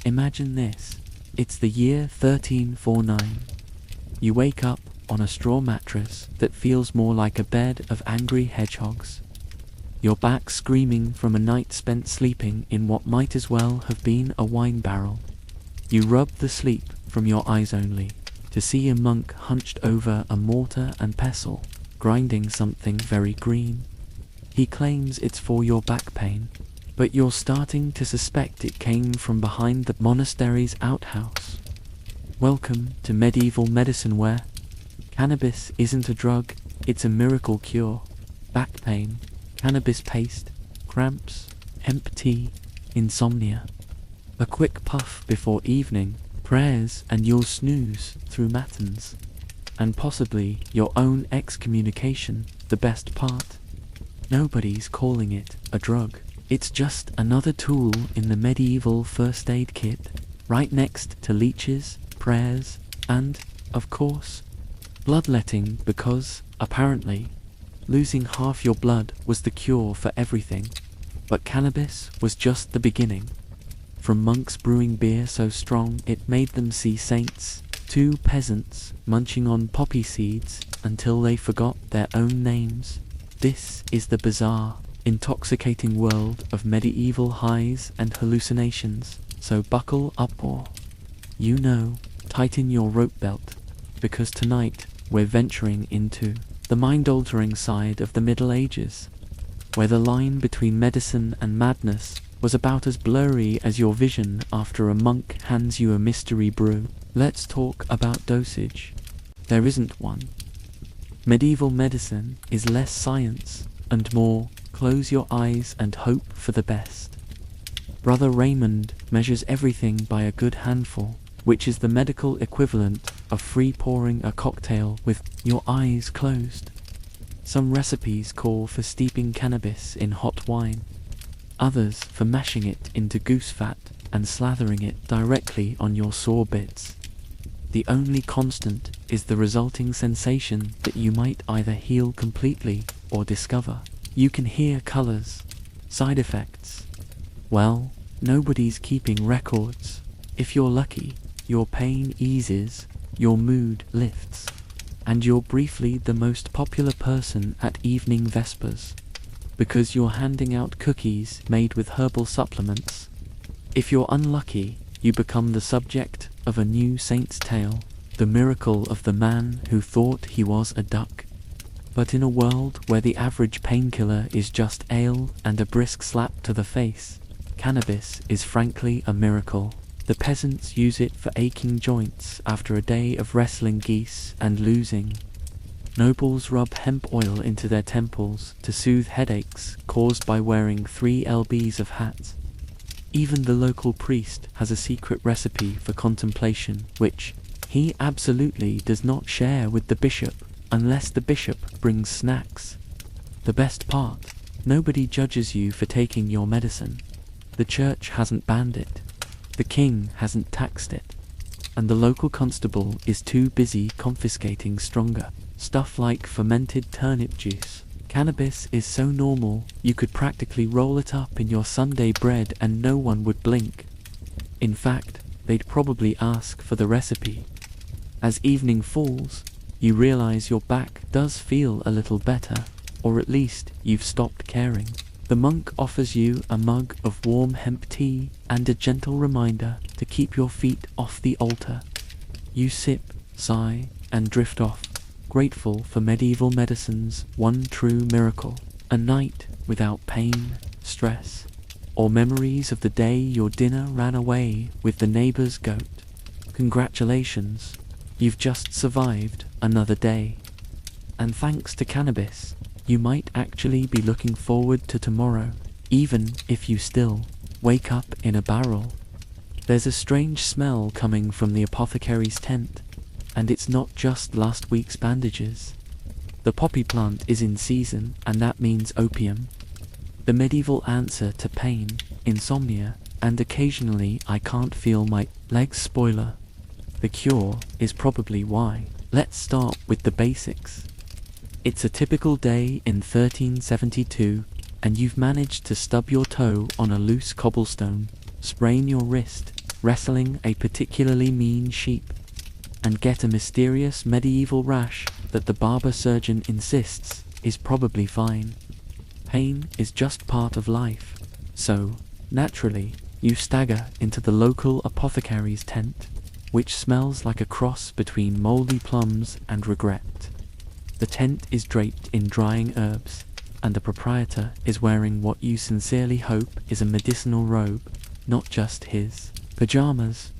Imagine this. It's the year 1349. You wake up on a straw mattress that feels more like a bed of angry hedgehogs. Your back screaming from a night spent sleeping in what might as well have been a wine barrel. You rub the sleep from your eyes only to see a monk hunched over a mortar and pestle, grinding something very green. He claims it's for your back pain, but you're starting to suspect it came from behind the monastery's outhouse. Welcome to medieval medicine where cannabis isn't a drug, it's a miracle cure. Back pain, cannabis paste, cramps, hemp tea, insomnia. A quick puff before evening, prayers, and you'll snooze through matins. And possibly your own excommunication, the best part. Nobody's calling it a drug. It's just another tool in the medieval first aid kit, right next to leeches, prayers, and, of course, bloodletting because, apparently, losing half your blood was the cure for everything. But cannabis was just the beginning. From monks brewing beer so strong it made them see saints, to peasants munching on poppy seeds until they forgot their own names. This is the bizarre, intoxicating world of medieval highs and hallucinations, so buckle up or, tighten your rope belt, because tonight we're venturing into the mind-altering side of the Middle Ages, where the line between medicine and madness was about as blurry as your vision after a monk hands you a mystery brew. Let's talk about dosage. There isn't one. Medieval medicine is less science and more close your eyes and hope for the best. Brother Raymond measures everything by a good handful, which is the medical equivalent of free pouring a cocktail with your eyes closed. Some recipes call for steeping cannabis in hot wine, others for mashing it into goose fat and slathering it directly on your sore bits. The only constant is the resulting sensation that you might either heal completely or discover. You can hear colors, side effects. Well, nobody's keeping records. If you're lucky, your pain eases, your mood lifts, and you're briefly the most popular person at evening vespers, because you're handing out cookies made with herbal supplements. If you're unlucky, you become the subject of a new saint's tale, the miracle of the man who thought he was a duck. But in a world where the average painkiller is just ale and a brisk slap to the face, cannabis is frankly a miracle. The peasants use it for aching joints after a day of wrestling geese and losing. Nobles rub hemp oil into their temples to soothe headaches caused by wearing 3 lbs of hats. Even the local priest has a secret recipe for contemplation, which he absolutely does not share with the bishop, unless the bishop brings snacks. The best part, nobody judges you for taking your medicine. The church hasn't banned it. The king hasn't taxed it. And the local constable is too busy confiscating stronger stuff like fermented turnip juice. Cannabis is so normal, you could practically roll it up in your Sunday bread and no one would blink. In fact, they'd probably ask for the recipe. As evening falls, you realize your back does feel a little better, or at least you've stopped caring. The monk offers you a mug of warm hemp tea and a gentle reminder to keep your feet off the altar. You sip, sigh, and drift off, grateful for medieval medicine's one true miracle, a night without pain, stress, or memories of the day your dinner ran away with the neighbor's goat. Congratulations, you've just survived another day. And thanks to cannabis, you might actually be looking forward to tomorrow, even if you still wake up in a barrel. There's a strange smell coming from the apothecary's tent, and it's not just last week's bandages. The poppy plant is in season, and that means opium. The medieval answer to pain, insomnia, and occasionally I can't feel my legs. Spoiler. The cure is probably why. Let's start with the basics. It's a typical day in 1372, and you've managed to stub your toe on a loose cobblestone, sprain your wrist, wrestling a particularly mean sheep, and get a mysterious medieval rash that the barber surgeon insists is probably fine. Pain is just part of life, so, naturally, you stagger into the local apothecary's tent, which smells like a cross between moldy plums and regret. The tent is draped in drying herbs, and the proprietor is wearing what you sincerely hope is a medicinal robe, not just his pajamas.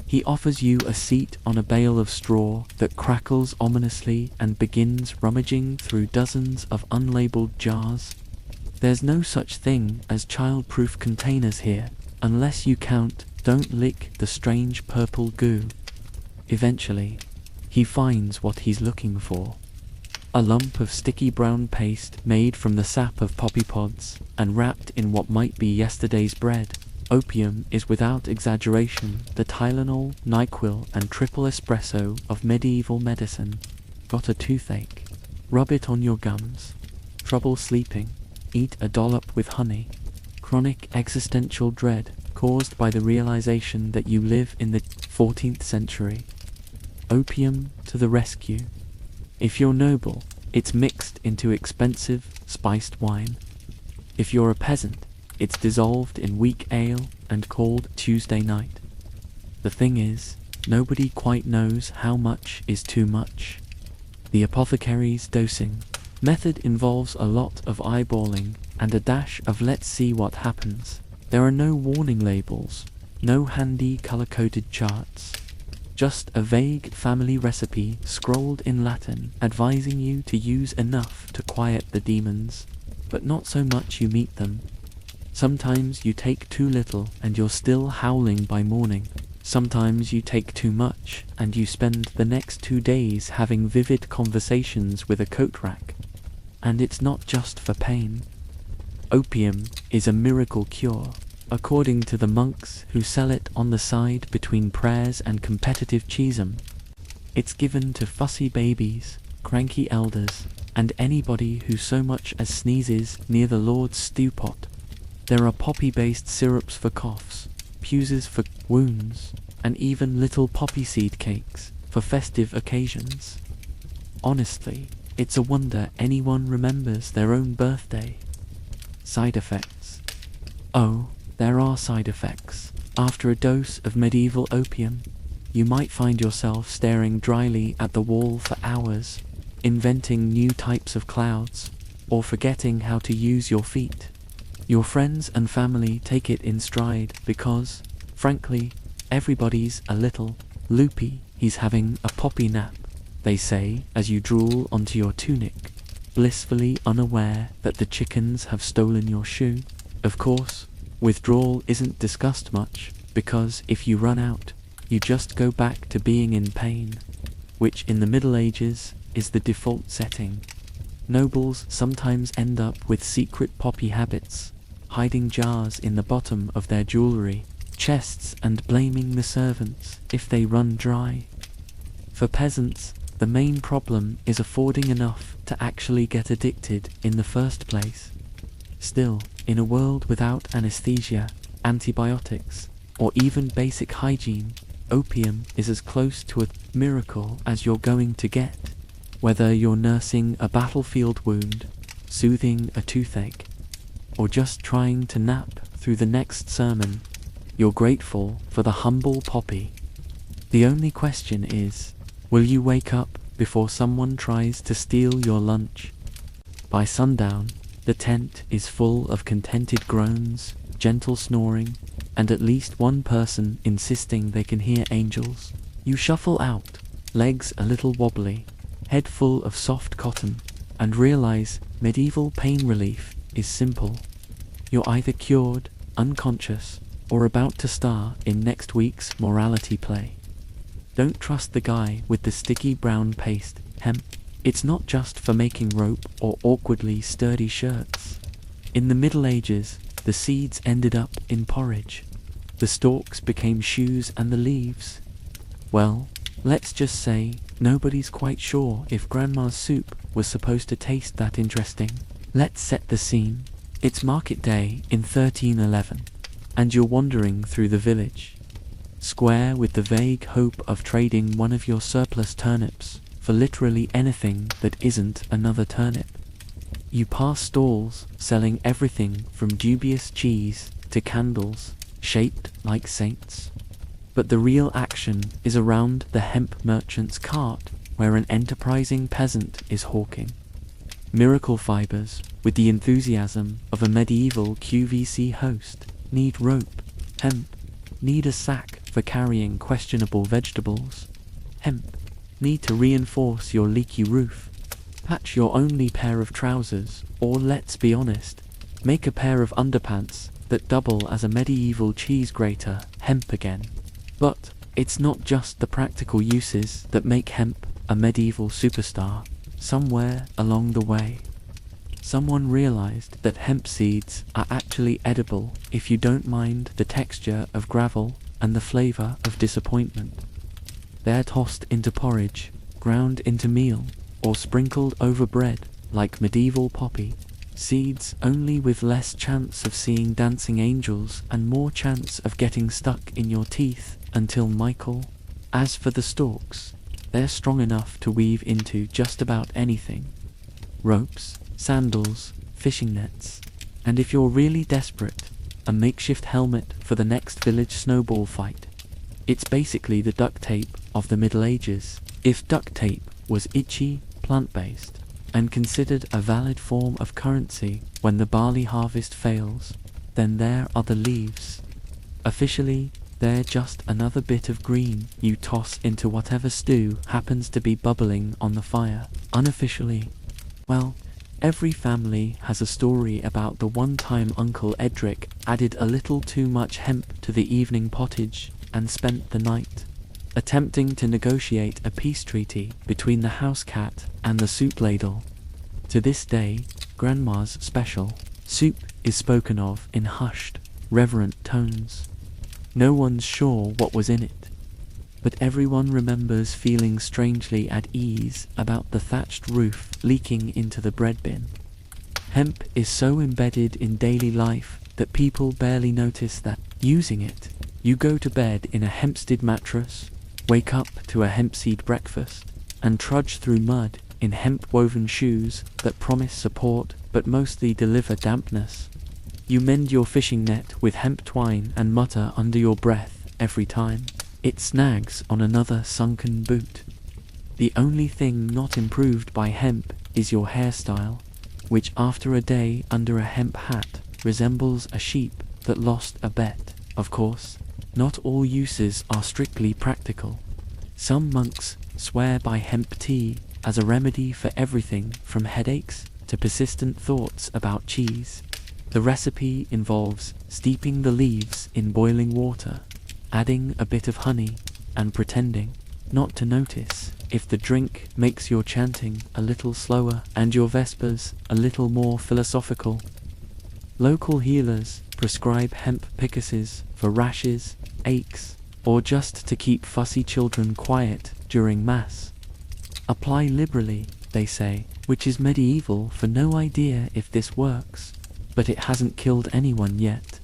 He offers you a seat on a bale of straw that crackles ominously and begins rummaging through dozens of unlabeled jars. There's no such thing as child-proof containers here, unless you count "Don't lick the strange purple goo." Eventually, he finds what he's looking for. A lump of sticky brown paste made from the sap of poppy pods and wrapped in what might be yesterday's bread. Opium is without exaggeration the Tylenol, NyQuil and triple espresso of medieval medicine. Got a toothache? Rub it on your gums. Trouble sleeping? Eat a dollop with honey. Chronic existential dread caused by the realization that you live in the 14th century. Opium to the rescue. If you're noble, it's mixed into expensive, spiced wine. If you're a peasant, it's dissolved in weak ale and called Tuesday night. The thing is, nobody quite knows how much is too much. The apothecary's dosing method involves a lot of eyeballing and a dash of let's see what happens. There are no warning labels, no handy color-coded charts. Just a vague family recipe scrolled in Latin advising you to use enough to quiet the demons, but not so much you meet them. Sometimes you take too little and you're still howling by morning. Sometimes you take too much and you spend the next 2 days having vivid conversations with a coat rack. And it's not just for pain. Opium is a miracle cure, according to the monks who sell it on the side between prayers and competitive cheesem. It's given to fussy babies, cranky elders, and anybody who so much as sneezes near the Lord's stew pot. There are poppy-based syrups for coughs, fuses for wounds, and even little poppy seed cakes for festive occasions. Honestly, it's a wonder anyone remembers their own birthday. Side effects. Oh, there are side effects. After a dose of medieval opium, you might find yourself staring dryly at the wall for hours, inventing new types of clouds, or forgetting how to use your feet. Your friends and family take it in stride because, frankly, everybody's a little loopy. He's having a poppy nap, they say as you drool onto your tunic, blissfully unaware that the chickens have stolen your shoe. Of course, withdrawal isn't discussed much, because if you run out, you just go back to being in pain, which in the Middle Ages is the default setting. Nobles sometimes end up with secret poppy habits, hiding jars in the bottom of their jewelry chests and blaming the servants if they run dry. For peasants, the main problem is affording enough to actually get addicted in the first place. Still, in a world without anesthesia, antibiotics, or even basic hygiene, opium is as close to a miracle as you're going to get. Whether you're nursing a battlefield wound, soothing a toothache, or just trying to nap through the next sermon, you're grateful for the humble poppy. The only question is, will you wake up before someone tries to steal your lunch? By sundown, the tent is full of contented groans, gentle snoring, and at least one person insisting they can hear angels. You shuffle out, legs a little wobbly, head full of soft cotton, and realize medieval pain relief is simple. You're either cured, unconscious, or about to star in next week's morality play. Don't trust the guy with the sticky brown paste, hemp. It's not just for making rope or awkwardly sturdy shirts. In the Middle Ages, the seeds ended up in porridge. The stalks became shoes and the leaves. Well, let's just say nobody's quite sure if Grandma's soup was supposed to taste that interesting. Let's set the scene. It's market day in 1311, and you're wandering through the village. square with the vague hope of trading one of your surplus turnips for literally anything that isn't another turnip. You pass stalls selling everything from dubious cheese to candles shaped like saints. But the real action is around the hemp merchant's cart, where an enterprising peasant is hawking miracle fibers with the enthusiasm of a medieval QVC host. Need rope? Hemp. Need a sack for carrying questionable vegetables? Hemp. Need to reinforce your leaky roof? Patch your only pair of trousers, or let's be honest, make a pair of underpants that double as a medieval cheese grater? Hemp again. But it's not just the practical uses that make hemp a medieval superstar. Somewhere along the way, someone realized that hemp seeds are actually edible if you don't mind the texture of gravel and the flavor of disappointment. They're tossed into porridge, ground into meal, or sprinkled over bread like medieval poppy seeds, only with less chance of seeing dancing angels and more chance of getting stuck in your teeth until Michael. As for the stalks, they're strong enough to weave into just about anything. Ropes, sandals, fishing nets, and if you're really desperate, a makeshift helmet for the next village snowball fight. It's basically the duct tape of the Middle Ages, if duct tape was itchy, plant-based, and considered a valid form of currency when the barley harvest fails. Then there are the leaves. Officially, they're just another bit of green you toss into whatever stew happens to be bubbling on the fire. Unofficially, well, every family has a story about the one time Uncle Edric added a little too much hemp to the evening pottage and spent the night attempting to negotiate a peace treaty between the house cat and the soup ladle. To this day, Grandma's special soup is spoken of in hushed, reverent tones. No one's sure what was in it, but everyone remembers feeling strangely at ease about the thatched roof leaking into the bread bin. Hemp is so embedded in daily life that people barely notice that, using it, you go to bed in a hempstead mattress, wake up to a hempseed breakfast, and trudge through mud in hemp-woven shoes that promise support but mostly deliver dampness. You mend your fishing net with hemp twine and mutter under your breath every time it snags on another sunken boot. The only thing not improved by hemp is your hairstyle, which after a day under a hemp hat resembles a sheep that lost a bet. Of course, not all uses are strictly practical. Some monks swear by hemp tea as a remedy for everything from headaches to persistent thoughts about cheese. The recipe involves steeping the leaves in boiling water, adding a bit of honey, and pretending not to notice if the drink makes your chanting a little slower and your vespers a little more philosophical. Local healers prescribe hemp pickuses for rashes, aches, or just to keep fussy children quiet during Mass. Apply liberally, they say, which is medieval for no idea if this works. But it hasn't killed anyone yet.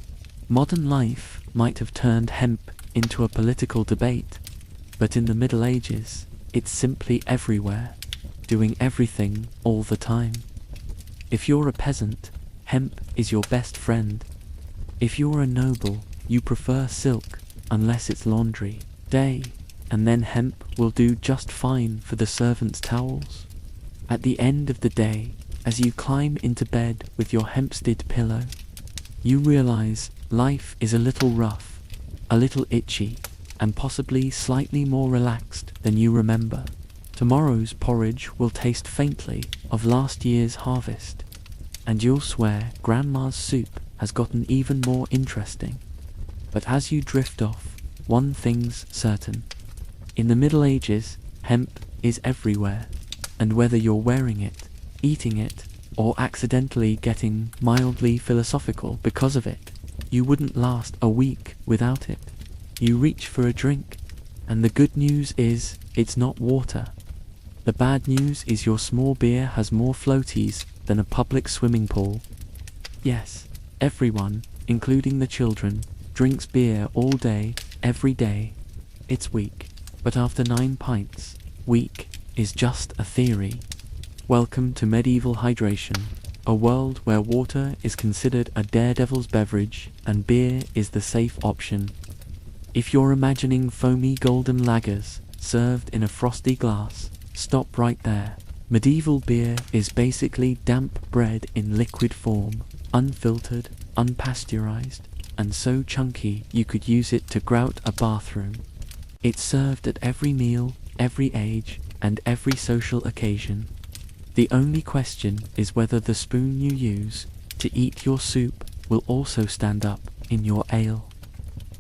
Modern life might have turned hemp into a political debate, but in the Middle Ages, it's simply everywhere, doing everything all the time. If you're a peasant, hemp is your best friend. If you're a noble, you prefer silk, unless it's laundry day, and then hemp will do just fine for the servants' towels. At the end of the day, as you climb into bed with your hempstead pillow, you realize life is a little rough, a little itchy, and possibly slightly more relaxed than you remember. Tomorrow's porridge will taste faintly of last year's harvest, and you'll swear Grandma's soup has gotten even more interesting. But as you drift off, one thing's certain. In the Middle Ages, hemp is everywhere, and whether you're wearing it, eating it, or accidentally getting mildly philosophical because of it, you wouldn't last a week without it. You reach for a drink, and the good news is it's not water. The bad news is your small beer has more floaties than a public swimming pool. Yes, everyone, including the children, drinks beer all day, every day, it's weak. But after 9 pints, weak is just a theory. Welcome to medieval hydration, a world where water is considered a daredevil's beverage and beer is the safe option. If you're imagining foamy golden lagers served in a frosty glass, stop right there. Medieval beer is basically damp bread in liquid form, unfiltered, unpasteurized, and so chunky you could use it to grout a bathroom. It's served at every meal, every age, and every social occasion. The only question is whether the spoon you use to eat your soup will also stand up in your ale.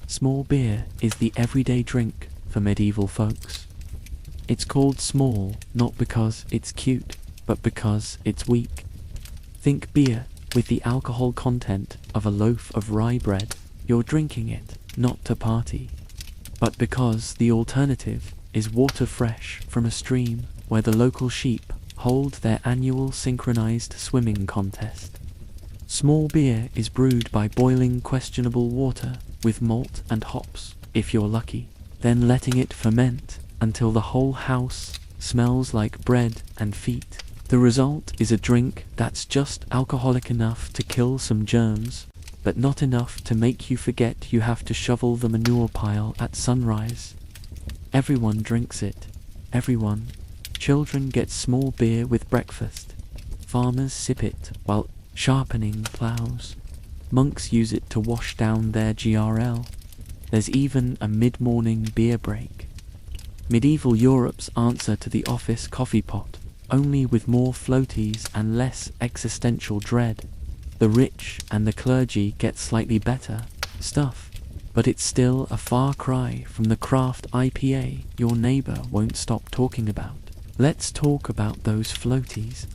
Small beer is the everyday drink for medieval folks. It's called small not because it's cute, but because it's weak. Think beer with the alcohol content of a loaf of rye bread. You're drinking it not to party, but because the alternative is water fresh from a stream where the local sheep hold their annual synchronized swimming contest. Small beer is brewed by boiling questionable water with malt and hops, if you're lucky, then letting it ferment until the whole house smells like bread and feet. The result is a drink that's just alcoholic enough to kill some germs, but not enough to make you forget you have to shovel the manure pile at sunrise. Everyone drinks it. Everyone. Children get small beer with breakfast. Farmers sip it while sharpening plows. Monks use it to wash down their GRL. There's even a mid-morning beer break. Medieval Europe's answer to the office coffee pot, only with more floaties and less existential dread. The rich and the clergy get slightly better stuff, but it's still a far cry from the craft IPA your neighbor won't stop talking about. Let's talk about those floaties.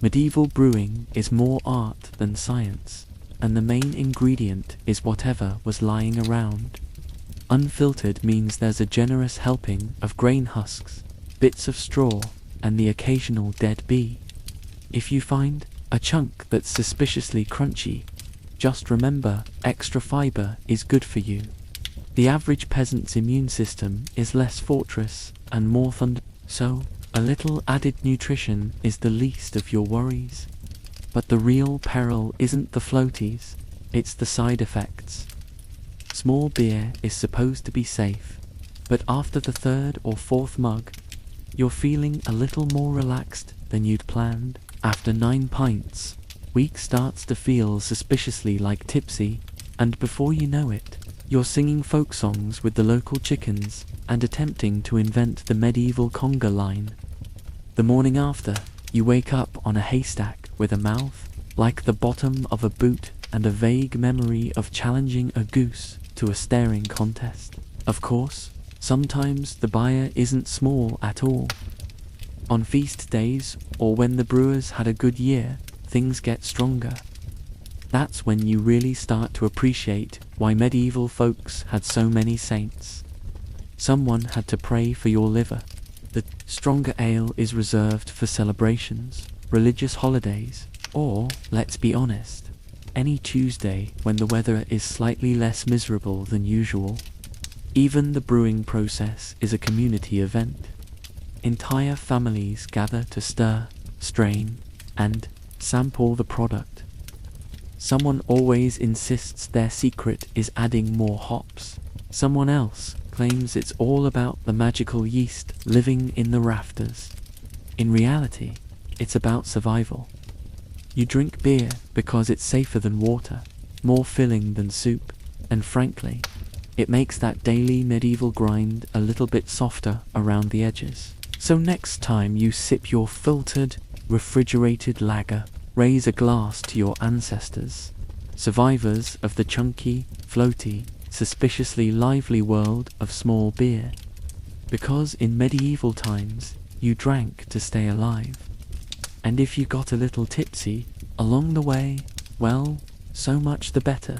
Medieval brewing is more art than science, and the main ingredient is whatever was lying around. Unfiltered means there's a generous helping of grain husks, bits of straw, and the occasional dead bee. If you find a chunk that's suspiciously crunchy, just remember extra fiber is good for you. The average peasant's immune system is less fortress and more thunder, so a little added nutrition is the least of your worries. But the real peril isn't the floaties, it's the side effects. Small beer is supposed to be safe, but after the 3rd or 4th mug, you're feeling a little more relaxed than you'd planned. After 9 pints, weak starts to feel suspiciously like tipsy, and before you know it, you're singing folk songs with the local chickens and attempting to invent the medieval conga line. The morning after, you wake up on a haystack with a mouth like the bottom of a boot and a vague memory of challenging a goose to a staring contest. Of course, sometimes the buyer isn't small at all. On feast days, or when the brewers had a good year, things get stronger. That's when you really start to appreciate why medieval folks had so many saints. Someone had to pray for your liver. The stronger ale is reserved for celebrations, religious holidays, or, let's be honest, any Tuesday when the weather is slightly less miserable than usual. Even the brewing process is a community event. Entire families gather to stir, strain, and sample the product. Someone always insists their secret is adding more hops. Someone else claims it's all about the magical yeast living in the rafters. In reality, it's about survival. You drink beer because it's safer than water, more filling than soup, and frankly, it makes that daily medieval grind a little bit softer around the edges. So next time you sip your filtered, refrigerated lager, raise a glass to your ancestors, survivors of the chunky, floaty, suspiciously lively world of small beer. Because in medieval times, you drank to stay alive. And if you got a little tipsy along the way, well, so much the better.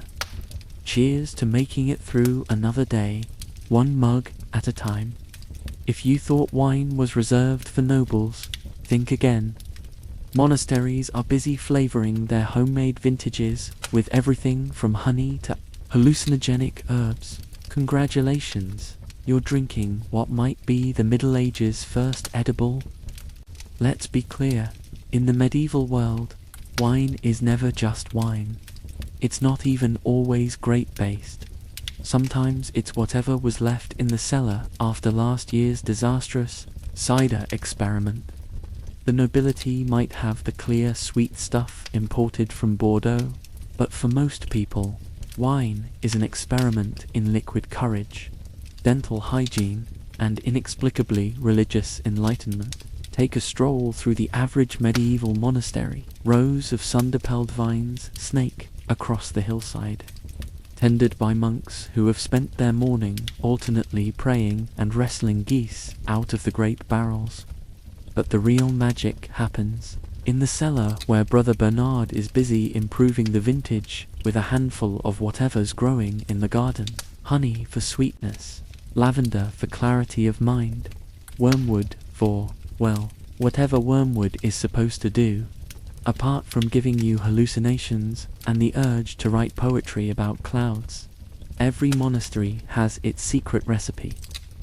Cheers to making it through another day, 1 mug at a time. If you thought wine was reserved for nobles, think again. Monasteries are busy flavoring their homemade vintages with everything from honey to hallucinogenic herbs. Congratulations, you're drinking what might be the Middle Ages' first edible. Let's be clear, in the medieval world, wine is never just wine. It's not even always grape-based. Sometimes it's whatever was left in the cellar after last year's disastrous cider experiment. The nobility might have the clear, sweet stuff imported from Bordeaux, but for most people, wine is an experiment in liquid courage, dental hygiene, and inexplicably religious enlightenment. Take a stroll through the average medieval monastery. Rows of sun-depelled vines snake across the hillside, tended by monks who have spent their morning alternately praying and wrestling geese out of the grape barrels. But the real magic happens in the cellar, where Brother Bernard is busy improving the vintage with a handful of whatever's growing in the garden. Honey for sweetness, lavender for clarity of mind, wormwood for, well, whatever wormwood is supposed to do, apart from giving you hallucinations and the urge to write poetry about clouds. Every monastery has its secret recipe.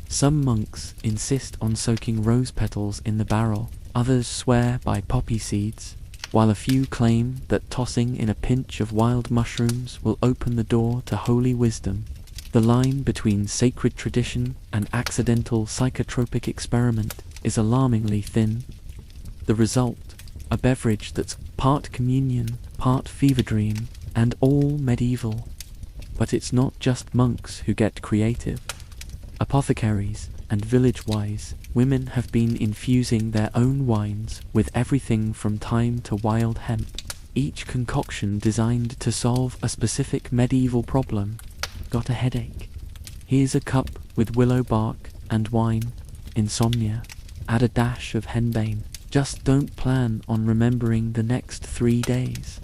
Some monks insist on soaking rose petals in the barrel, others swear by poppy seeds, while a few claim that tossing in a pinch of wild mushrooms will open the door to holy wisdom. The line between sacred tradition and accidental psychotropic experiment is alarmingly thin. The result, a beverage that's part communion, part fever dream, and all medieval. But it's not just monks who get creative. Apothecaries and village-wise women have been infusing their own wines with everything from thyme to wild hemp, each concoction designed to solve a specific medieval problem. Got a headache? Here's a cup with willow bark and wine. Insomnia? Add a dash of henbane. Just don't plan on remembering the next 3 days.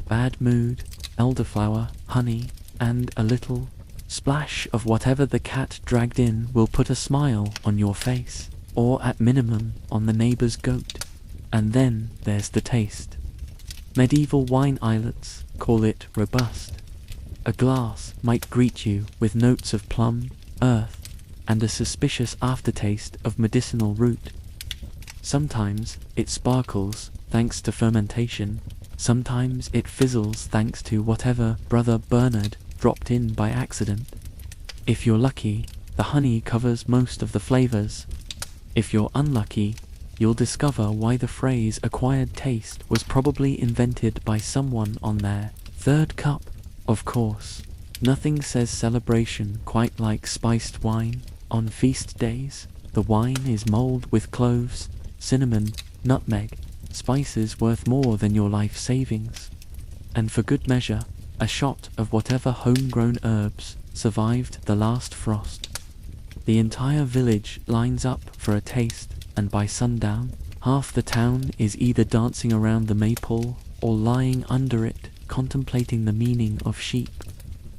Bad mood, elderflower, honey, and a little splash of whatever the cat dragged in will put a smile on your face, or at minimum on the neighbor's goat. And then there's the taste. Medieval wine islets call it robust. A glass might greet you with notes of plum, earth, and a suspicious aftertaste of medicinal root. Sometimes it sparkles thanks to fermentation, sometimes it fizzles thanks to whatever Brother Bernard dropped in by accident. If you're lucky, the honey covers most of the flavors. If you're unlucky, you'll discover why the phrase acquired taste was probably invented by someone on their third cup. Of course, nothing says celebration quite like spiced wine. On feast days, the wine is mulled with cloves, cinnamon, nutmeg, spices worth more than your life savings. And for good measure, a shot of whatever homegrown herbs survived the last frost. The entire village lines up for a taste, and by sundown, half the town is either dancing around the maypole or lying under it, contemplating the meaning of sheep.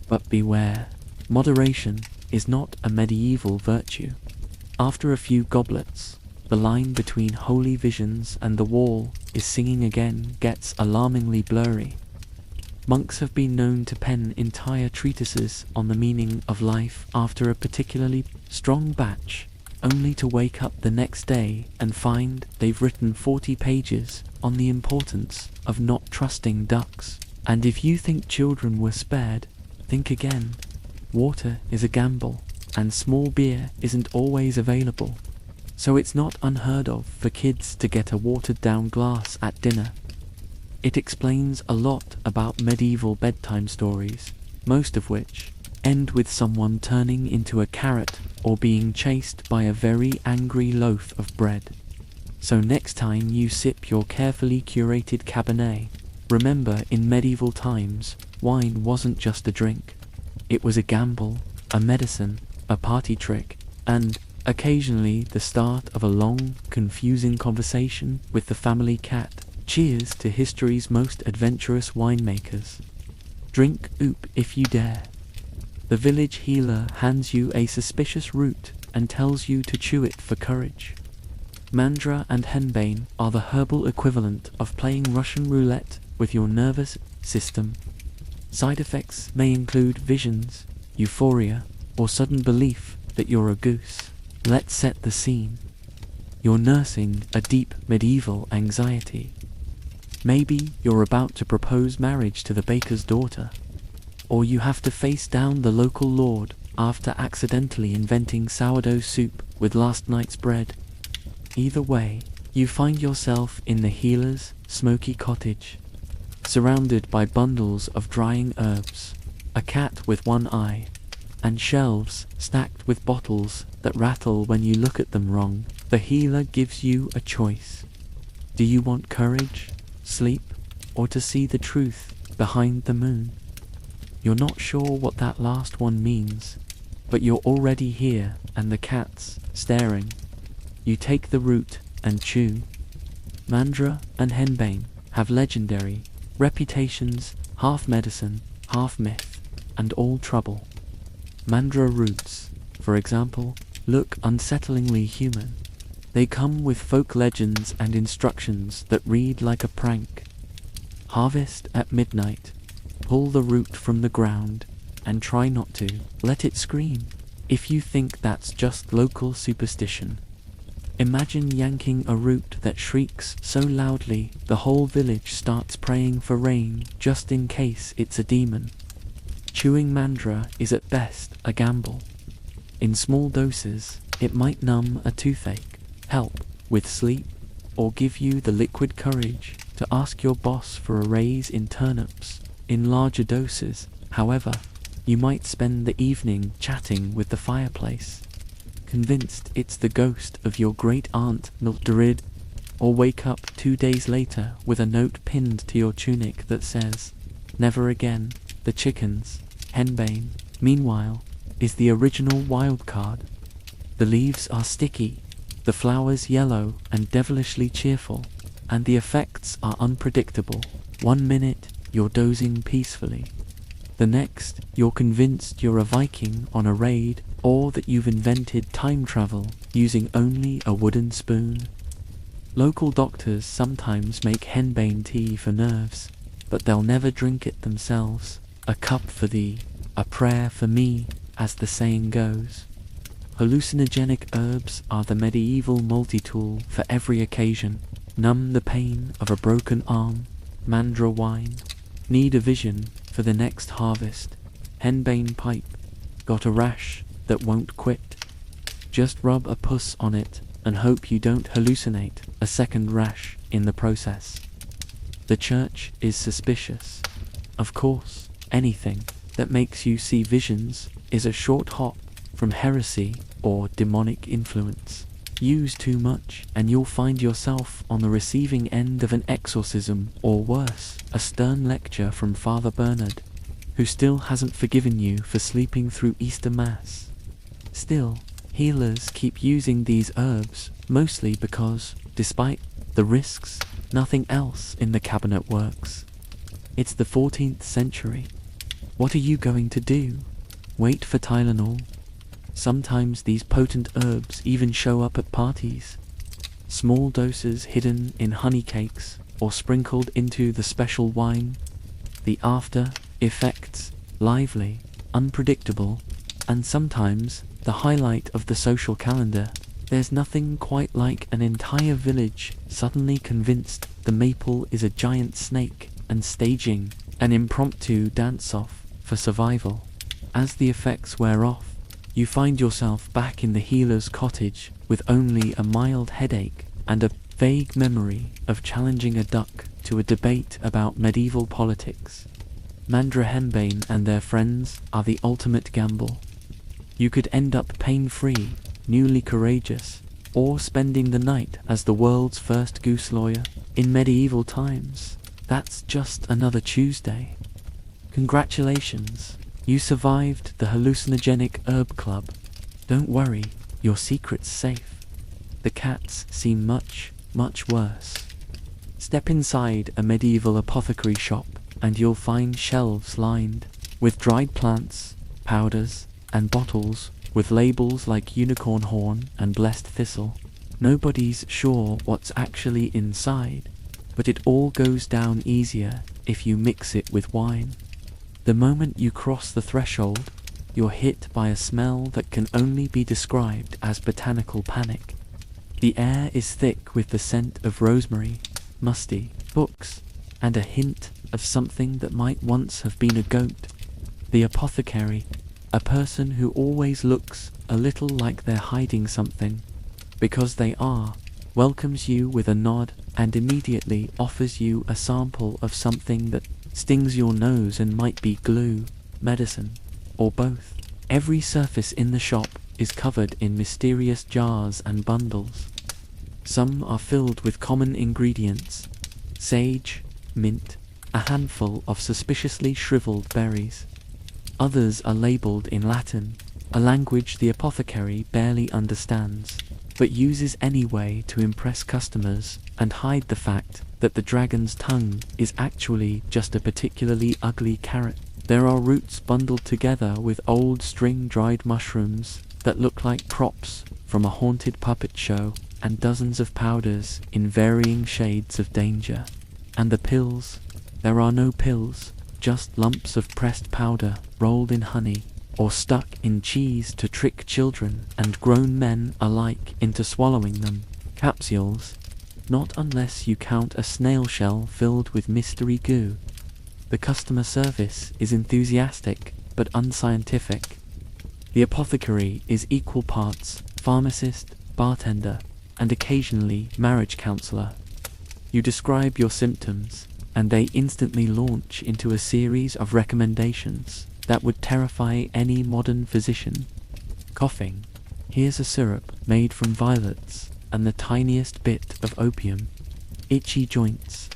But beware, moderation is not a medieval virtue. After a few goblets, the line between holy visions and the wall is singing again gets alarmingly blurry. Monks have been known to pen entire treatises on the meaning of life after a particularly strong batch, only to wake up the next day and find they've written 40 pages on the importance of not trusting ducks. And if you think children were spared, think again. Water is a gamble, and small beer isn't always available. So it's not unheard of for kids to get a watered-down glass at dinner. It explains a lot about medieval bedtime stories, most of which end with someone turning into a carrot or being chased by a very angry loaf of bread. So next time you sip your carefully curated Cabernet, remember in medieval times, wine wasn't just a drink. It was a gamble, a medicine, a party trick, and occasionally the start of a long, confusing conversation with the family cat. Cheers to history's most adventurous winemakers. Drink oop if you dare. The village healer hands you a suspicious root and tells you to chew it for courage. Mandra and henbane are the herbal equivalent of playing Russian roulette with your nervous system. Side effects may include visions, euphoria, or sudden belief that you're a goose. Let's set the scene. You're nursing a deep medieval anxiety. Maybe you're about to propose marriage to the baker's daughter, or you have to face down the local lord after accidentally inventing sourdough soup with last night's bread. Either way, you find yourself in the healer's smoky cottage, surrounded by bundles of drying herbs, a cat with one eye, and shelves stacked with bottles that rattle when you look at them wrong. The healer gives you a choice. Do you want courage, sleep, or to see the truth behind the moon? You're not sure what that last one means, but you're already here and the cat's staring. You take the root and chew. Mandra and henbane have legendary reputations, half medicine, half myth, and all trouble. Mandra roots, for example, look unsettlingly human. They come with folk legends and instructions that read like a prank. Harvest at midnight, pull the root from the ground, and try not to let it scream. If you think that's just local superstition, imagine yanking a root that shrieks so loudly the whole village starts praying for rain just in case it's a demon. Chewing mandra is at best a gamble. In small doses, it might numb a toothache, help with sleep, or give you the liquid courage to ask your boss for a raise in turnips. In larger doses, however, you might spend the evening chatting with the fireplace, convinced it's the ghost of your great-aunt Mildred, or wake up 2 days later with a note pinned to your tunic that says, "Never again, the chickens." Henbane, meanwhile, is the original wild card. The leaves are sticky, the flowers yellow and devilishly cheerful, and the effects are unpredictable. 1 minute, you're dozing peacefully. The next, you're convinced you're a Viking on a raid, or that you've invented time travel using only a wooden spoon. Local doctors sometimes make henbane tea for nerves, but they'll never drink it themselves. A cup for thee, a prayer for me, as the saying goes. Hallucinogenic herbs are the medieval multi-tool for every occasion. Numb the pain of a broken arm, mandra wine. Need a vision for the next harvest, henbane pipe. Got a rash that won't quit? Just rub a puss on it and hope you don't hallucinate a second rash in the process. The church is suspicious. Of course, anything that makes you see visions is a short hop from heresy or demonic influence. Use too much and you'll find yourself on the receiving end of an exorcism, or worse, a stern lecture from Father Bernard, who still hasn't forgiven you for sleeping through Easter Mass. Still, healers keep using these herbs, mostly because, despite the risks, nothing else in the cabinet works. It's the 14th century. What are you going to do? Wait for Tylenol? Sometimes these potent herbs even show up at parties. Small doses hidden in honey cakes or sprinkled into the special wine. The after effects, lively, unpredictable, and sometimes the highlight of the social calendar. There's nothing quite like an entire village suddenly convinced the maple is a giant snake and staging an impromptu dance-off for survival. As the effects wear off, you find yourself back in the healer's cottage with only a mild headache and a vague memory of challenging a duck to a debate about medieval politics. Mandra henbane and their friends are the ultimate gamble. You could end up pain-free, newly courageous, or spending the night as the world's first goose lawyer. In medieval times, that's just another Tuesday. Congratulations, you survived the hallucinogenic herb club. Don't worry, your secret's safe. The cats seem much, much worse. Step inside a medieval apothecary shop and you'll find shelves lined with dried plants, powders, and bottles with labels like unicorn horn and blessed thistle. Nobody's sure what's actually inside, but it all goes down easier if you mix it with wine. The moment you cross the threshold, you're hit by a smell that can only be described as botanical panic. The air is thick with the scent of rosemary, musty books, and a hint of something that might once have been a goat. The apothecary, a person who always looks a little like they're hiding something, because they are, welcomes you with a nod and immediately offers you a sample of something that stings your nose and might be glue, medicine, or both. Every surface in the shop is covered in mysterious jars and bundles. Some are filled with common ingredients: sage, mint, a handful of suspiciously shriveled berries. Others are labeled in Latin, a language the apothecary barely understands, but uses anyway to impress customers and hide the fact that the dragon's tongue is actually just a particularly ugly carrot. There are roots bundled together with old string-dried mushrooms that look like props from a haunted puppet show, and dozens of powders in varying shades of danger. And the pills? There are no pills, just lumps of pressed powder rolled in honey or stuck in cheese to trick children and grown men alike into swallowing them. Capsules? Not unless you count a snail shell filled with mystery goo. The customer service is enthusiastic but unscientific. The apothecary is equal parts pharmacist, bartender, and occasionally marriage counselor. You describe your symptoms, and they instantly launch into a series of recommendations that would terrify any modern physician. Coughing? Here's a syrup made from violets and the tiniest bit of opium. Itchy joints?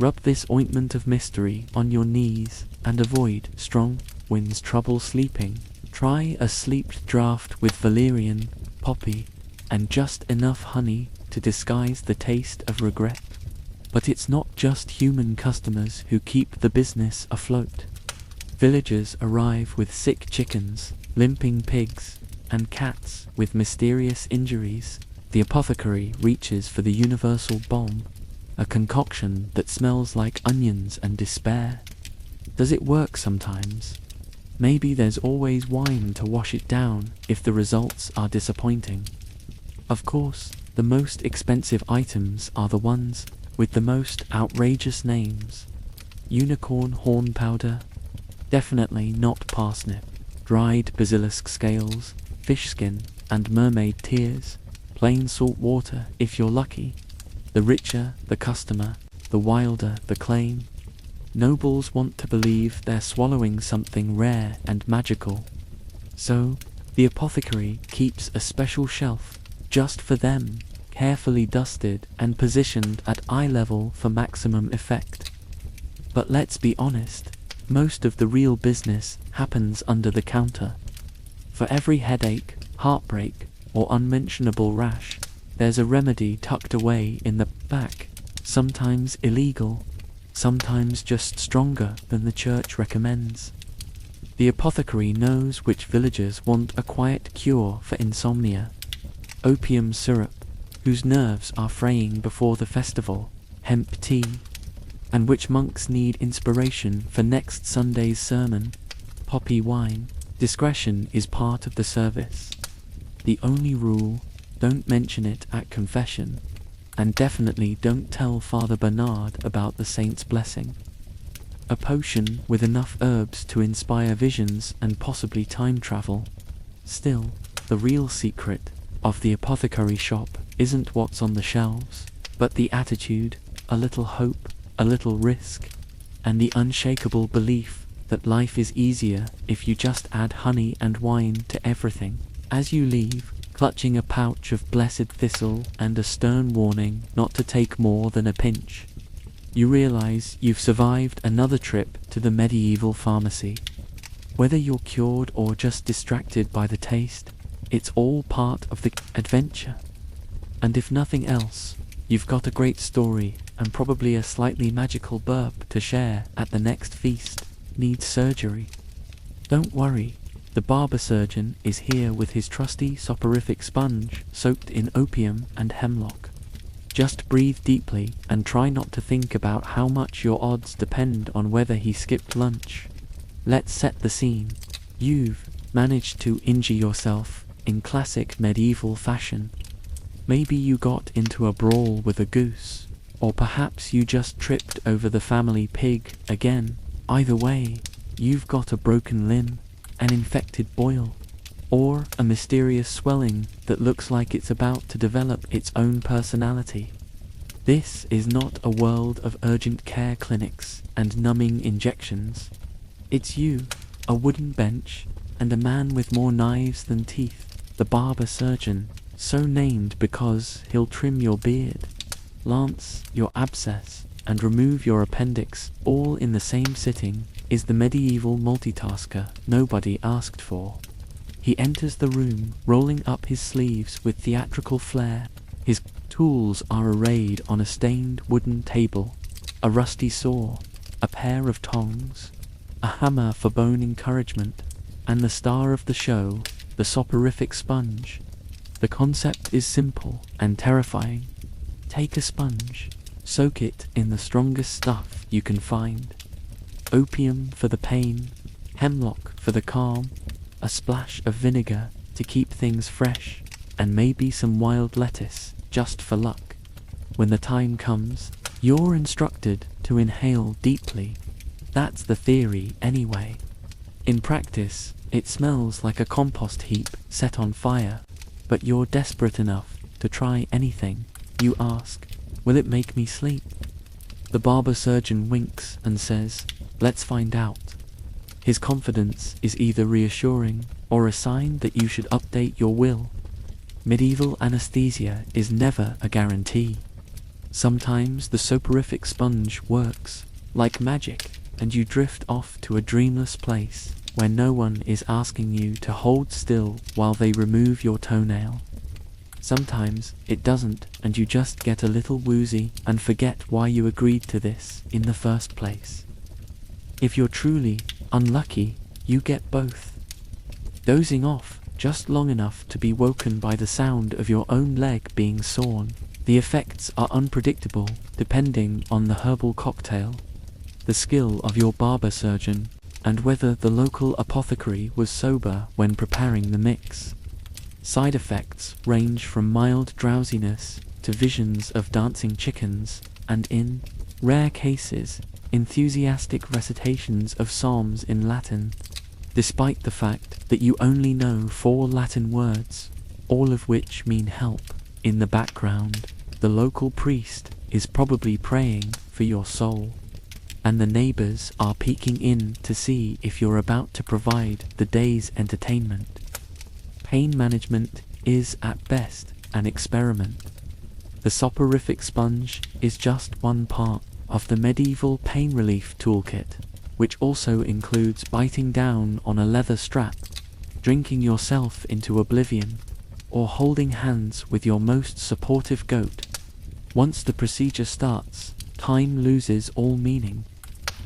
Rub this ointment of mystery on your knees and avoid strong winds. Trouble sleeping? Try a sleep draught with valerian, poppy, and just enough honey to disguise the taste of regret. But it's not just human customers who keep the business afloat. Villagers arrive with sick chickens, limping pigs, and cats with mysterious injuries. The apothecary reaches for the universal balm, a concoction that smells like onions and despair. Does it work sometimes? Maybe there's always wine to wash it down if the results are disappointing. Of course, the most expensive items are the ones with the most outrageous names. Unicorn horn powder? Definitely not parsnip. Dried basilisk scales, fish skin, and mermaid tears. Plain salt water if you're lucky. The richer the customer, the wilder the claim. Nobles want to believe they're swallowing something rare and magical. So, the apothecary keeps a special shelf just for them, carefully dusted and positioned at eye level for maximum effect. But let's be honest, most of the real business happens under the counter. For every headache, heartbreak, or unmentionable rash, there's a remedy tucked away in the back, sometimes illegal, sometimes just stronger than the church recommends. The apothecary knows which villagers want a quiet cure for insomnia. Opium syrup, whose nerves are fraying before the festival. Hemp tea, and which monks need inspiration for next Sunday's sermon. Poppy wine. Discretion is part of the service. The only rule, don't mention it at confession, and definitely don't tell Father Bernard about the saint's blessing. A potion with enough herbs to inspire visions and possibly time travel. Still, the real secret of the apothecary shop isn't what's on the shelves, but the attitude, a little hope, a little risk, and the unshakable belief that life is easier if you just add honey and wine to everything. As you leave, clutching a pouch of blessed thistle and a stern warning not to take more than a pinch, you realize you've survived another trip to the medieval pharmacy. Whether you're cured or just distracted by the taste, it's all part of the adventure. And if nothing else, you've got a great story and probably a slightly magical burp to share at the next feast. Needs surgery? Don't worry, the barber surgeon is here with his trusty soporific sponge soaked in opium and hemlock. Just breathe deeply and try not to think about how much your odds depend on whether he skipped lunch. Let's set the scene. You've managed to injure yourself in classic medieval fashion. Maybe you got into a brawl with a goose, or perhaps you just tripped over the family pig again. Either way, you've got a broken limb, an infected boil, or a mysterious swelling that looks like it's about to develop its own personality. This is not a world of urgent care clinics and numbing injections. It's you, a wooden bench, and a man with more knives than teeth, the barber surgeon, so named because he'll trim your beard, lance your abscess, and remove your appendix all in the same sitting, is the medieval multitasker nobody asked for. He enters the room, rolling up his sleeves with theatrical flair. His tools are arrayed on a stained wooden table, a rusty saw, a pair of tongs, a hammer for bone encouragement, and the star of the show, the soporific sponge. The concept is simple and terrifying. Take a sponge, soak it in the strongest stuff you can find. Opium for the pain, hemlock for the calm, a splash of vinegar to keep things fresh, and maybe some wild lettuce just for luck. When the time comes, you're instructed to inhale deeply. That's the theory anyway. In practice, it smells like a compost heap set on fire, but you're desperate enough to try anything. You ask, will it make me sleep? The barber surgeon winks and says, let's find out. His confidence is either reassuring or a sign that you should update your will. Medieval anesthesia is never a guarantee. Sometimes the soporific sponge works like magic, and you drift off to a dreamless place where no one is asking you to hold still while they remove your toenail. Sometimes it doesn't, and you just get a little woozy and forget why you agreed to this in the first place. If you're truly unlucky, you get both. Dozing off just long enough to be woken by the sound of your own leg being sawn. The effects are unpredictable depending on the herbal cocktail, the skill of your barber surgeon, and whether the local apothecary was sober when preparing the mix. Side effects range from mild drowsiness to visions of dancing chickens, and in rare cases, enthusiastic recitations of psalms in Latin, despite the fact that you only know 4 Latin words, all of which mean help. In the background, the local priest is probably praying for your soul, and the neighbors are peeking in to see if you're about to provide the day's entertainment. Pain management is at best an experiment. The soporific sponge is just one part of the medieval pain relief toolkit, which also includes biting down on a leather strap, drinking yourself into oblivion, or holding hands with your most supportive goat. Once the procedure starts, time loses all meaning.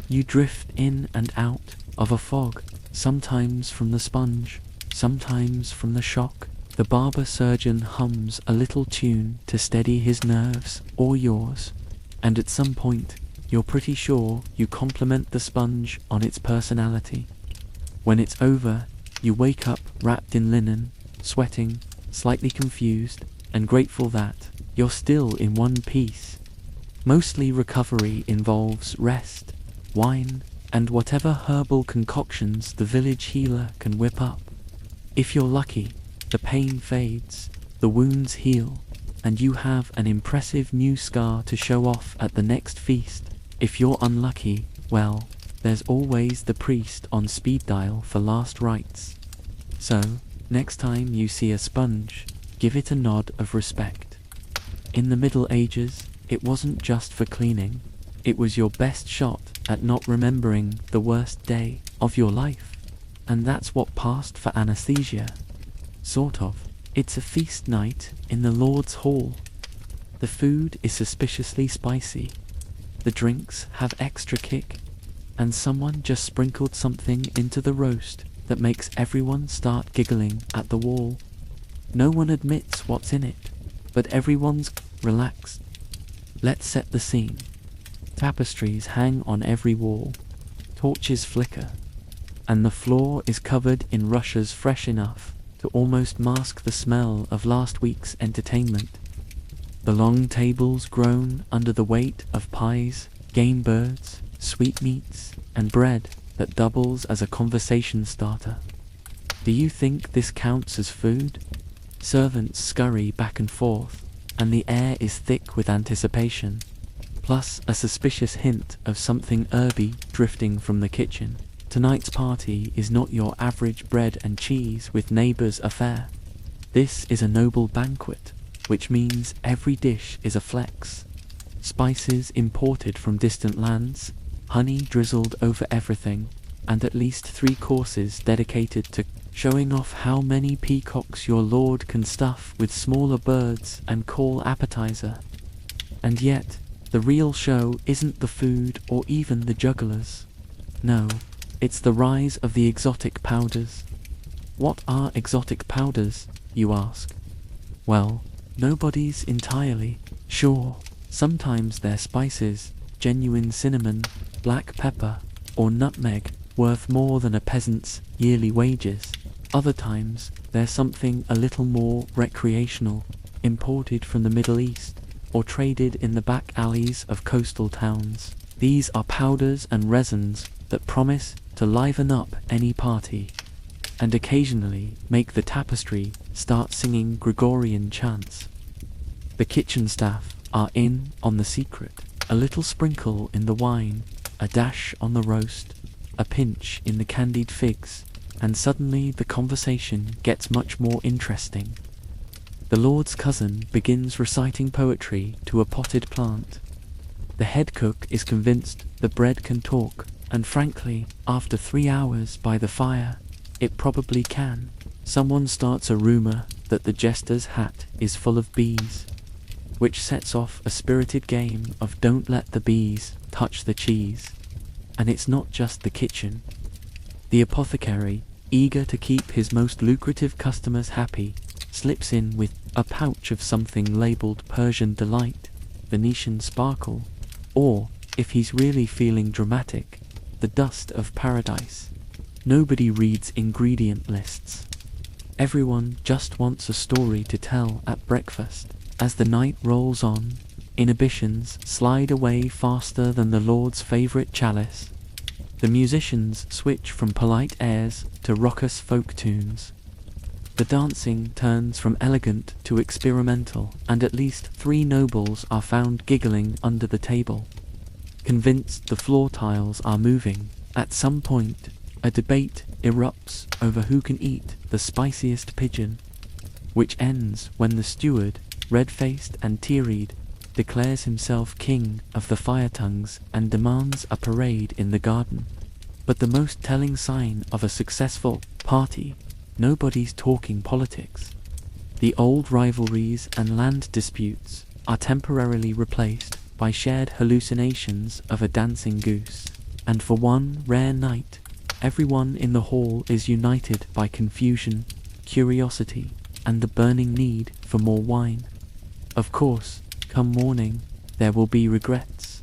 You drift in and out of a fog, sometimes from the sponge, sometimes from the shock. The barber surgeon hums a little tune to steady his nerves or yours, and at some point, you're pretty sure you compliment the sponge on its personality. When it's over, you wake up wrapped in linen, sweating, slightly confused, and grateful that you're still in one piece. Mostly recovery involves rest, wine, and whatever herbal concoctions the village healer can whip up. If you're lucky, the pain fades, the wounds heal, and you have an impressive new scar to show off at the next feast. If you're unlucky, well, there's always the priest on speed dial for last rites. So, next time you see a sponge, give it a nod of respect. In the Middle Ages, it wasn't just for cleaning, it was your best shot at not remembering the worst day of your life. And that's what passed for anesthesia. Sort of. It's a feast night in the Lord's Hall. The food is suspiciously spicy. The drinks have extra kick, and someone just sprinkled something into the roast that makes everyone start giggling at the wall. No one admits what's in it, but everyone's relaxed. Let's set the scene. Tapestries hang on every wall. Torches flicker. and the floor is covered in rushes fresh enough to almost mask the smell of last week's entertainment. The long tables groan under the weight of pies, game birds, sweetmeats, and bread that doubles as a conversation starter. Do you think this counts as food? Servants scurry back and forth, and the air is thick with anticipation, plus a suspicious hint of something herby drifting from the kitchen. Tonight's party is not your average bread and cheese with neighbors affair. This is a noble banquet, which means every dish is a flex. Spices imported from distant lands, honey drizzled over everything, and at least 3 courses dedicated to showing off how many peacocks your lord can stuff with smaller birds and call appetizer. And yet, the real show isn't the food or even the jugglers. No, it's the rise of the exotic powders. What are exotic powders, you ask? Well, nobody's entirely sure. Sometimes they're spices, genuine cinnamon, black pepper, or nutmeg, worth more than a peasant's yearly wages. Other times, they're something a little more recreational, imported from the Middle East, or traded in the back alleys of coastal towns. These are powders and resins that promise to liven up any party, and occasionally make the tapestry start singing Gregorian chants. The kitchen staff are in on the secret. A little sprinkle in the wine, a dash on the roast, a pinch in the candied figs, and suddenly the conversation gets much more interesting. The lord's cousin begins reciting poetry to a potted plant. The head cook is convinced the bread can talk, and frankly, after 3 hours by the fire, it probably can. Someone starts a rumor that the jester's hat is full of bees, which sets off a spirited game of don't let the bees touch the cheese. And it's not just the kitchen. The apothecary, eager to keep his most lucrative customers happy, slips in with a pouch of something labeled Persian Delight, Venetian Sparkle, or, if he's really feeling dramatic, the Dust of Paradise. Nobody reads ingredient lists. Everyone just wants a story to tell at breakfast. As the night rolls on, inhibitions slide away faster than the Lord's favorite chalice. The musicians switch from polite airs to raucous folk tunes. The dancing turns from elegant to experimental, and at least 3 nobles are found giggling under the table. Convinced the floor tiles are moving, at some point, a debate erupts over who can eat the spiciest pigeon, which ends when the steward, red-faced and tear-eyed, declares himself king of the fire tongues and demands a parade in the garden. But the most telling sign of a successful party, nobody's talking politics. The old rivalries and land disputes are temporarily replaced by shared hallucinations of a dancing goose. And for one rare night, everyone in the hall is united by confusion, curiosity, and the burning need for more wine. Of course, come morning, there will be regrets.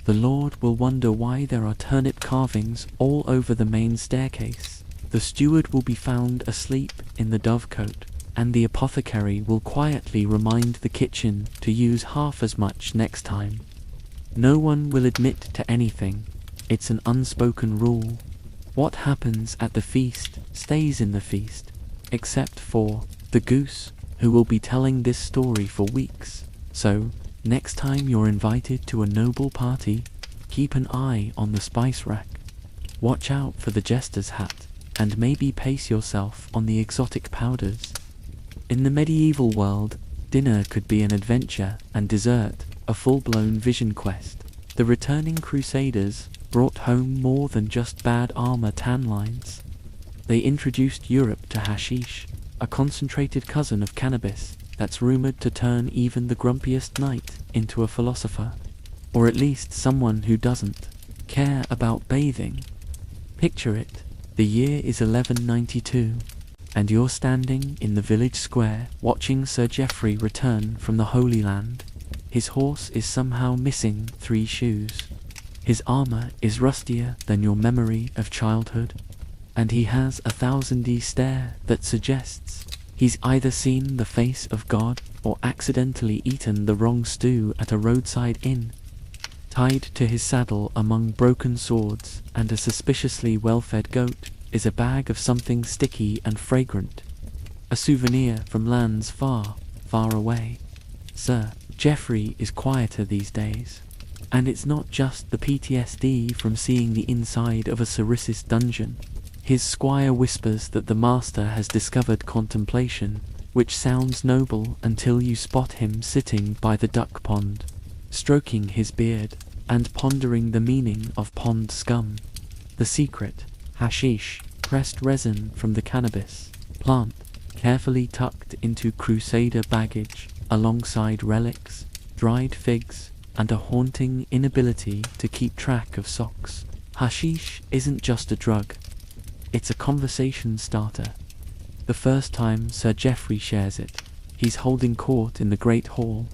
The Lord will wonder why there are turnip carvings all over the main staircase. The steward will be found asleep in the dovecote, and the apothecary will quietly remind the kitchen to use half as much next time. No one will admit to anything. It's an unspoken rule. What happens at the feast stays in the feast, except for the goose, who will be telling this story for weeks. So, next time you're invited to a noble party, keep an eye on the spice rack. Watch out for the jester's hat, and maybe pace yourself on the exotic powders. In the medieval world, dinner could be an adventure, and dessert a full-blown vision quest. The returning crusaders brought home more than just bad armor tan lines. They introduced Europe to hashish, a concentrated cousin of cannabis that's rumored to turn even the grumpiest knight into a philosopher, or at least someone who doesn't care about bathing. Picture it, the year is 1192, and you're standing in the village square watching Sir Geoffrey return from the Holy Land. His horse is somehow missing 3 shoes. His armor is rustier than your memory of childhood, and he has a 1,000-year stare that suggests he's either seen the face of God or accidentally eaten the wrong stew at a roadside inn. Tied to his saddle among broken swords and a suspiciously well-fed goat is a bag of something sticky and fragrant, a souvenir from lands far, far away. Sir Geoffrey is quieter these days, and it's not just the PTSD from seeing the inside of a Ceresis dungeon. His squire whispers that the master has discovered contemplation, which sounds noble until you spot him sitting by the duck pond, stroking his beard and pondering the meaning of pond scum. The secret: hashish, pressed resin from the cannabis plant, carefully tucked into crusader baggage, alongside relics, dried figs, and a haunting inability to keep track of socks. Hashish isn't just a drug, it's a conversation starter. The first time Sir Geoffrey shares it, he's holding court in the Great Hall,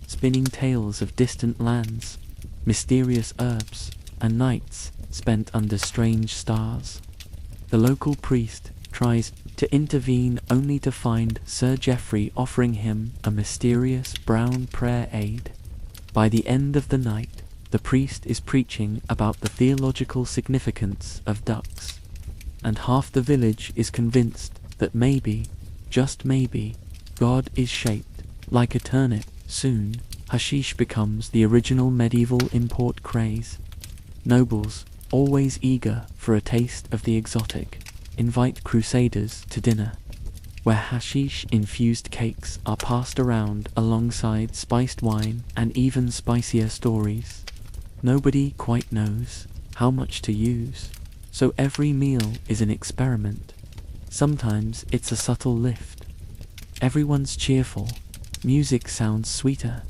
spinning tales of distant lands, mysterious herbs, and nights spent under strange stars. The local priest tries to intervene only to find Sir Geoffrey offering him a mysterious brown prayer aid. By the end of the night, the priest is preaching about the theological significance of ducks, and half the village is convinced that maybe, just maybe, God is shaped like a turnip. Soon, hashish becomes the original medieval import craze. Nobles, always eager for a taste of the exotic, invite crusaders to dinner, where hashish-infused cakes are passed around alongside spiced wine and even spicier stories. Nobody quite knows how much to use, so every meal is an experiment. Sometimes it's a subtle lift. Everyone's cheerful, music sounds sweeter,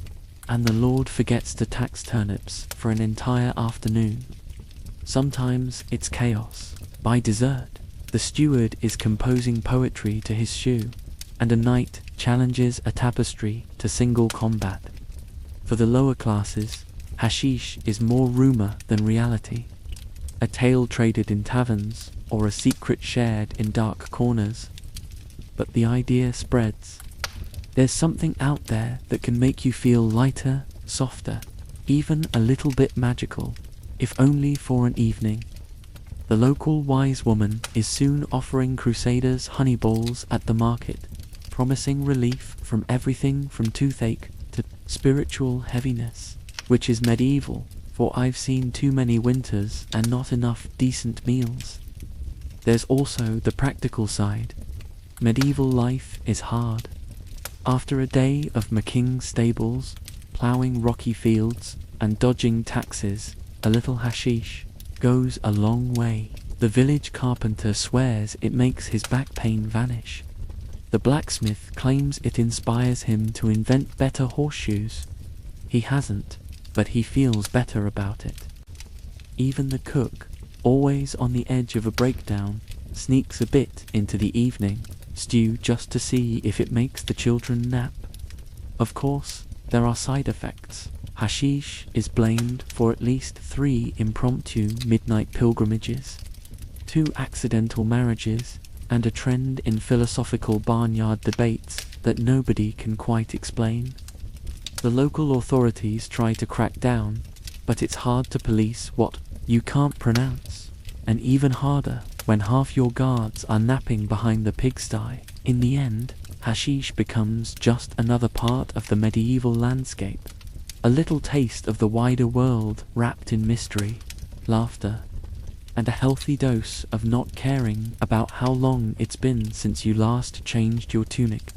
and the Lord forgets to tax turnips for an entire afternoon. Sometimes it's chaos. By dessert, the steward is composing poetry to his shoe, and a knight challenges a tapestry to single combat. For the lower classes, hashish is more rumor than reality. A tale traded in taverns, or a secret shared in dark corners. But the idea spreads. There's something out there that can make you feel lighter, softer, even a little bit magical, if only for an evening. The local wise woman is soon offering crusaders honey balls at the market, promising relief from everything from toothache to spiritual heaviness, which is medieval, for I've seen too many winters and not enough decent meals. There's also the practical side. Medieval life is hard. After a day of McKing's stables, ploughing rocky fields, and dodging taxes, a little hashish goes a long way. The village carpenter swears it makes his back pain vanish. The blacksmith claims it inspires him to invent better horseshoes. He hasn't, but he feels better about it. Even the cook, always on the edge of a breakdown, sneaks a bit into the evening stew just to see if it makes the children nap. Of course, there are side effects. Hashish is blamed for at least 3 impromptu midnight pilgrimages, 2 accidental marriages, and a trend in philosophical barnyard debates that nobody can quite explain. The local authorities try to crack down, but it's hard to police what you can't pronounce, and even harder when half your guards are napping behind the pigsty. In the end, hashish becomes just another part of the medieval landscape, a little taste of the wider world wrapped in mystery, laughter, and a healthy dose of not caring about how long it's been since you last changed your tunic.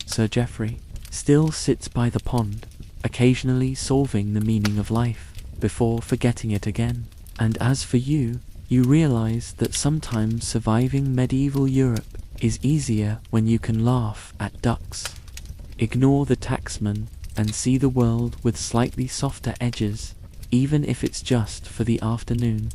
Sir Geoffrey still sits by the pond, occasionally solving the meaning of life before forgetting it again. And as for you, you realize that sometimes surviving medieval Europe is easier when you can laugh at ducks, ignore the taxman, and see the world with slightly softer edges, even if it's just for the afternoon.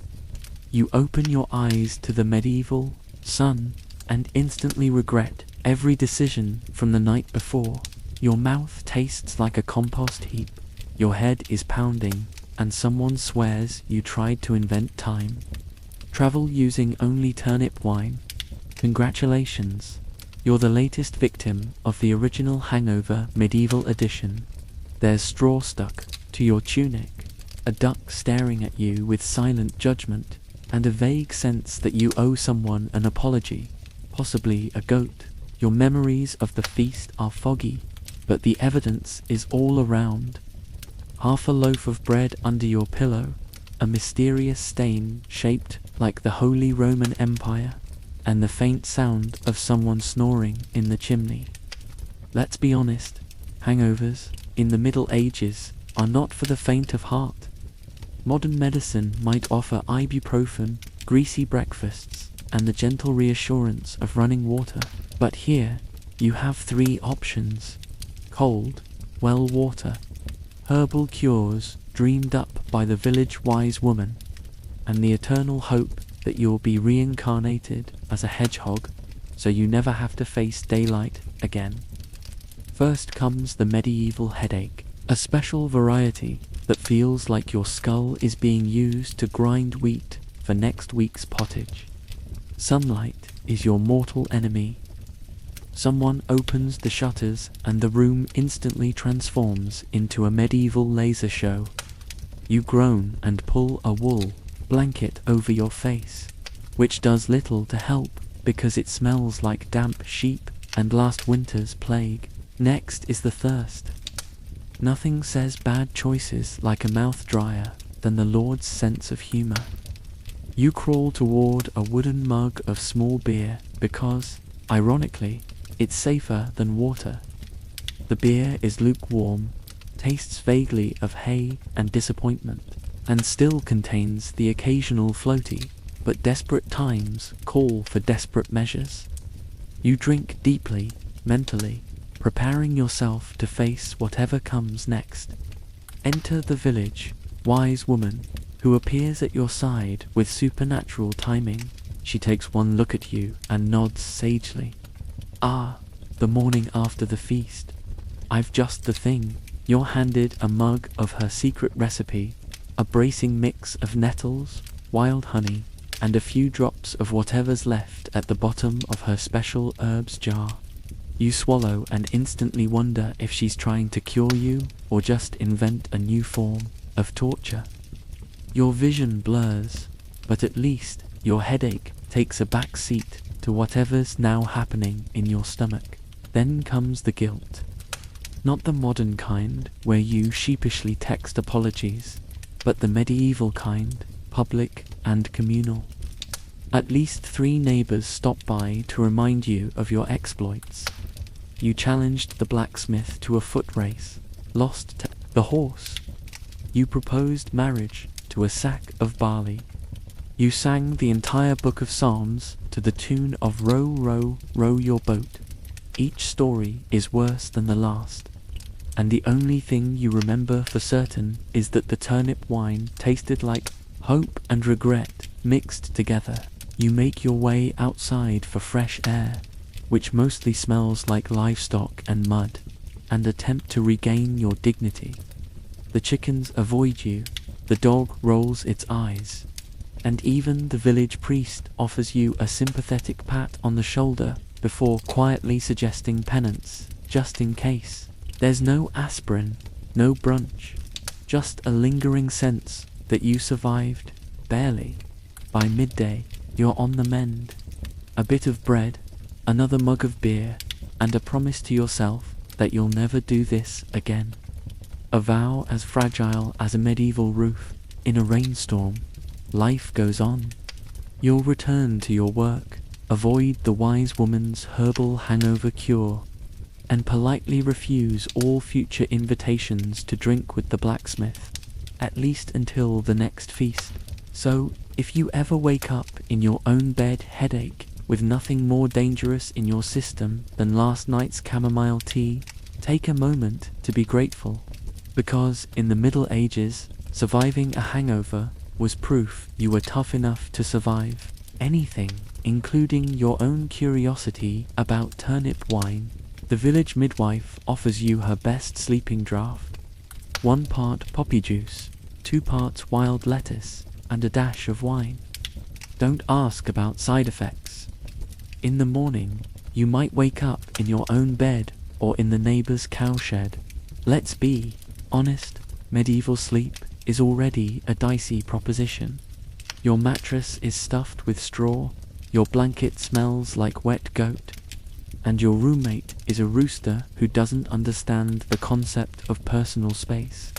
You open your eyes to the medieval sun and instantly regret every decision from the night before. Your mouth tastes like a compost heap, your head is pounding, and someone swears you tried to invent time. Travel using only turnip wine? Congratulations, you're the latest victim of the original hangover medieval edition. There's straw stuck to your tunic, a duck staring at you with silent judgment, and a vague sense that you owe someone an apology, possibly a goat. Your memories of the feast are foggy, but the evidence is all around. Half a loaf of bread under your pillow, a mysterious stain shaped like the Holy Roman Empire, and the faint sound of someone snoring in the chimney. Let's be honest, hangovers in the Middle Ages are not for the faint of heart. Modern medicine might offer ibuprofen, greasy breakfasts, and the gentle reassurance of running water, but here you have three options: cold, well water, herbal cures dreamed up by the village wise woman, and the eternal hope that you'll be reincarnated as a hedgehog so you never have to face daylight again. First comes the medieval headache, a special variety that feels like your skull is being used to grind wheat for next week's pottage. Sunlight is your mortal enemy. Someone opens the shutters and the room instantly transforms into a medieval laser show. You groan and pull a wool blanket over your face, which does little to help because it smells like damp sheep and last winter's plague. Next is the thirst. Nothing says bad choices like a mouth dryer than the Lord's sense of humor. You crawl toward a wooden mug of small beer because, ironically, it's safer than water. The beer is lukewarm, tastes vaguely of hay and disappointment, and still contains the occasional floaty, but desperate times call for desperate measures. You drink deeply, mentally, preparing yourself to face whatever comes next. Enter the village wise woman, who appears at your side with supernatural timing. She takes one look at you and nods sagely. Ah, the morning after the feast. I've just the thing. You're handed a mug of her secret recipe, a bracing mix of nettles, wild honey, and a few drops of whatever's left at the bottom of her special herbs jar. You swallow and instantly wonder if she's trying to cure you or just invent a new form of torture. Your vision blurs, but at least your headache takes a back seat to whatever's now happening in your stomach. Then comes the guilt. Not the modern kind where you sheepishly text apologies, but the medieval kind, public and communal. At least 3 neighbors stop by to remind you of your exploits. You challenged the blacksmith to a foot race, lost the horse. You proposed marriage to a sack of barley. You sang the entire book of Psalms to the tune of Row, Row, Row Your Boat. Each story is worse than the last, and the only thing you remember for certain is that the turnip wine tasted like hope and regret mixed together. You make your way outside for fresh air, which mostly smells like livestock and mud, and attempt to regain your dignity. The chickens avoid you, the dog rolls its eyes, and even the village priest offers you a sympathetic pat on the shoulder before quietly suggesting penance, just in case. There's no aspirin, no brunch, just a lingering sense that you survived, barely. By midday, you're on the mend. A bit of bread, another mug of beer, and a promise to yourself that you'll never do this again. A vow as fragile as a medieval roof in a rainstorm. Life goes on. You'll return to your work, avoid the wise woman's herbal hangover cure, and politely refuse all future invitations to drink with the blacksmith, at least until the next feast. So, if you ever wake up in your own bed headache with nothing more dangerous in your system than last night's chamomile tea, take a moment to be grateful, because in the Middle Ages, surviving a hangover was proof you were tough enough to survive anything, including your own curiosity about turnip wine. The village midwife offers you her best sleeping draught. 1 part poppy juice, 2 parts wild lettuce, and a dash of wine. Don't ask about side effects. In the morning, you might wake up in your own bed or in the neighbor's cowshed. Let's be honest, medieval sleep is already a dicey proposition. Your mattress is stuffed with straw, your blanket smells like wet goat, and your roommate is a rooster who doesn't understand the concept of personal space.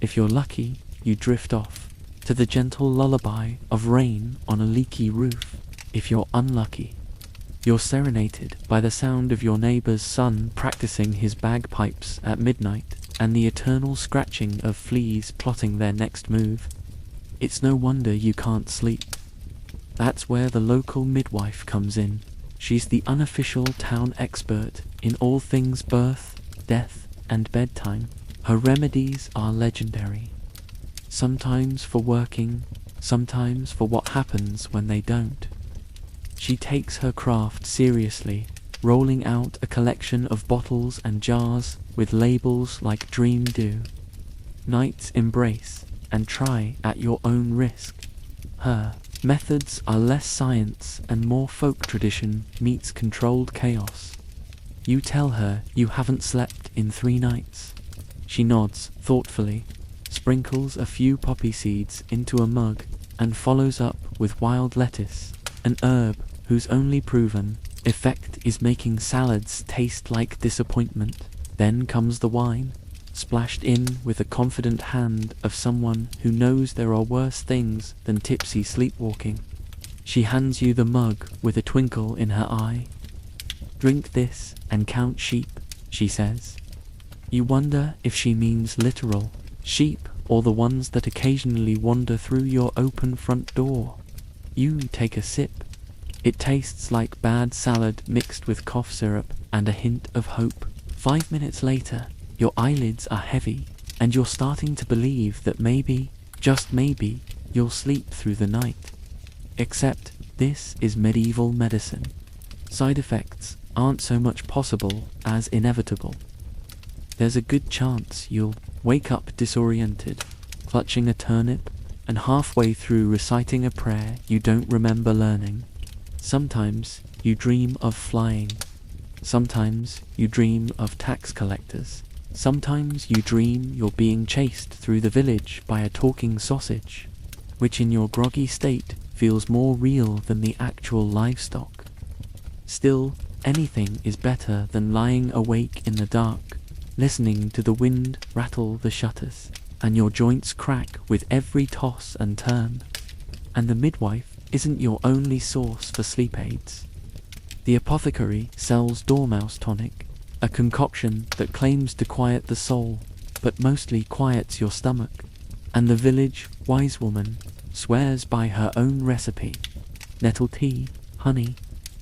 If you're lucky, you drift off to the gentle lullaby of rain on a leaky roof. If you're unlucky, you're serenaded by the sound of your neighbor's son practicing his bagpipes at midnight and the eternal scratching of fleas plotting their next move. It's no wonder you can't sleep. That's where the local midwife comes in. She's the unofficial town expert in all things birth, death, and bedtime. Her remedies are legendary. Sometimes for working, sometimes for what happens when they don't. She takes her craft seriously, rolling out a collection of bottles and jars with labels like Dream Do, Night's Embrace, and Try at Your Own Risk. Her methods are less science and more folk tradition meets controlled chaos. You tell her you haven't slept in 3 nights. She nods thoughtfully, sprinkles a few poppy seeds into a mug, and follows up with wild lettuce, an herb whose only proven effect is making salads taste like disappointment. Then comes the wine, splashed in with the confident hand of someone who knows there are worse things than tipsy sleepwalking. She hands you the mug with a twinkle in her eye. "Drink this and count sheep," she says. You wonder if she means literal sheep or the ones that occasionally wander through your open front door. You take a sip. It tastes like bad salad mixed with cough syrup and a hint of hope. 5 minutes later, your eyelids are heavy, and you're starting to believe that maybe, just maybe, you'll sleep through the night. Except, this is medieval medicine. Side effects aren't so much possible as inevitable. There's a good chance you'll wake up disoriented, clutching a turnip, and halfway through reciting a prayer you don't remember learning. Sometimes you dream of flying. Sometimes you dream of tax collectors. Sometimes you dream you're being chased through the village by a talking sausage, which in your groggy state feels more real than the actual livestock. Still, anything is better than lying awake in the dark, listening to the wind rattle the shutters, and your joints crack with every toss and turn. And the midwife isn't your only source for sleep aids. The apothecary sells dormouse tonic, a concoction that claims to quiet the soul, but mostly quiets your stomach. And the village wise woman swears by her own recipe: nettle tea, honey,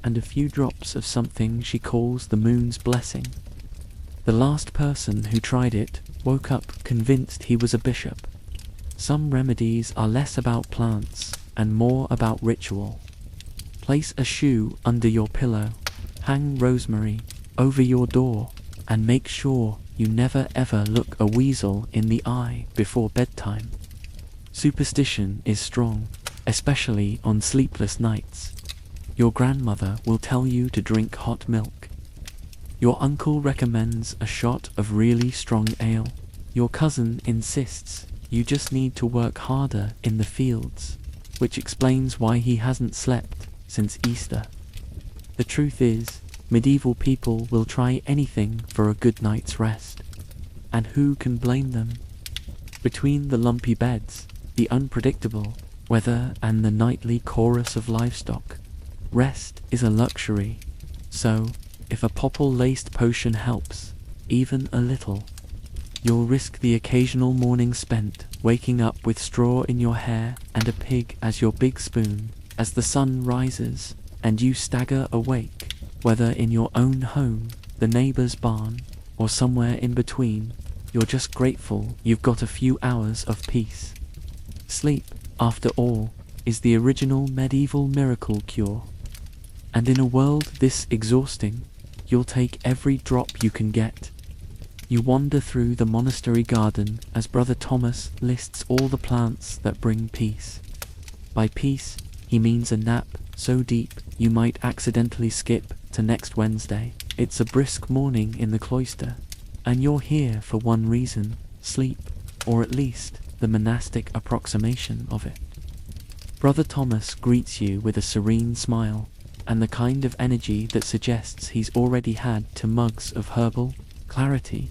and a few drops of something she calls the moon's blessing. The last person who tried it woke up convinced he was a bishop. Some remedies are less about plants and more about ritual. Place a shoe under your pillow, hang rosemary over your door, and make sure you never ever look a weasel in the eye before bedtime. Superstition is strong, especially on sleepless nights. Your grandmother will tell you to drink hot milk. Your uncle recommends a shot of really strong ale. Your cousin insists you just need to work harder in the fields, which explains why he hasn't slept since Easter. The truth is, medieval people will try anything for a good night's rest. And who can blame them? Between the lumpy beds, the unpredictable weather, and the nightly chorus of livestock, rest is a luxury. So, if a popple-laced potion helps, even a little, you'll risk the occasional morning spent waking up with straw in your hair and a pig as your big spoon as the sun rises and you stagger awake, whether in your own home, the neighbor's barn, or somewhere in between. You're just grateful you've got a few hours of peace. Sleep, after all, is the original medieval miracle cure. And in a world this exhausting, you'll take every drop you can get. You wander through the monastery garden as Brother Thomas lists all the plants that bring peace. By peace, He means a nap so deep you might accidentally skip to next Wednesday. It's a brisk morning in the cloister, and you're here for one reason: sleep, or at least the monastic approximation of it. Brother Thomas greets you with a serene smile, and the kind of energy that suggests he's already had 2 mugs of herbal clarity.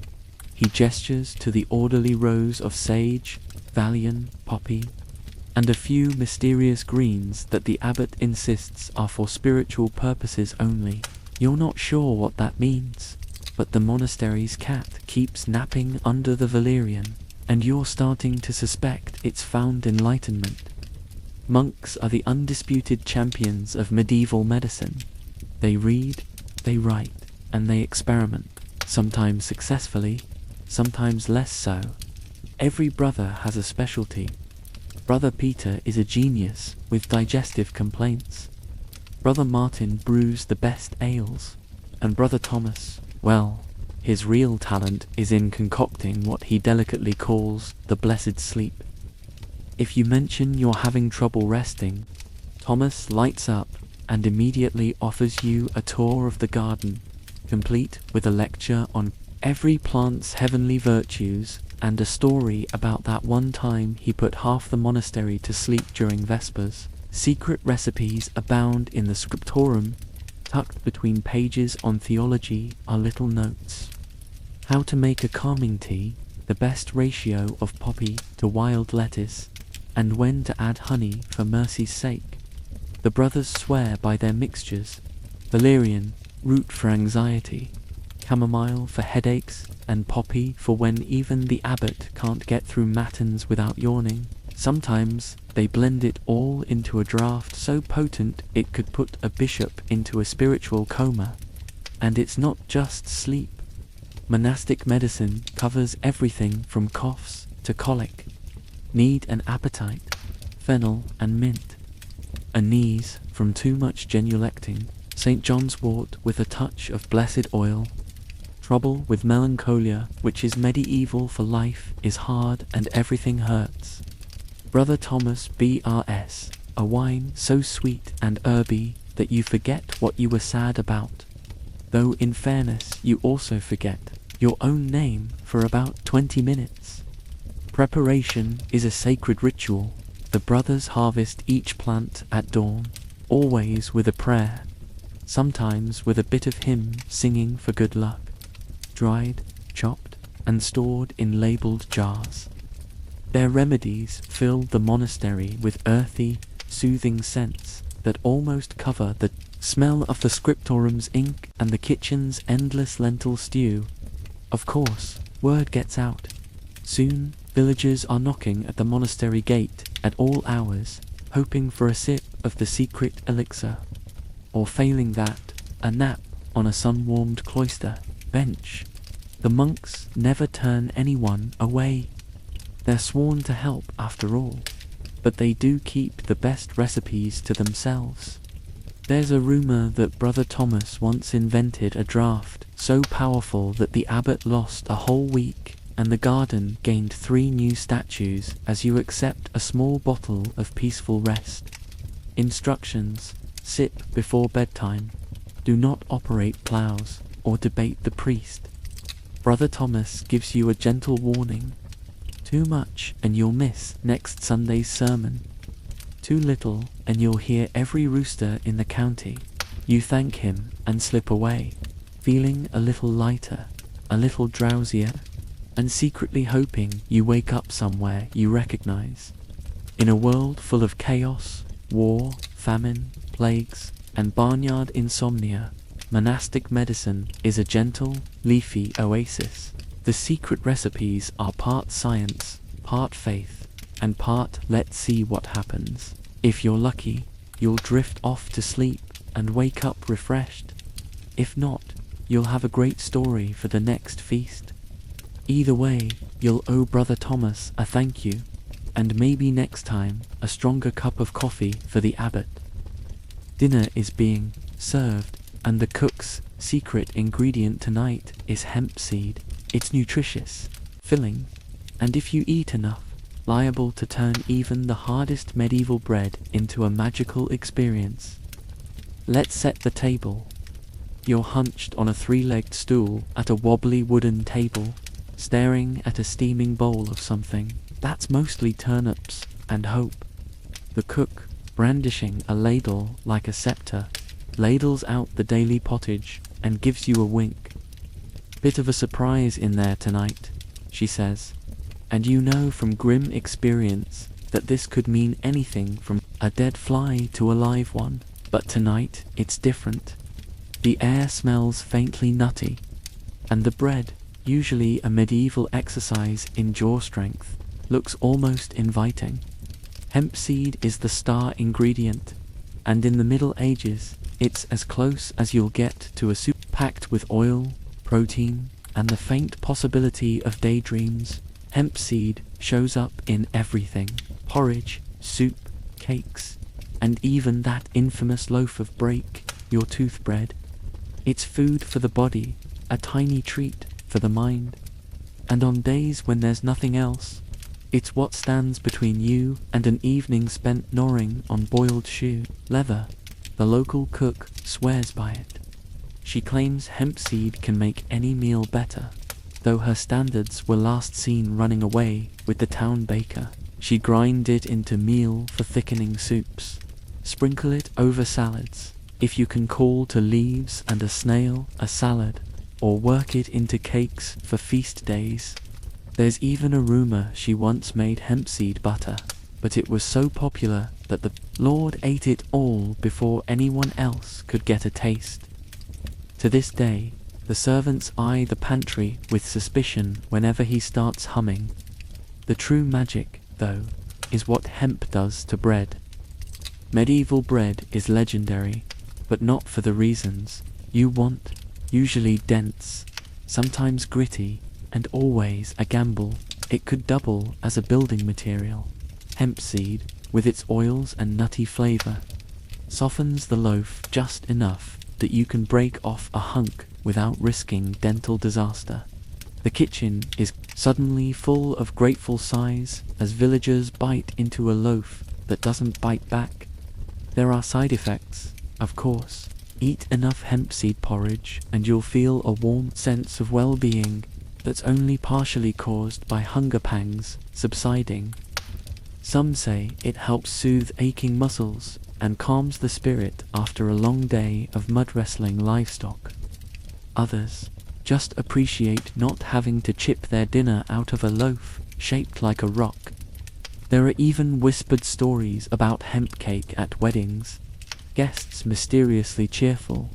He gestures to the orderly rows of sage, valerian, poppy, and a few mysterious greens that the abbot insists are for spiritual purposes only. You're not sure what that means, but the monastery's cat keeps napping under the valerian, and you're starting to suspect it's found enlightenment. Monks are the undisputed champions of medieval medicine. They read, they write, and they experiment, sometimes successfully, sometimes less so. Every brother has a specialty. Brother Peter is a genius with digestive complaints. Brother Martin brews the best ales, and Brother Thomas, well, his real talent is in concocting what he delicately calls the blessed sleep. If you mention you're having trouble resting, Thomas lights up and immediately offers you a tour of the garden, complete with a lecture on every plant's heavenly virtues and a story about that one time he put half the monastery to sleep during Vespers. Secret recipes abound in the scriptorum. Tucked between pages on theology are little notes. How to make a calming tea, the best ratio of poppy to wild lettuce, and when to add honey for mercy's sake. The brothers swear by their mixtures: valerian, root for anxiety, chamomile for headaches, and poppy for when even the abbot can't get through matins without yawning. Sometimes they blend it all into a draught so potent it could put a bishop into a spiritual coma. And it's not just sleep. Monastic medicine covers everything from coughs to colic, need and appetite, fennel and mint, anise from too much genuflecting, St. John's wort with a touch of blessed oil. Trouble with melancholia, which is medieval for life is hard and everything hurts. Brother Thomas BRS, a wine so sweet and herby that you forget what you were sad about, though in fairness you also forget your own name for about 20 minutes. Preparation is a sacred ritual. The brothers harvest each plant at dawn, always with a prayer, sometimes with a bit of hymn singing for good luck, dried, chopped, and stored in labelled jars. Their remedies fill the monastery with earthy, soothing scents that almost cover the smell of the scriptorum's ink and the kitchen's endless lentil stew. Of course, word gets out. Soon, villagers are knocking at the monastery gate at all hours, hoping for a sip of the secret elixir, or failing that, a nap on a sun-warmed cloister bench. The monks never turn anyone away. They're sworn to help after all, but they do keep the best recipes to themselves. There's a rumor that Brother Thomas once invented a draught so powerful that the abbot lost a whole week, and the garden gained 3 new statues as you accept a small bottle of peaceful rest. Instructions: sip before bedtime. Do not operate plows or debate the priest. Brother Thomas gives you a gentle warning. Too much and you'll miss next Sunday's sermon. Too little and you'll hear every rooster in the county. You thank him and slip away, feeling a little lighter, a little drowsier, and secretly hoping you wake up somewhere you recognize. In a world full of chaos, war, famine, plagues, and barnyard insomnia, monastic medicine is a gentle, leafy oasis. The secret recipes are part science, part faith, and part let's see what happens. If you're lucky, you'll drift off to sleep and wake up refreshed. If not, you'll have a great story for the next feast. Either way, you'll owe Brother Thomas a thank you, and maybe next time a stronger cup of coffee for the abbot. Dinner is being served, and the cook's secret ingredient tonight is hemp seed. It's nutritious, filling, and if you eat enough, liable to turn even the hardest medieval bread into a magical experience. Let's set the table. You're hunched on a three-legged stool at a wobbly wooden table, staring at a steaming bowl of something that's mostly turnips and hope. The cook, brandishing a ladle like a scepter, ladles out the daily pottage and gives you a wink. "Bit of a surprise in there tonight," she says, and you know from grim experience that this could mean anything from a dead fly to a live one, but tonight it's different. The air smells faintly nutty, and the bread, usually a medieval exercise in jaw strength, looks almost inviting. Hemp seed is the star ingredient, and in the Middle Ages, it's as close as you'll get to a soup packed with oil, protein, and the faint possibility of daydreams. Hemp seed shows up in everything: porridge, soup, cakes, and even that infamous loaf of break, your tooth bread. It's food for the body, a tiny treat for the mind. And on days when there's nothing else, it's what stands between you and an evening spent gnawing on boiled shoe leather. The local cook swears by it. She claims hemp seed can make any meal better, though her standards were last seen running away with the town baker. She grind it into meal for thickening soups, sprinkle it over salads, if you can call to leaves and a snail a salad, or work it into cakes for feast days. There's even a rumor she once made hemp seed butter, but it was so popular that the Lord ate it all before anyone else could get a taste. To this day, the servants eye the pantry with suspicion whenever he starts humming. The true magic, though, is what hemp does to bread. Medieval bread is legendary, but not for the reasons you want. Usually dense, sometimes gritty, and always a gamble. It could double as a building material. Hemp seed, with its oils and nutty flavor, softens the loaf just enough that you can break off a hunk without risking dental disaster. The kitchen is suddenly full of grateful sighs as villagers bite into a loaf that doesn't bite back. There are side effects, of course. Eat enough hemp seed porridge and you'll feel a warm sense of well-being that's only partially caused by hunger pangs subsiding. Some say it helps soothe aching muscles and calms the spirit after a long day of mud wrestling livestock. Others just appreciate not having to chip their dinner out of a loaf shaped like a rock. There are even whispered stories about hemp cake at weddings, guests mysteriously cheerful,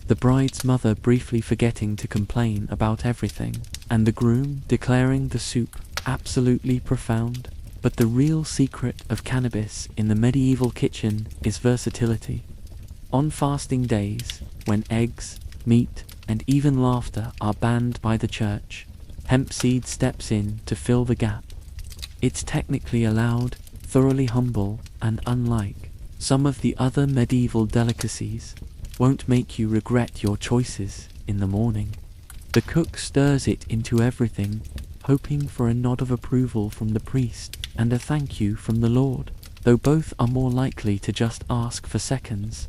the bride's mother briefly forgetting to complain about everything, and the groom declaring the soup absolutely profound. But the real secret of cannabis in the medieval kitchen is versatility. On fasting days, when eggs, meat, and even laughter are banned by the church, hemp seed steps in to fill the gap. It's technically allowed, thoroughly humble, and unlike some of the other medieval delicacies, won't make you regret your choices in the morning. The cook stirs it into everything, hoping for a nod of approval from the priest and a thank you from the Lord, though both are more likely to just ask for seconds.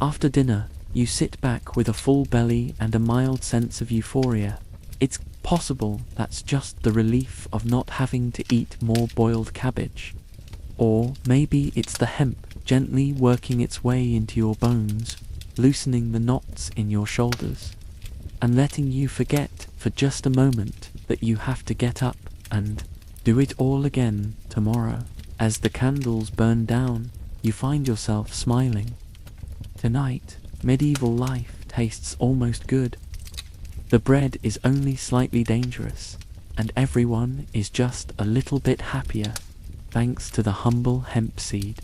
After dinner, you sit back with a full belly and a mild sense of euphoria. It's possible that's just the relief of not having to eat more boiled cabbage. Or maybe it's the hemp gently working its way into your bones, loosening the knots in your shoulders, and letting you forget for just a moment that you have to get up and do it all again tomorrow. As the candles burn down, you find yourself smiling. Tonight, medieval life tastes almost good. The bread is only slightly dangerous, and everyone is just a little bit happier, thanks to the humble hemp seed.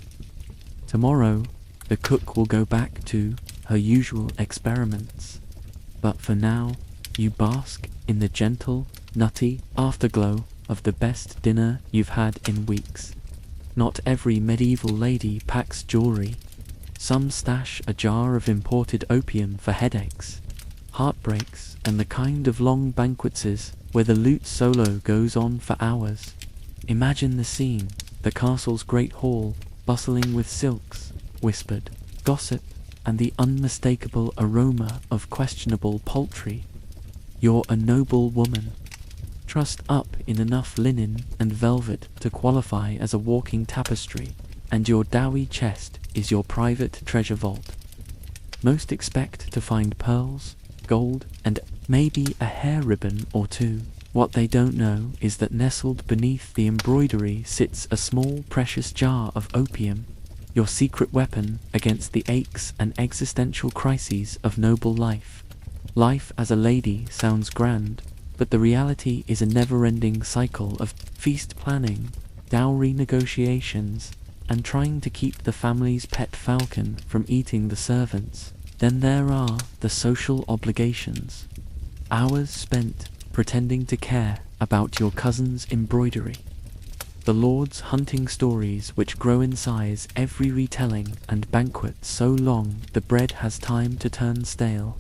Tomorrow, the cook will go back to her usual experiments. But for now, you bask in the gentle, nutty afterglow of the best dinner you've had in weeks. Not every medieval lady packs jewelry. Some stash a jar of imported opium for headaches, heartbreaks, and the kind of long banquets where the lute solo goes on for hours. Imagine the scene, the castle's great hall, bustling with silks, whispered gossip, and the unmistakable aroma of questionable poultry. You're a noble woman, trussed up in enough linen and velvet to qualify as a walking tapestry, and your doughy chest is your private treasure vault. Most expect to find pearls, gold, and maybe a hair ribbon or two. What they don't know is that nestled beneath the embroidery sits a small precious jar of opium, your secret weapon against the aches and existential crises of noble life. Life as a lady sounds grand, but the reality is a never-ending cycle of feast planning, dowry negotiations, and trying to keep the family's pet falcon from eating the servants. Then there are the social obligations. Hours spent pretending to care about your cousin's embroidery. The lord's hunting stories which grow in size every retelling, and banquets so long the bread has time to turn stale,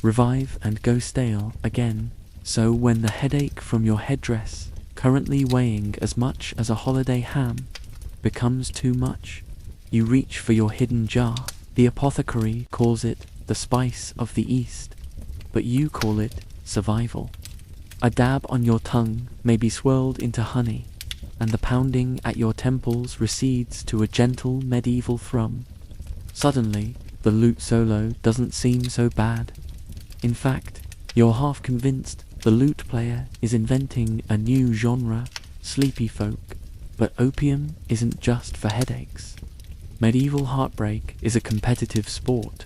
revive and go stale again. So when the headache from your headdress, currently weighing as much as a holiday ham, becomes too much, you reach for your hidden jar. The apothecary calls it the spice of the East, but you call it survival. A dab on your tongue may be swirled into honey, and the pounding at your temples recedes to a gentle medieval thrum. Suddenly, the lute solo doesn't seem so bad. In fact, you're half convinced the lute player is inventing a new genre, sleepy folk. But opium isn't just for headaches. Medieval heartbreak is a competitive sport,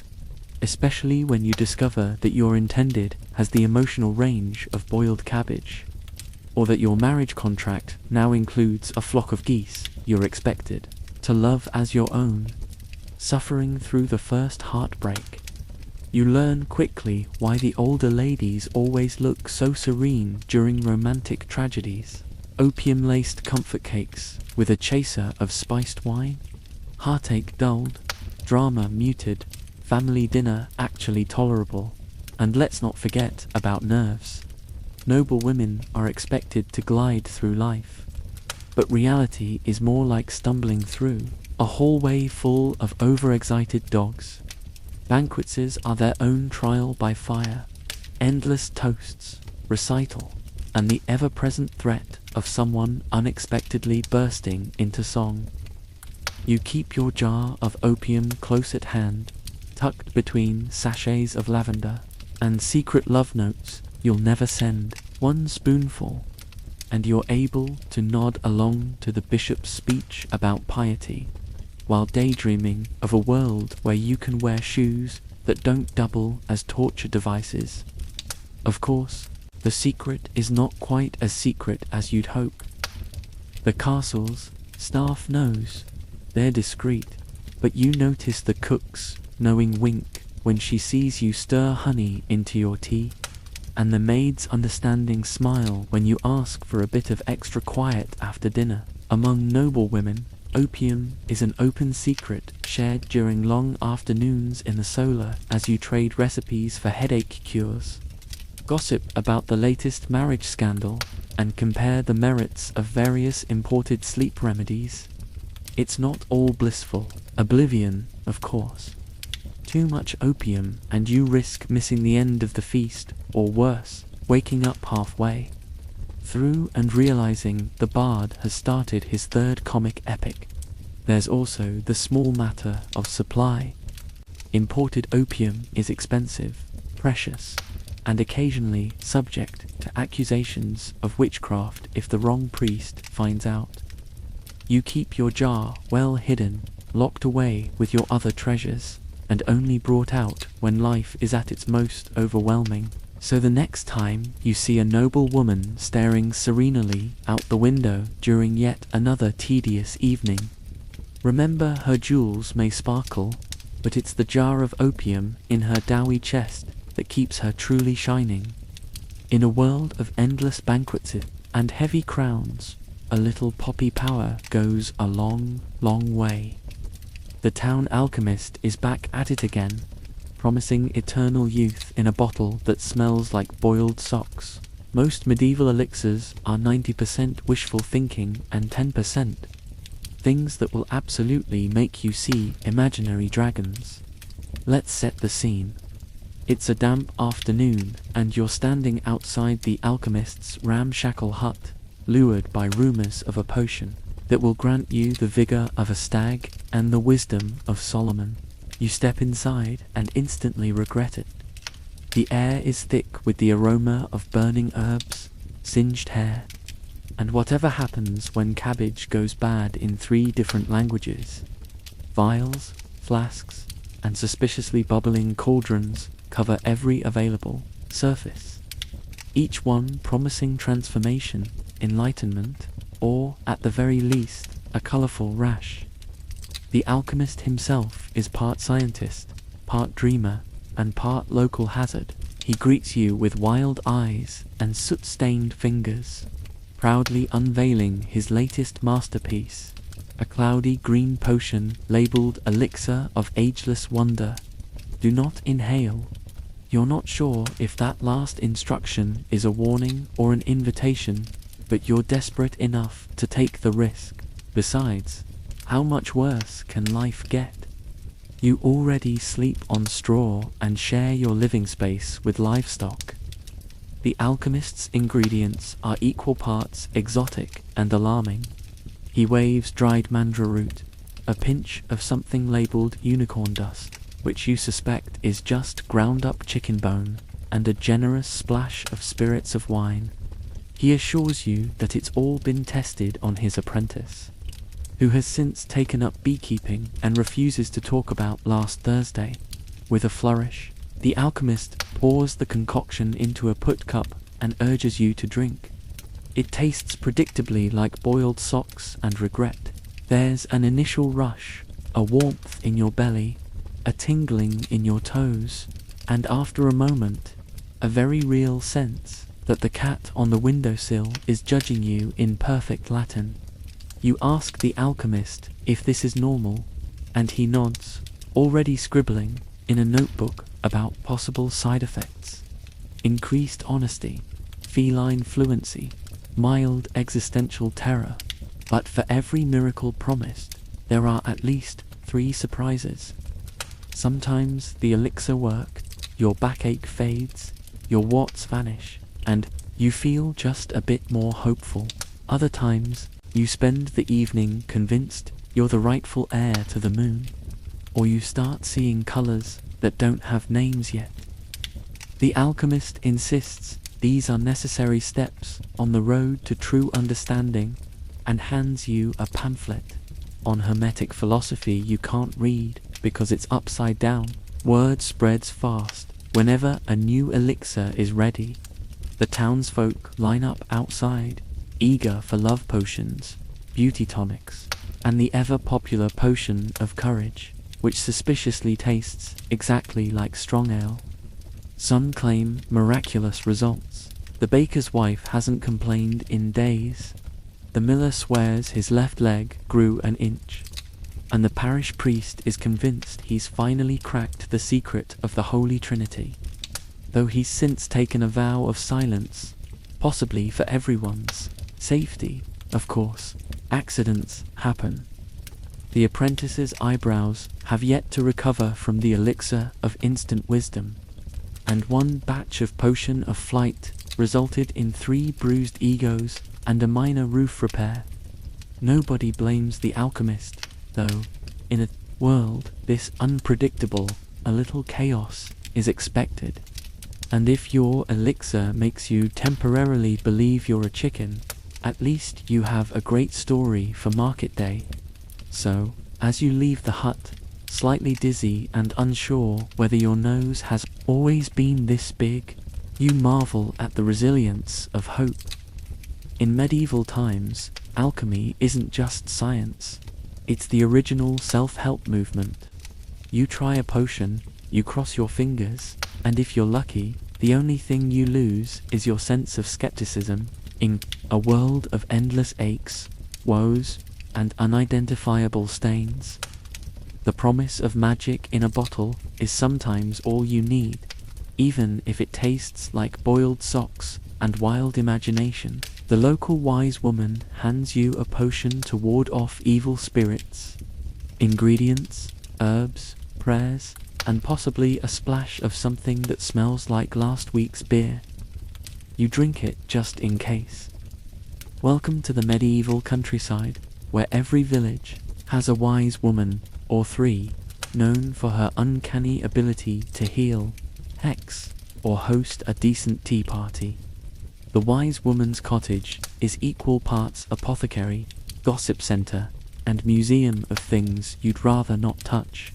especially when you discover that your intended has the emotional range of boiled cabbage, or that your marriage contract now includes a flock of geese you're expected to love as your own. Suffering through the first heartbreak, you learn quickly why the older ladies always look so serene during romantic tragedies. Opium-laced comfort cakes with a chaser of spiced wine, heartache dulled, drama muted, family dinner actually tolerable, and let's not forget about nerves. Noble women are expected to glide through life, but reality is more like stumbling through a hallway full of overexcited dogs. Banquets are their own trial by fire, endless toasts, recital, and the ever-present threat of someone unexpectedly bursting into song. You keep your jar of opium close at hand, tucked between sachets of lavender, and secret love notes you'll never send. One spoonful, and you're able to nod along to the bishop's speech about piety, while daydreaming of a world where you can wear shoes that don't double as torture devices. Of course, the secret is not quite as secret as you'd hope. The castle's staff knows. They're discreet, but you notice the cook's knowing wink when she sees you stir honey into your tea, and the maid's understanding smile when you ask for a bit of extra quiet after dinner. Among noble women, opium is an open secret shared during long afternoons in the solar as you trade recipes for headache cures, gossip about the latest marriage scandal, and compare the merits of various imported sleep remedies. It's not all blissful oblivion, of course. Too much opium and you risk missing the end of the feast, or worse, waking up halfway through and realizing the bard has started his third comic epic. There's also the small matter of supply. Imported opium is expensive, precious, and occasionally subject to accusations of witchcraft if the wrong priest finds out. You keep your jar well hidden, locked away with your other treasures, and only brought out when life is at its most overwhelming. So the next time you see a noble woman staring serenely out the window during yet another tedious evening, remember her jewels may sparkle, but it's the jar of opium in her doughy chest that keeps her truly shining. In a world of endless banquets and heavy crowns, a little poppy power goes a long, long way. The town alchemist is back at it again, promising eternal youth in a bottle that smells like boiled socks. Most medieval elixirs are 90% wishful thinking and 10% things that will absolutely make you see imaginary dragons. Let's set the scene. It's a damp afternoon, and you're standing outside the alchemist's ramshackle hut, lured by rumors of a potion that will grant you the vigor of a stag and the wisdom of Solomon. You step inside and instantly regret it. The air is thick with the aroma of burning herbs, singed hair, and whatever happens when cabbage goes bad in 3 different languages. Vials, flasks, and suspiciously bubbling cauldrons cover every available surface, each one promising transformation, enlightenment, or, at the very least, a colorful rash. The alchemist himself is part scientist, part dreamer, and part local hazard. He greets you with wild eyes and soot-stained fingers, proudly unveiling his latest masterpiece, a cloudy green potion labeled Elixir of Ageless Wonder. Do not inhale. You're not sure if that last instruction is a warning or an invitation, but you're desperate enough to take the risk. Besides, how much worse can life get? You already sleep on straw and share your living space with livestock. The alchemist's ingredients are equal parts exotic and alarming. He waves dried mandra root, a pinch of something labeled unicorn dust, which you suspect is just ground up chicken bone, and a generous splash of spirits of wine. He assures you that it's all been tested on his apprentice, who has since taken up beekeeping and refuses to talk about last Thursday. With a flourish, the alchemist pours the concoction into a put cup and urges you to drink. It tastes predictably like boiled socks and regret. There's an initial rush, a warmth in your belly, a tingling in your toes, and after a moment, a very real sense that the cat on the windowsill is judging you in perfect Latin. You ask the alchemist if this is normal, and he nods, already scribbling in a notebook about possible side effects. Increased honesty, feline fluency, mild existential terror. But for every miracle promised, there are at least 3 surprises. Sometimes the elixir worked, your backache fades, your warts vanish, and you feel just a bit more hopeful. Other times, you spend the evening convinced you're the rightful heir to the moon, or you start seeing colors that don't have names yet. The alchemist insists these are necessary steps on the road to true understanding, and hands you a pamphlet on hermetic philosophy you can't read because it's upside down. Word spreads fast whenever a new elixir is ready. The townsfolk line up outside, eager for love potions, beauty tonics, and the ever-popular potion of courage, which suspiciously tastes exactly like strong ale. Some claim miraculous results. The baker's wife hasn't complained in days. The miller swears his left leg grew an inch, and the parish priest is convinced he's finally cracked the secret of the Holy Trinity, though he's since taken a vow of silence, possibly for everyone's safety. Of course, accidents happen. The apprentice's eyebrows have yet to recover from the elixir of instant wisdom, and one batch of potion of flight resulted in 3 bruised egos and a minor roof repair. Nobody blames the alchemist, though. In a world this unpredictable, a little chaos is expected. And if your elixir makes you temporarily believe you're a chicken, at least you have a great story for market day. So, as you leave the hut, slightly dizzy and unsure whether your nose has always been this big, you marvel at the resilience of hope. In medieval times, alchemy isn't just science. It's the original self-help movement. You try a potion, you cross your fingers, and if you're lucky, the only thing you lose is your sense of skepticism. In a world of endless aches, woes, and unidentifiable stains, the promise of magic in a bottle is sometimes all you need, even if it tastes like boiled socks and wild imagination, the local wise woman hands you a potion to ward off evil spirits. Ingredients, herbs, prayers, and possibly a splash of something that smells like last week's beer. You drink it just in case. Welcome to the medieval countryside, where every village has a wise woman, or three, known for her uncanny ability to heal, hex, or host a decent tea party. The wise woman's cottage is equal parts apothecary, gossip center, and museum of things you'd rather not touch.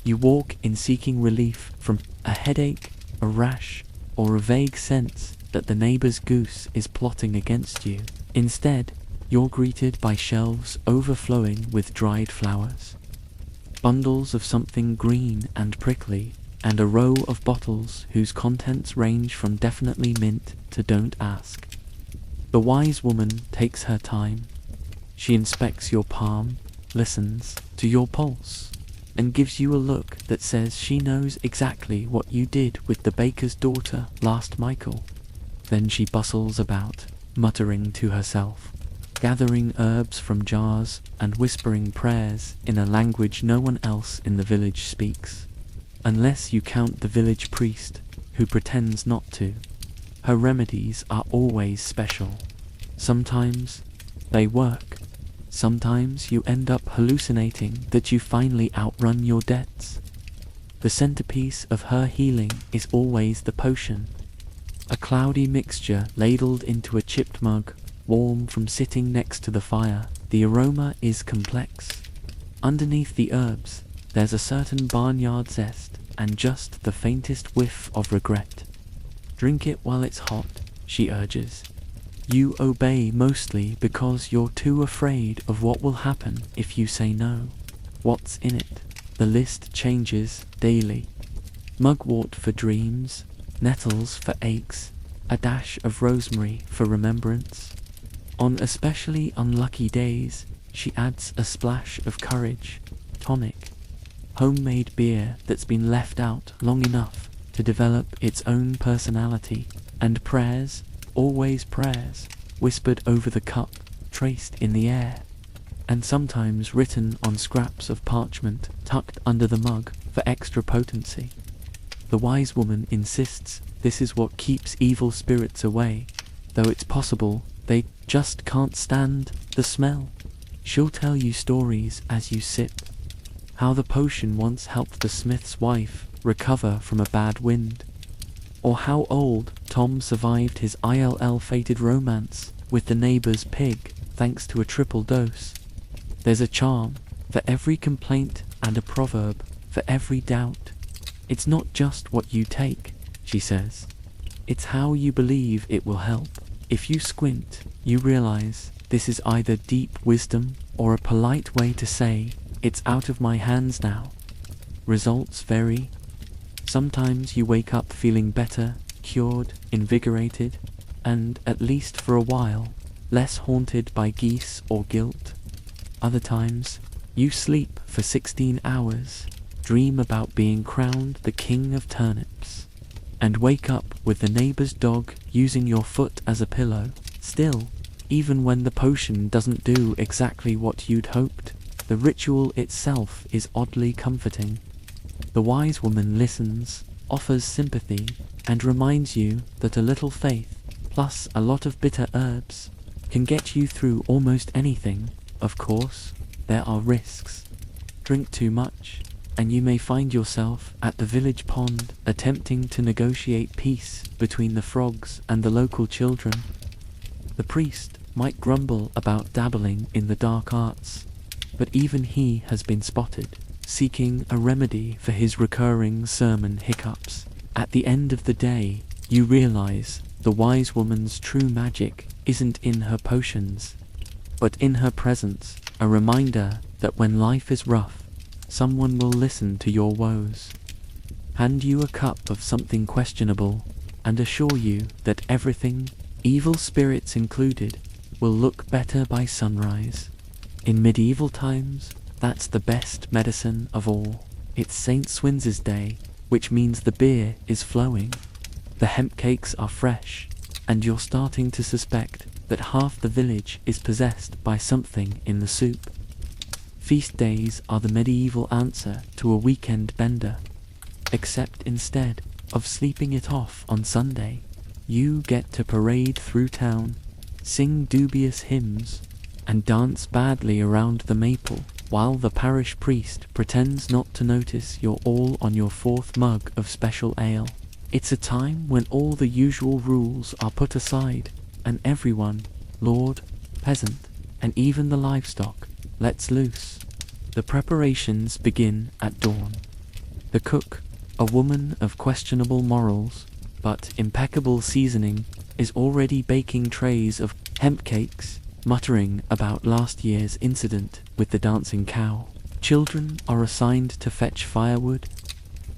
You walk in seeking relief from a headache, a rash, or a vague sense that the neighbor's goose is plotting against you. Instead, you're greeted by shelves overflowing with dried flowers, bundles of something green and prickly, and a row of bottles whose contents range from definitely mint to don't ask. The wise woman takes her time. She inspects your palm, listens to your pulse, and gives you a look that says she knows exactly what you did with the baker's daughter last Michael. Then she bustles about, muttering to herself, gathering herbs from jars and whispering prayers in a language no one else in the village speaks, unless you count the village priest, who pretends not to. Her remedies are always special. Sometimes they work. Sometimes you end up hallucinating that you finally outrun your debts. The centerpiece of her healing is always the potion, a cloudy mixture ladled into a chipped mug, warm from sitting next to the fire. The aroma is complex. Underneath the herbs, there's a certain barnyard zest and just the faintest whiff of regret. Drink it while it's hot, she urges. You obey mostly because you're too afraid of what will happen if you say no. What's in it? The list changes daily. Mugwort for dreams, nettles for aches, a dash of rosemary for remembrance. On especially unlucky days, she adds a splash of courage, tonic, homemade beer that's been left out long enough to develop its own personality, and prayers, always prayers, whispered over the cup, traced in the air, and sometimes written on scraps of parchment tucked under the mug for extra potency. The wise woman insists this is what keeps evil spirits away, though it's possible they just can't stand the smell. She'll tell you stories as you sip, how the potion once helped the smith's wife recover from a bad wind, or how old Tom survived his ill-fated romance with the neighbor's pig thanks to a triple dose. There's a charm for every complaint and a proverb for every doubt. It's not just what you take, she says. It's how you believe it will help. If you squint, you realize this is either deep wisdom or a polite way to say, it's out of my hands now. Results vary. Sometimes you wake up feeling better, cured, invigorated, and, at least for a while, less haunted by geese or guilt. Other times, you sleep for 16 hours, dream about being crowned the king of turnips, and wake up with the neighbor's dog using your foot as a pillow. Still, even when the potion doesn't do exactly what you'd hoped, the ritual itself is oddly comforting. The wise woman listens, offers sympathy, and reminds you that a little faith, plus a lot of bitter herbs, can get you through almost anything. Of course, there are risks. Drink too much, and you may find yourself at the village pond attempting to negotiate peace between the frogs and the local children. The priest might grumble about dabbling in the dark arts, but even he has been spotted, seeking a remedy for his recurring sermon hiccups. At the end of the day, you realize the wise woman's true magic isn't in her potions, but in her presence, a reminder that when life is rough, someone will listen to your woes, hand you a cup of something questionable, and assure you that everything, evil spirits included, will look better by sunrise. In medieval times, that's the best medicine of all. It's St. Swin's Day, which means the beer is flowing. The hemp cakes are fresh, and you're starting to suspect that half the village is possessed by something in the soup. Feast days are the medieval answer to a weekend bender, except instead of sleeping it off on Sunday, you get to parade through town, sing dubious hymns, and dance badly around the maple, while the parish priest pretends not to notice you're all on your fourth mug of special ale. It's a time when all the usual rules are put aside, and everyone, lord, peasant, and even the livestock, lets loose. The preparations begin at dawn. The cook, a woman of questionable morals, but impeccable seasoning, is already baking trays of hemp cakes, muttering about last year's incident with the dancing cow. Children are assigned to fetch firewood.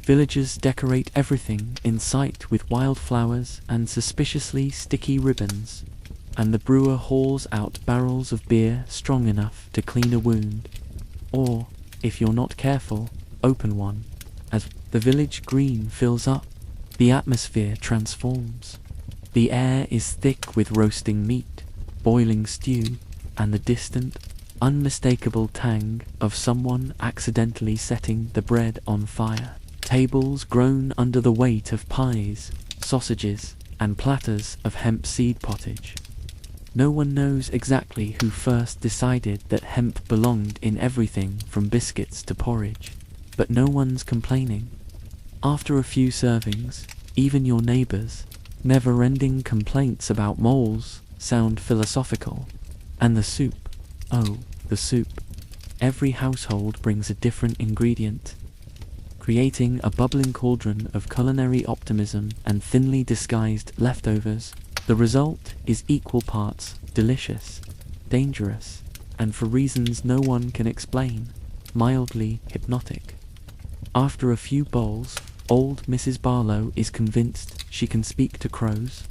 Villagers decorate everything in sight with wildflowers and suspiciously sticky ribbons, and the brewer hauls out barrels of beer strong enough to clean a wound, or, if you're not careful, open one. As the village green fills up, the atmosphere transforms. The air is thick with roasting meat, boiling stew, and the distant, unmistakable tang of someone accidentally setting the bread on fire. Tables groan under the weight of pies, sausages, and platters of hemp seed pottage. No one knows exactly who first decided that hemp belonged in everything from biscuits to porridge, but no one's complaining. After a few servings, even your neighbors' never-ending complaints about moles sound philosophical. And the soup, oh, the soup. Every household brings a different ingredient, creating a bubbling cauldron of culinary optimism and thinly disguised leftovers. The result is equal parts delicious, dangerous, and for reasons no one can explain, mildly hypnotic. After a few bowls, old Mrs. Barlow is convinced she can speak to crows.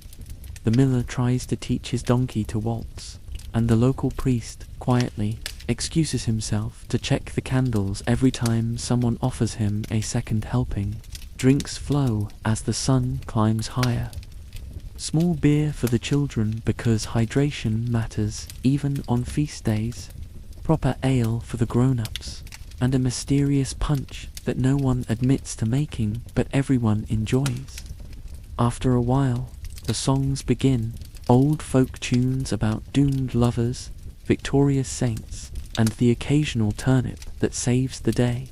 The miller tries to teach his donkey to waltz, and the local priest, quietly, excuses himself to check the candles every time someone offers him a second helping. Drinks flow as the sun climbs higher. Small beer for the children because hydration matters even on feast days. Proper ale for the grown-ups, and a mysterious punch that no one admits to making but everyone enjoys. After a while, the songs begin, old folk tunes about doomed lovers, victorious saints, and the occasional turnip that saves the day.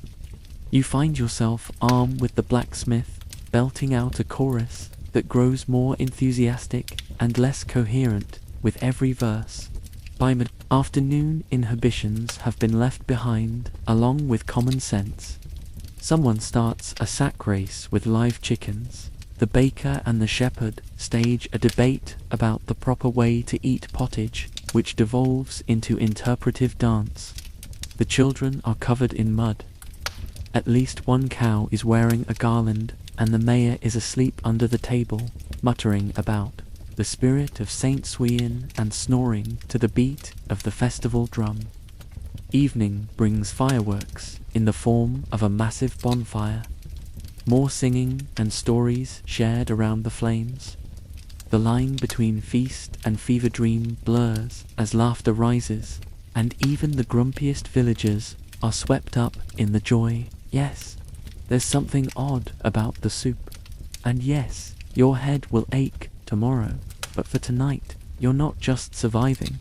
You find yourself armed with the blacksmith, belting out a chorus that grows more enthusiastic and less coherent with every verse. By mid-afternoon, inhibitions have been left behind, along with common sense. Someone starts a sack race with live chickens. The baker and the shepherd stage a debate about the proper way to eat pottage, which devolves into interpretive dance. The children are covered in mud. At least one cow is wearing a garland, and the mayor is asleep under the table, muttering about the spirit of Saint Swithin and snoring to the beat of the festival drum. Evening brings fireworks in the form of a massive bonfire. More singing and stories shared around the flames. The line between feast and fever dream blurs as laughter rises, and even the grumpiest villagers are swept up in the joy. Yes, there's something odd about the soup. And yes, your head will ache tomorrow, but for tonight, you're not just surviving.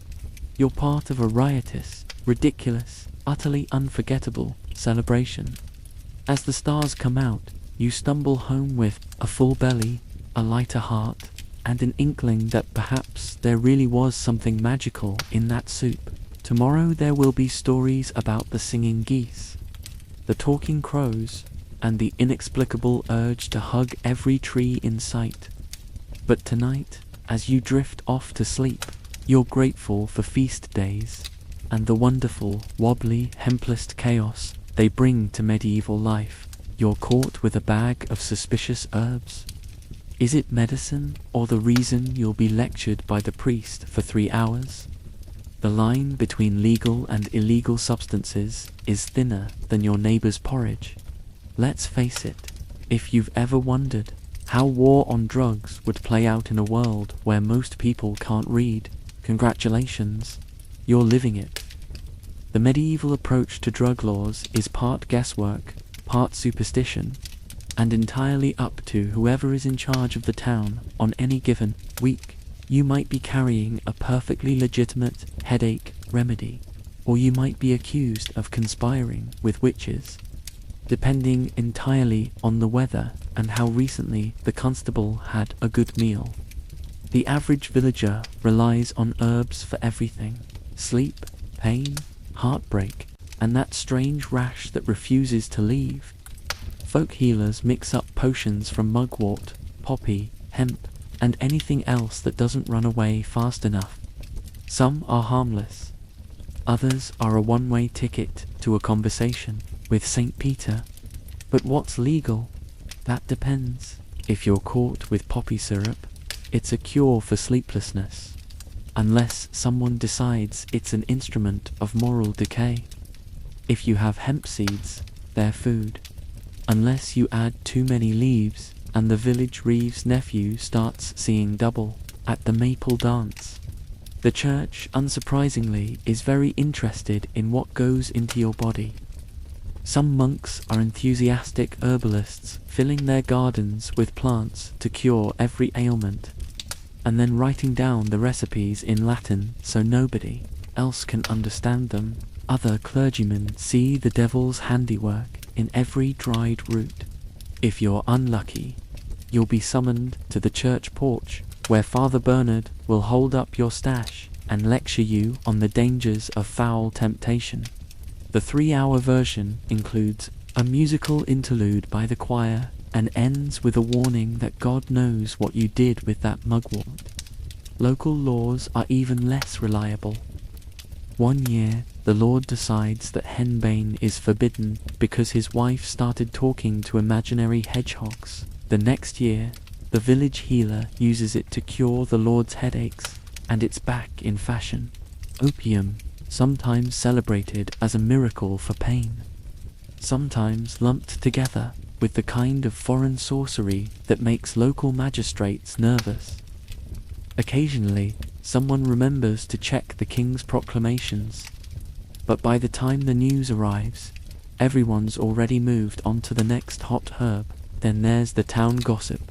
You're part of a riotous, ridiculous, utterly unforgettable celebration. As the stars come out, you stumble home with a full belly, a lighter heart, and an inkling that perhaps there really was something magical in that soup. Tomorrow there will be stories about the singing geese, the talking crows, and the inexplicable urge to hug every tree in sight. But tonight, as you drift off to sleep, you're grateful for feast days, and the wonderful, wobbly, hempless chaos they bring to medieval life. You're caught with a bag of suspicious herbs. Is it medicine, or the reason you'll be lectured by the priest for 3 hours? The line between legal and illegal substances is thinner than your neighbor's porridge. Let's face it, if you've ever wondered How war on drugs would play out in a world where most people can't read. Congratulations, you're living it. The medieval approach to drug laws is part guesswork, part superstition, and entirely up to whoever is in charge of the town on any given week. You might be carrying a perfectly legitimate headache remedy, or you might be accused of conspiring with witches, depending entirely on the weather and how recently the constable had a good meal. The average villager relies on herbs for everything: sleep, pain, heartbreak, and that strange rash that refuses to leave. Folk healers mix up potions from mugwort, poppy, hemp, and anything else that doesn't run away fast enough. Some are harmless. Others are a one-way ticket to a conversation with St. Peter. But what's legal? That depends. If you're caught with poppy syrup, it's a cure for sleeplessness, unless someone decides it's an instrument of moral decay. If you have hemp seeds, they're food, unless you add too many leaves and the village reeve's nephew starts seeing double at the maple dance. The church, unsurprisingly, is very interested in what goes into your body. Some monks are enthusiastic herbalists, filling their gardens with plants to cure every ailment, and then writing down the recipes in Latin so nobody else can understand them. Other clergymen see the devil's handiwork in every dried root. If you're unlucky, you'll be summoned to the church porch, where Father Bernard will hold up your stash and lecture you on the dangers of foul temptation. The 3-hour version includes a musical interlude by the choir and ends with a warning that God knows what you did with that mugwort. Local laws are even less reliable. One year, the Lord decides that henbane is forbidden because his wife started talking to imaginary hedgehogs. The next year, the village healer uses it to cure the Lord's headaches, and it's back in fashion. Opium, sometimes celebrated as a miracle for pain, sometimes lumped together with the kind of foreign sorcery that makes local magistrates nervous. Occasionally, someone remembers to check the king's proclamations, but by the time the news arrives, everyone's already moved on to the next hot herb. Then there's the town gossip.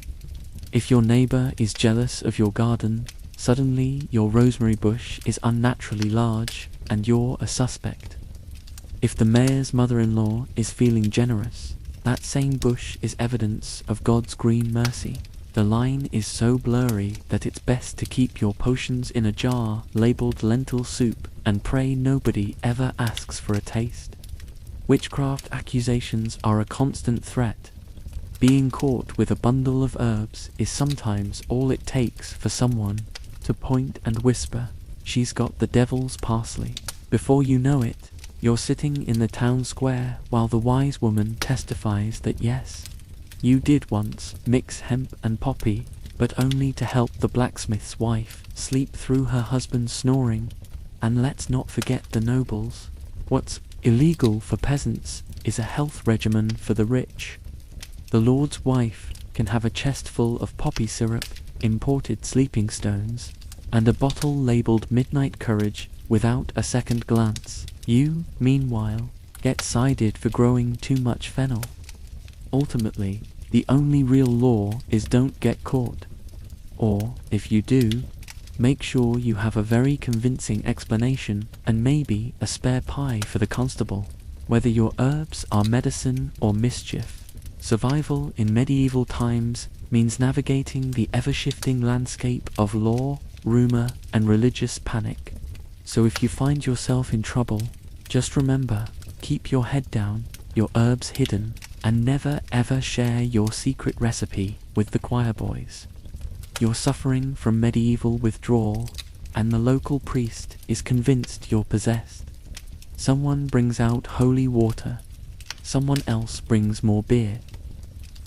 If your neighbor is jealous of your garden, suddenly your rosemary bush is unnaturally large and you're a suspect. If the mayor's mother-in-law is feeling generous, that same bush is evidence of God's green mercy. The line is so blurry that it's best to keep your potions in a jar labeled lentil soup and pray nobody ever asks for a taste. Witchcraft accusations are a constant threat. Being caught with a bundle of herbs is sometimes all it takes for someone to point and whisper, "She's got the devil's parsley." Before you know it, you're sitting in the town square while the wise woman testifies that yes, you did once mix hemp and poppy, but only to help the blacksmith's wife sleep through her husband's snoring. And let's not forget the nobles. What's illegal for peasants is a health regimen for the rich. The Lord's wife can have a chest full of poppy syrup, imported sleeping stones, and a bottle labeled Midnight Courage without a second glance. You, meanwhile, get cited for growing too much fennel. Ultimately, the only real law is don't get caught. Or, if you do, make sure you have a very convincing explanation and maybe a spare pie for the constable. Whether your herbs are medicine or mischief, survival in medieval times means navigating the ever-shifting landscape of law, rumor, and religious panic. So if you find yourself in trouble, just remember, keep your head down, your herbs hidden, and never ever share your secret recipe with the choir boys. You're suffering from medieval withdrawal, and the local priest is convinced you're possessed. Someone brings out holy water, someone else brings more beer.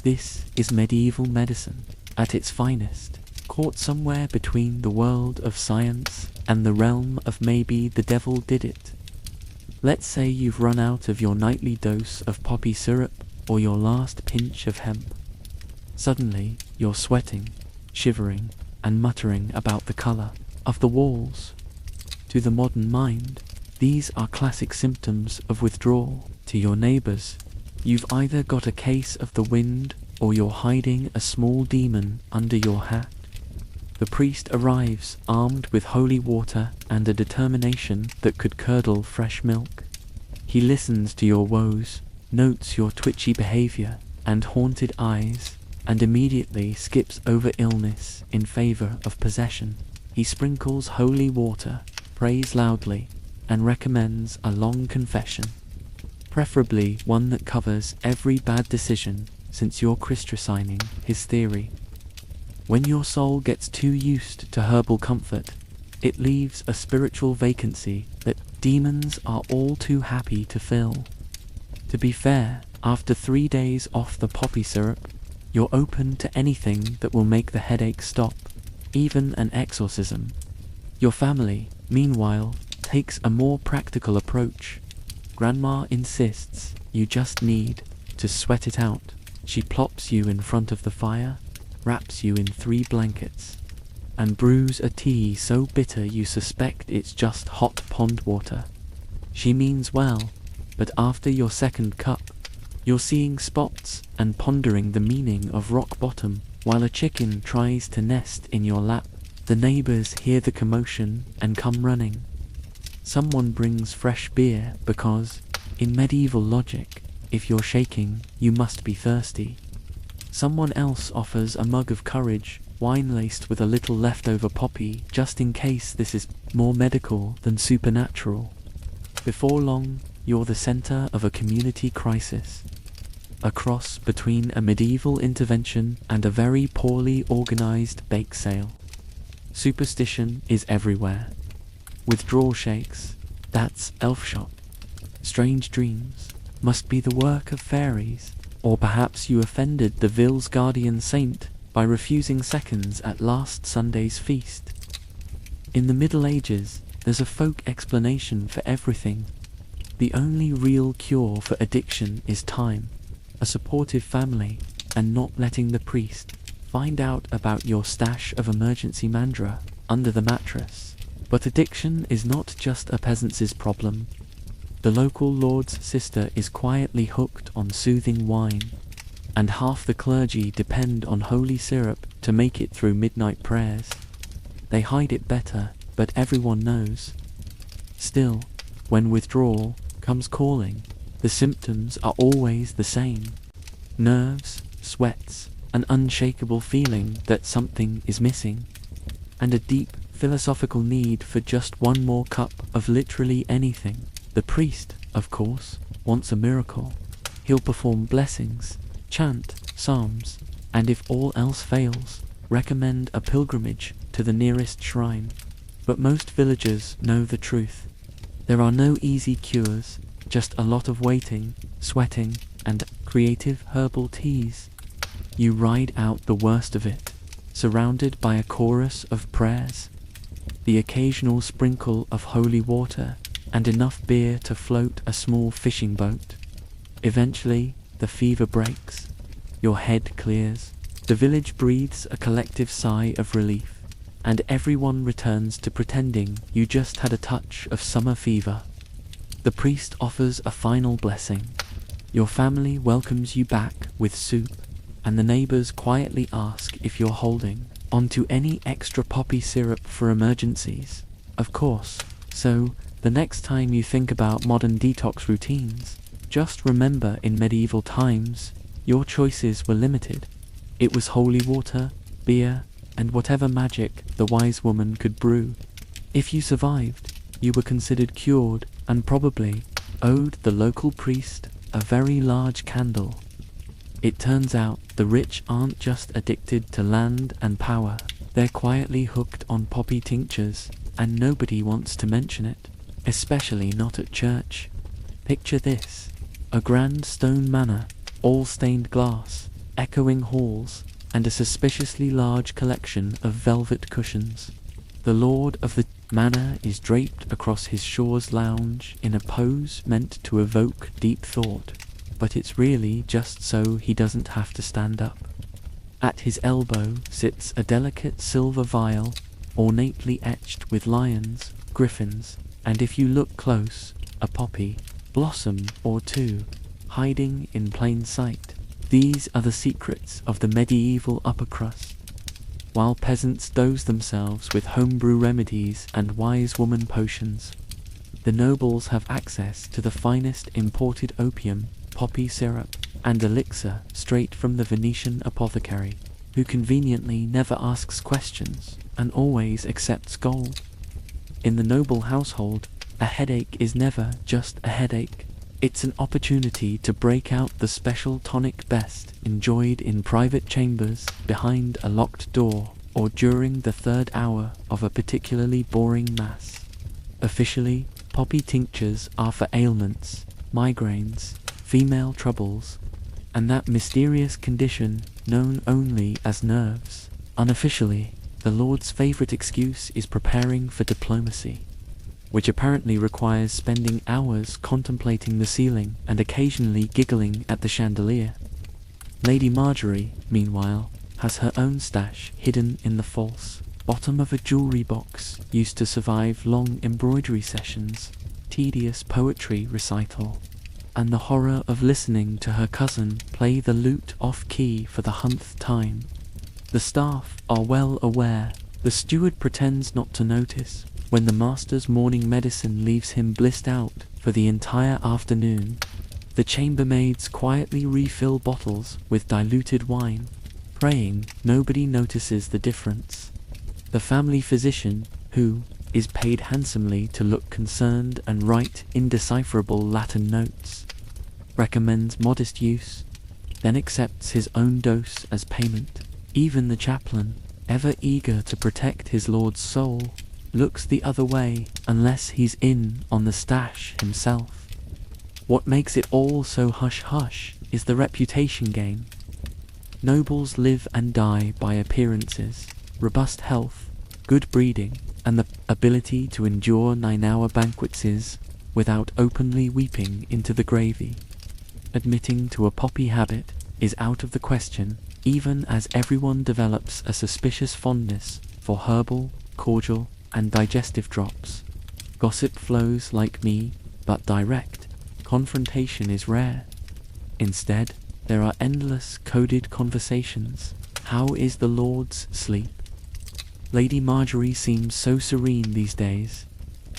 This is medieval medicine at its finest, caught somewhere between the world of science and the realm of maybe the devil did it. Let's say you've run out of your nightly dose of poppy syrup or your last pinch of hemp. Suddenly, you're sweating, shivering, and muttering about the color of the walls. To the modern mind, these are classic symptoms of withdrawal. To your neighbors, you've either got a case of the wind or you're hiding a small demon under your hat. The priest arrives armed with holy water and a determination that could curdle fresh milk. He listens to your woes, notes your twitchy behavior and haunted eyes, and immediately skips over illness in favor of possession. He sprinkles holy water, prays loudly, and recommends a long confession, preferably one that covers every bad decision since you're Christosigning his theory. When your soul gets too used to herbal comfort, it leaves a spiritual vacancy that demons are all too happy to fill. To be fair, after 3 days off the poppy syrup, you're open to anything that will make the headache stop, even an exorcism. Your family, meanwhile, takes a more practical approach. Grandma insists you just need to sweat it out. She plops you in front of the fire, wraps you in 3 blankets, and brews a tea so bitter you suspect it's just hot pond water. She means well, but after your second cup, you're seeing spots and pondering the meaning of rock bottom while a chicken tries to nest in your lap. The neighbors hear the commotion and come running. Someone brings fresh beer because, in medieval logic, if you're shaking, you must be thirsty. Someone else offers a mug of courage, wine laced with a little leftover poppy, just in case this is more medical than supernatural. Before long, you're the center of a community crisis, a cross between a medieval intervention and a very poorly organized bake sale. Superstition is everywhere. Withdrawal shakes, that's elf shop. Strange dreams must be the work of fairies, or perhaps you offended the Ville's guardian saint by refusing seconds at last Sunday's feast. In the Middle Ages, there's a folk explanation for everything. The only real cure for addiction is time, a supportive family, and not letting the priest find out about your stash of emergency mandra under the mattress. But addiction is not just a peasant's problem. The local lord's sister is quietly hooked on soothing wine, and half the clergy depend on holy syrup to make it through midnight prayers. They hide it better, but everyone knows. Still, when withdrawal comes calling, the symptoms are always the same. Nerves, sweats, an unshakable feeling that something is missing, and a deep philosophical need for just one more cup of literally anything. The priest, of course, wants a miracle. He'll perform blessings, chant psalms, and if all else fails, recommend a pilgrimage to the nearest shrine. But most villagers know the truth. There are no easy cures, just a lot of waiting, sweating, and creative herbal teas. You ride out the worst of it, surrounded by a chorus of prayers, the occasional sprinkle of holy water, and enough beer to float a small fishing boat. Eventually, the fever breaks, your head clears, the village breathes a collective sigh of relief, and everyone returns to pretending you just had a touch of summer fever. The priest offers a final blessing. Your family welcomes you back with soup, and the neighbors quietly ask if you're holding onto any extra poppy syrup for emergencies. Of course. So, the next time you think about modern detox routines, just remember in medieval times, your choices were limited. It was holy water, beer, and whatever magic the wise woman could brew. If you survived, you were considered cured and probably owed the local priest a very large candle. It turns out the rich aren't just addicted to land and power, they're quietly hooked on poppy tinctures, and nobody wants to mention it, especially not at church. Picture this: a grand stone manor, all stained glass, echoing halls, and a suspiciously large collection of velvet cushions. The lord of the manor is draped across his shore's lounge in a pose meant to evoke deep thought, but it's really just so he doesn't have to stand up. At his elbow sits a delicate silver vial, ornately etched with lions, griffins, and if you look close, a poppy blossom or two, hiding in plain sight. These are the secrets of the medieval upper crust. While peasants dose themselves with homebrew remedies and wise woman potions, the nobles have access to the finest imported opium, poppy syrup, and elixir straight from the Venetian apothecary, who conveniently never asks questions and always accepts gold. In the noble household, a headache is never just a headache. It's an opportunity to break out the special tonic best enjoyed in private chambers behind a locked door or during the third hour of a particularly boring mass. Officially, poppy tinctures are for ailments, migraines, female troubles, and that mysterious condition known only as nerves. Unofficially, the Lord's favorite excuse is preparing for diplomacy, which apparently requires spending hours contemplating the ceiling and occasionally giggling at the chandelier. Lady Marjorie, meanwhile, has her own stash hidden in the false bottom of a jewelry box used to survive long embroidery sessions, tedious poetry recital, and the horror of listening to her cousin play the lute off-key for the 100th time. The staff are well aware. The steward pretends not to notice when the master's morning medicine leaves him blissed out for the entire afternoon. The chambermaids quietly refill bottles with diluted wine, praying nobody notices the difference. The family physician, who is paid handsomely to look concerned and write indecipherable Latin notes, recommends modest use, then accepts his own dose as payment. Even the chaplain, ever eager to protect his lord's soul, looks the other way unless he's in on the stash himself. What makes it all so hush-hush is the reputation game. Nobles live and die by appearances, robust health, good breeding, and the ability to endure 9-hour banquets without openly weeping into the gravy. Admitting to a poppy habit is out of the question, even as everyone develops a suspicious fondness for herbal, cordial, and digestive drops. Gossip flows like me, but direct. Confrontation is rare. Instead, there are endless coded conversations. How is the Lord's sleep? Lady Marjorie seems so serene these days.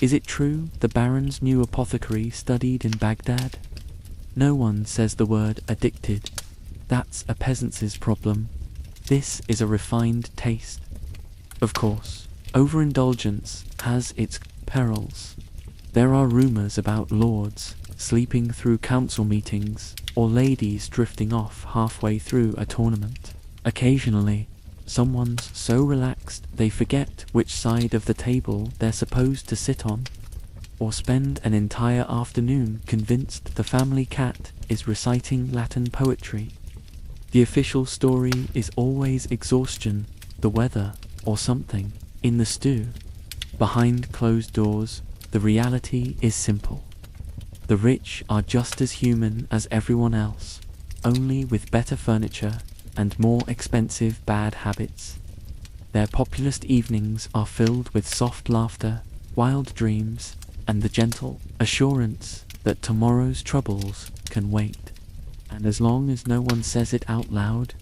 Is it true the Baron's new apothecary studied in Baghdad? No one says the word addicted. That's a peasant's problem. This is a refined taste. Of course, overindulgence has its perils. There are rumors about lords sleeping through council meetings or ladies drifting off halfway through a tournament. Occasionally, someone's so relaxed they forget which side of the table they're supposed to sit on, or spend an entire afternoon convinced the family cat is reciting Latin poetry. The official story is always exhaustion, the weather, or something in the stew. Behind closed doors, the reality is simple. The rich are just as human as everyone else, only with better furniture and more expensive bad habits. Their populist evenings are filled with soft laughter, wild dreams, and the gentle assurance that tomorrow's troubles can wait. And as long as no one says it out loud,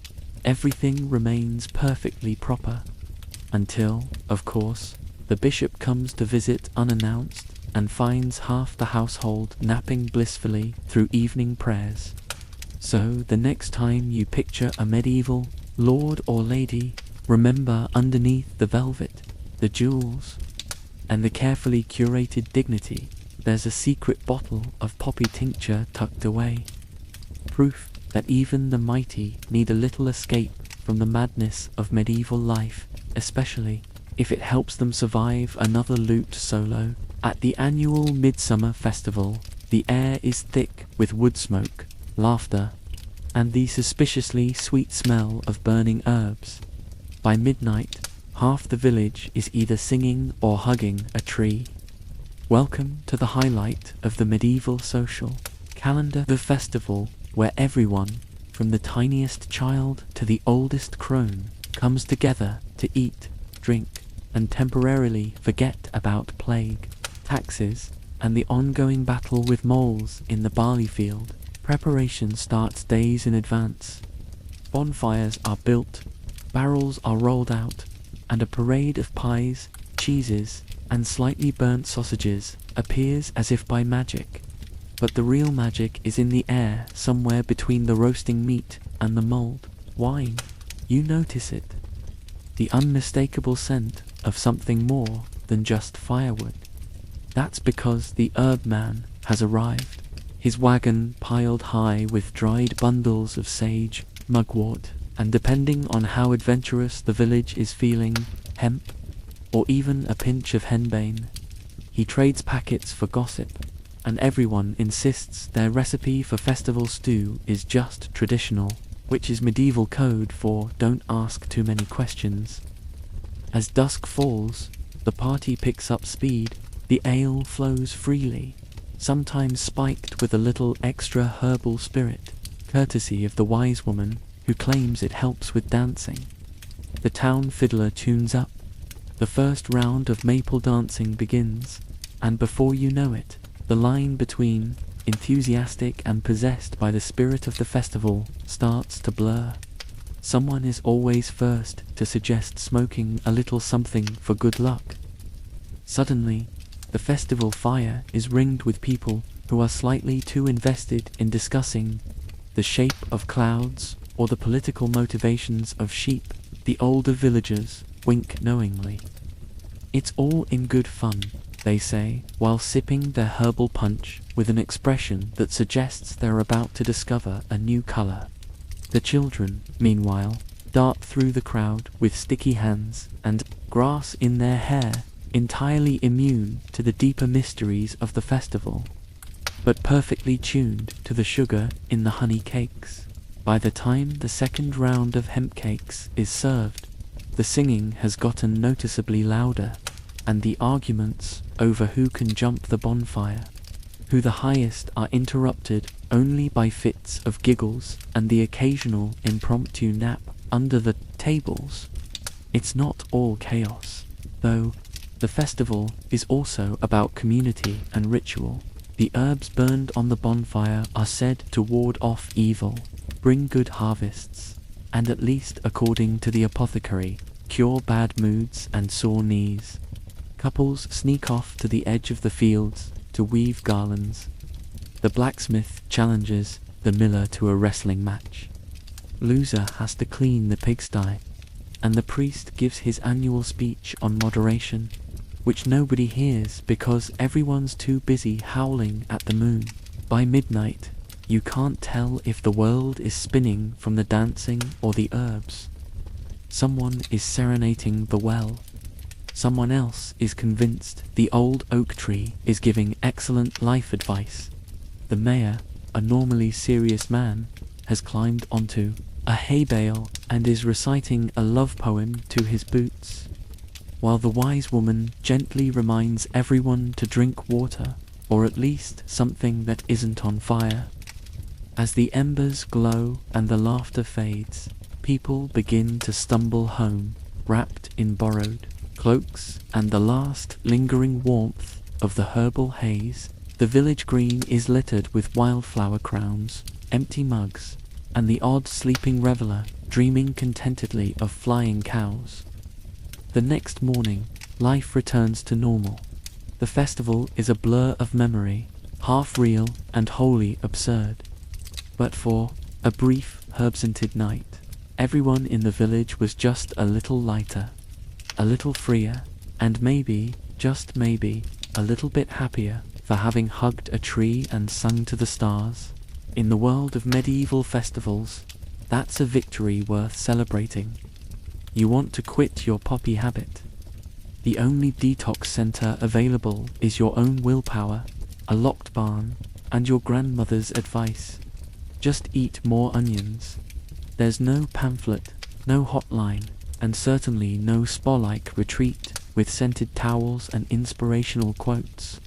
everything remains perfectly proper. Until, of course, the bishop comes to visit unannounced and finds half the household napping blissfully through evening prayers. So the next time you picture a medieval lord or lady, remember underneath the velvet, the jewels, and the carefully curated dignity, there's a secret bottle of poppy tincture tucked away. Proof that even the mighty need a little escape from the madness of medieval life, especially if it helps them survive another lute solo. At the annual Midsummer Festival, the air is thick with wood smoke, laughter, and the suspiciously sweet smell of burning herbs. By midnight, half the village is either singing or hugging a tree. Welcome to the highlight of the medieval social calendar, the festival where everyone from the tiniest child to the oldest crone, comes together to eat, drink, and temporarily forget about plague, taxes, and the ongoing battle with moles in the barley field. Preparation starts days in advance. Bonfires are built, barrels are rolled out, and a parade of pies, cheeses, and slightly burnt sausages appears as if by magic. But the real magic is in the air somewhere between the roasting meat and the mulled wine. You notice it. The unmistakable scent of something more than just firewood. That's because the herb man has arrived, his wagon piled high with dried bundles of sage, mugwort, and depending on how adventurous the village is feeling, hemp, or even a pinch of henbane. He trades packets for gossip, and everyone insists their recipe for festival stew is just traditional, which is medieval code for don't ask too many questions. As dusk falls, the party picks up speed, the ale flows freely, sometimes spiked with a little extra herbal spirit, courtesy of the wise woman who claims it helps with dancing. The town fiddler tunes up, the first round of maple dancing begins, and before you know it, the line between enthusiastic and possessed by the spirit of the festival starts to blur. Someone is always first to suggest smoking a little something for good luck. Suddenly, the festival fire is ringed with people who are slightly too invested in discussing the shape of clouds or the political motivations of sheep. The older villagers wink knowingly. It's all in good fun, they say, while sipping their herbal punch with an expression that suggests they're about to discover a new color. The children, meanwhile, dart through the crowd with sticky hands and grass in their hair, entirely immune to the deeper mysteries of the festival, but perfectly tuned to the sugar in the honey cakes. By the time the second round of hemp cakes is served, the singing has gotten noticeably louder, and the arguments over who can jump the bonfire, who the highest, are interrupted only by fits of giggles and the occasional impromptu nap under the tables. It's not all chaos, though. The festival is also about community and ritual. The herbs burned on the bonfire are said to ward off evil, bring good harvests, and at least according to the apothecary, cure bad moods and sore knees. Couples sneak off to the edge of the fields to weave garlands. The blacksmith challenges the miller to a wrestling match. Loser has to clean the pigsty, and the priest gives his annual speech on moderation, which nobody hears because everyone's too busy howling at the moon. By midnight, you can't tell if the world is spinning from the dancing or the herbs. Someone is serenading the well. Someone else is convinced the old oak tree is giving excellent life advice. The mayor, a normally serious man, has climbed onto a hay bale and is reciting a love poem to his boots, while the wise woman gently reminds everyone to drink water, or at least something that isn't on fire. As the embers glow and the laughter fades, people begin to stumble home, wrapped in borrowed cloaks and the last lingering warmth of the herbal haze. The village green is littered with wildflower crowns, empty mugs, and the odd sleeping reveler dreaming contentedly of flying cows. The next morning, life returns to normal. The festival is a blur of memory, half real and wholly absurd. But for a brief, herb-scented night, everyone in the village was just a little lighter, a little freer, and maybe, just maybe, a little bit happier for having hugged a tree and sung to the stars. In the world of medieval festivals, that's a victory worth celebrating. You want to quit your poppy habit. The only detox center available is your own willpower, a locked barn, and your grandmother's advice. Just eat more onions. There's no pamphlet, no hotline, and certainly no spa-like retreat with scented towels and inspirational quotes.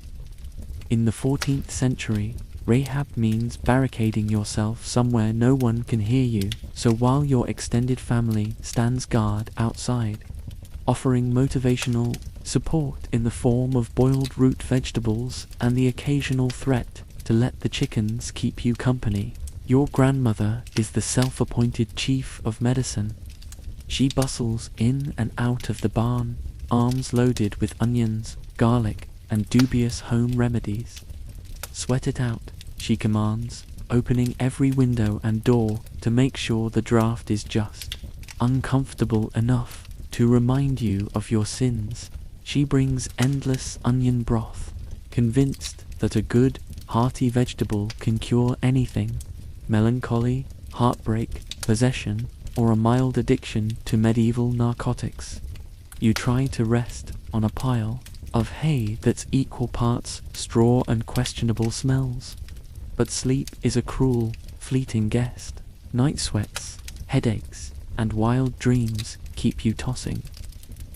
In the 14th century, Rehab means barricading yourself somewhere no one can hear you, so while your extended family stands guard outside, offering motivational support in the form of boiled root vegetables and the occasional threat to let the chickens keep you company. Your grandmother is the self-appointed chief of medicine. She bustles in and out of the barn, arms loaded with onions, garlic, and dubious home remedies. "Sweat it out," she commands, opening every window and door to make sure the draft is just uncomfortable enough to remind you of your sins. She brings endless onion broth, convinced that a good, hearty vegetable can cure anything: melancholy, heartbreak, possession, or a mild addiction to medieval narcotics. You try to rest on a pile of hay that's equal parts straw and questionable smells. But sleep is a cruel, fleeting guest. Night sweats, headaches, and wild dreams keep you tossing.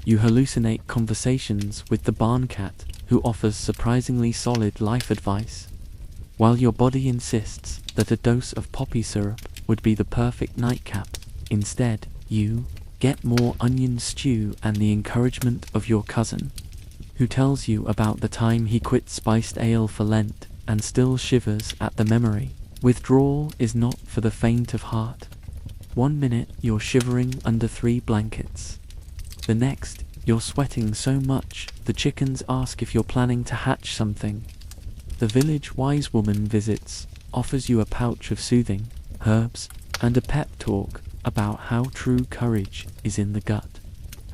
You hallucinate conversations with the barn cat, who offers surprisingly solid life advice, while your body insists that a dose of poppy syrup would be the perfect nightcap. Instead, you get more onion stew and the encouragement of your cousin, who tells you about the time he quit spiced ale for Lent and still shivers at the memory. Withdrawal is not for the faint of heart. One minute you're shivering under 3 blankets. The next, you're sweating so much the chickens ask if you're planning to hatch something. The village wise woman visits, offers you a pouch of soothing herbs and a pep talk about how true courage is in the gut.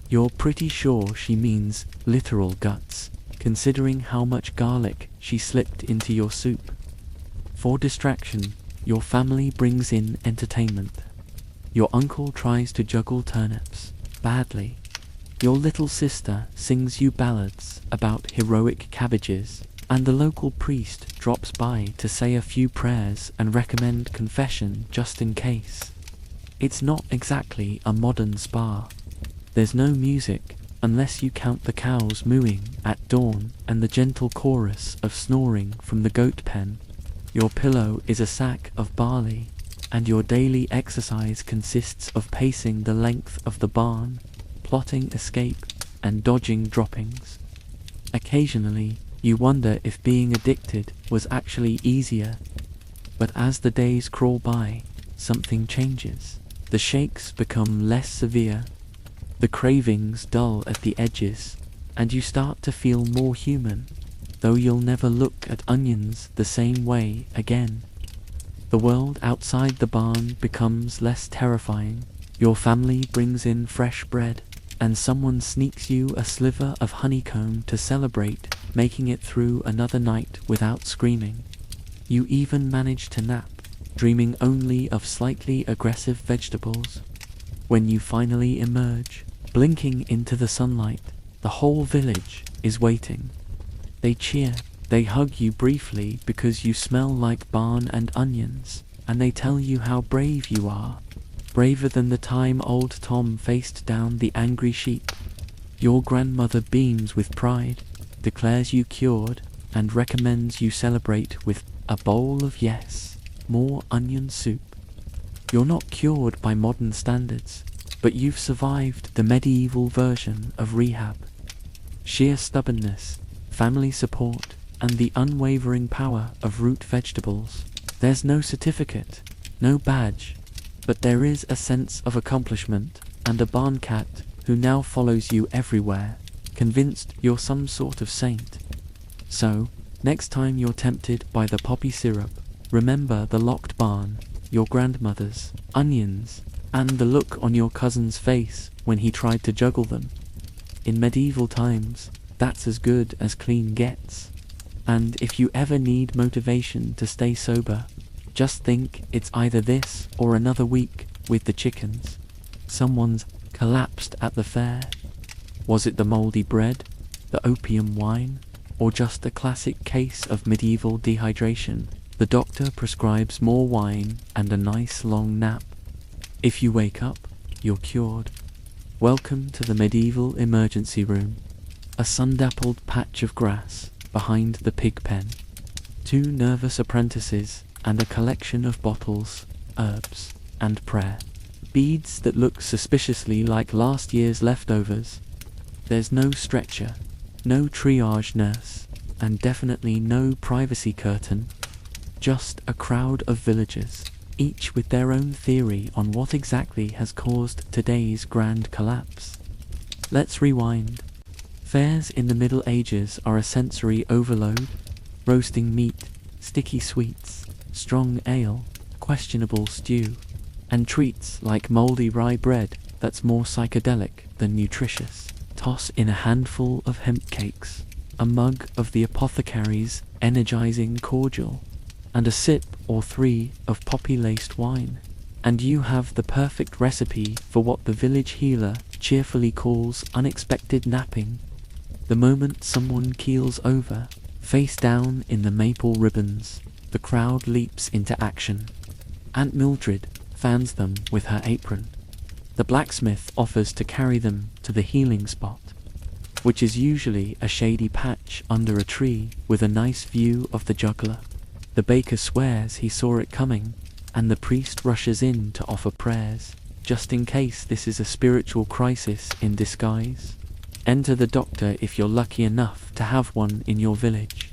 You're pretty sure she means literal guts, considering how much garlic she slipped into your soup. For distraction, your family brings in entertainment. Your uncle tries to juggle turnips badly. Your little sister sings you ballads about heroic cabbages, and the local priest drops by to say a few prayers and recommend confession just in case. It's not exactly a modern spa. There's no music, unless you count the cows mooing at dawn and the gentle chorus of snoring from the goat pen. Your pillow is a sack of barley, and your daily exercise consists of pacing the length of the barn, plotting escape and dodging droppings. Occasionally, you wonder if being addicted was actually easier, but as the days crawl by, something changes. The shakes become less severe, the cravings dull at the edges, and you start to feel more human, though you'll never look at onions the same way again. The world outside the barn becomes less terrifying. Your family brings in fresh bread, and someone sneaks you a sliver of honeycomb to celebrate making it through another night without screaming. You even manage to nap, dreaming only of slightly aggressive vegetables. When you finally emerge, blinking into the sunlight, the whole village is waiting. They cheer, they hug you briefly because you smell like barn and onions, and they tell you how brave you are, braver than the time old Tom faced down the angry sheep. Your grandmother beams with pride, declares you cured, and recommends you celebrate with a bowl of more onion soup. You're not cured by modern standards, but you've survived the medieval version of rehab. Sheer stubbornness, family support, and the unwavering power of root vegetables. There's no certificate, no badge, but there is a sense of accomplishment, and a barn cat who now follows you everywhere, convinced you're some sort of saint. So, next time you're tempted by the poppy syrup, remember the locked barn, your grandmother's onions, and the look on your cousin's face when he tried to juggle them. In medieval times, that's as good as clean gets. And if you ever need motivation to stay sober, just think it's either this or another week with the chickens. Someone's collapsed at the fair. Was it the moldy bread, the opium wine, or just a classic case of medieval dehydration? The doctor prescribes more wine and a nice long nap. If you wake up, you're cured. Welcome to the medieval emergency room, a sun-dappled patch of grass behind the pig pen. 2 nervous apprentices, and a collection of bottles, herbs, and prayer beads that look suspiciously like last year's leftovers. There's no stretcher, no triage nurse, and definitely no privacy curtain. Just a crowd of villagers, each with their own theory on what exactly has caused today's grand collapse. Let's rewind. Fairs in the Middle Ages are a sensory overload. Roasting meat, sticky sweets, strong ale, questionable stew, and treats like moldy rye bread that's more psychedelic than nutritious. Toss in a handful of hemp cakes, a mug of the apothecary's energizing cordial, and a sip or 3 of poppy-laced wine, and you have the perfect recipe for what the village healer cheerfully calls unexpected napping. The moment someone keels over, face down in the maple ribbons, the crowd leaps into action. Aunt Mildred fans them with her apron. The blacksmith offers to carry them to the healing spot, which is usually a shady patch under a tree with a nice view of the juggler. The baker swears he saw it coming, and the priest rushes in to offer prayers, just in case this is a spiritual crisis in disguise. Enter the doctor if you're lucky enough to have one in your village.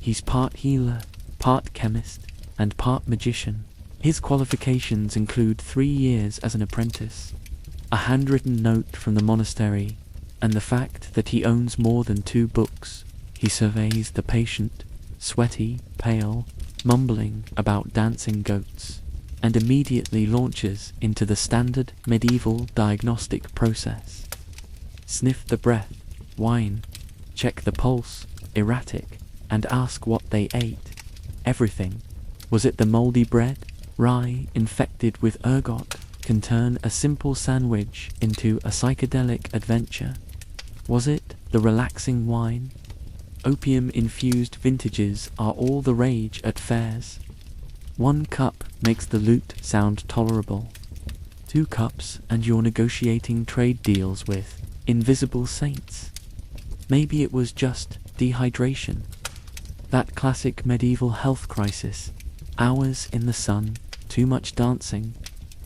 He's part healer, part chemist, and part magician. His qualifications include 3 years as an apprentice, a handwritten note from the monastery, and the fact that he owns more than 2 books. He surveys the patient, sweaty, pale, mumbling about dancing goats, and immediately launches into the standard medieval diagnostic process. Sniff the breath, whine, check the pulse, erratic, and ask what they ate. Everything. Was it the moldy bread? Rye infected with ergot can turn a simple sandwich into a psychedelic adventure. Was it the relaxing wine? Opium-infused vintages are all the rage at fairs. 1 cup makes the loot sound tolerable. 2 cups and you're negotiating trade deals with invisible saints. Maybe it was just dehydration. That classic medieval health crisis. Hours in the sun, too much dancing,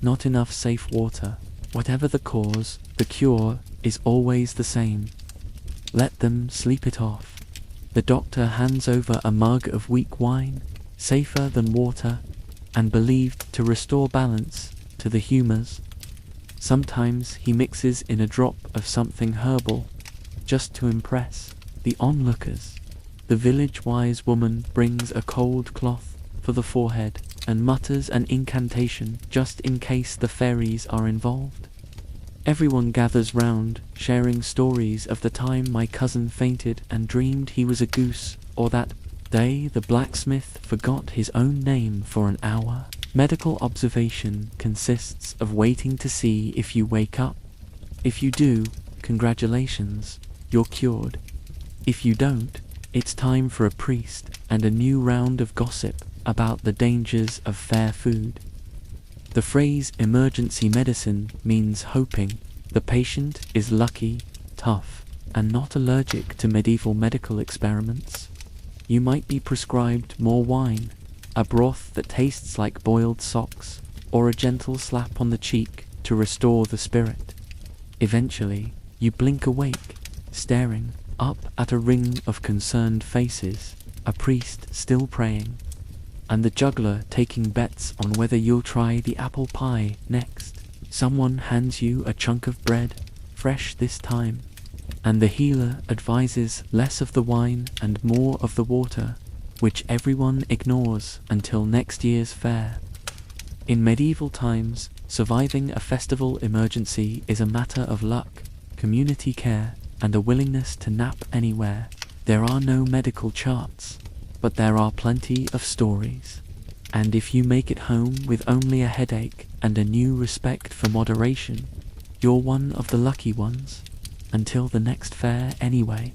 not enough safe water. Whatever the cause, the cure is always the same. Let them sleep it off. The doctor hands over a mug of weak wine, safer than water, and believed to restore balance to the humours. Sometimes he mixes in a drop of something herbal, just to impress the onlookers. The village-wise woman brings a cold cloth for the forehead and mutters an incantation just in case the fairies are involved. Everyone gathers round, sharing stories of the time my cousin fainted and dreamed he was a goose, or that day the blacksmith forgot his own name for an hour. Medical observation consists of waiting to see if you wake up. If you do, congratulations, you're cured. If you don't, it's time for a priest and a new round of gossip about the dangers of fair food. The phrase emergency medicine means hoping the patient is lucky, tough, and not allergic to medieval medical experiments. You might be prescribed more wine, a broth that tastes like boiled socks, or a gentle slap on the cheek to restore the spirit. Eventually, you blink awake, staring up at a ring of concerned faces, a priest still praying, and the juggler taking bets on whether you'll try the apple pie next. Someone hands you a chunk of bread, fresh this time, and the healer advises less of the wine and more of the water, which everyone ignores until next year's fair. In medieval times, surviving a festival emergency is a matter of luck, community care, and a willingness to nap anywhere. There are no medical charts, but there are plenty of stories. And if you make it home with only a headache and a new respect for moderation, you're one of the lucky ones. Until the next fair anyway.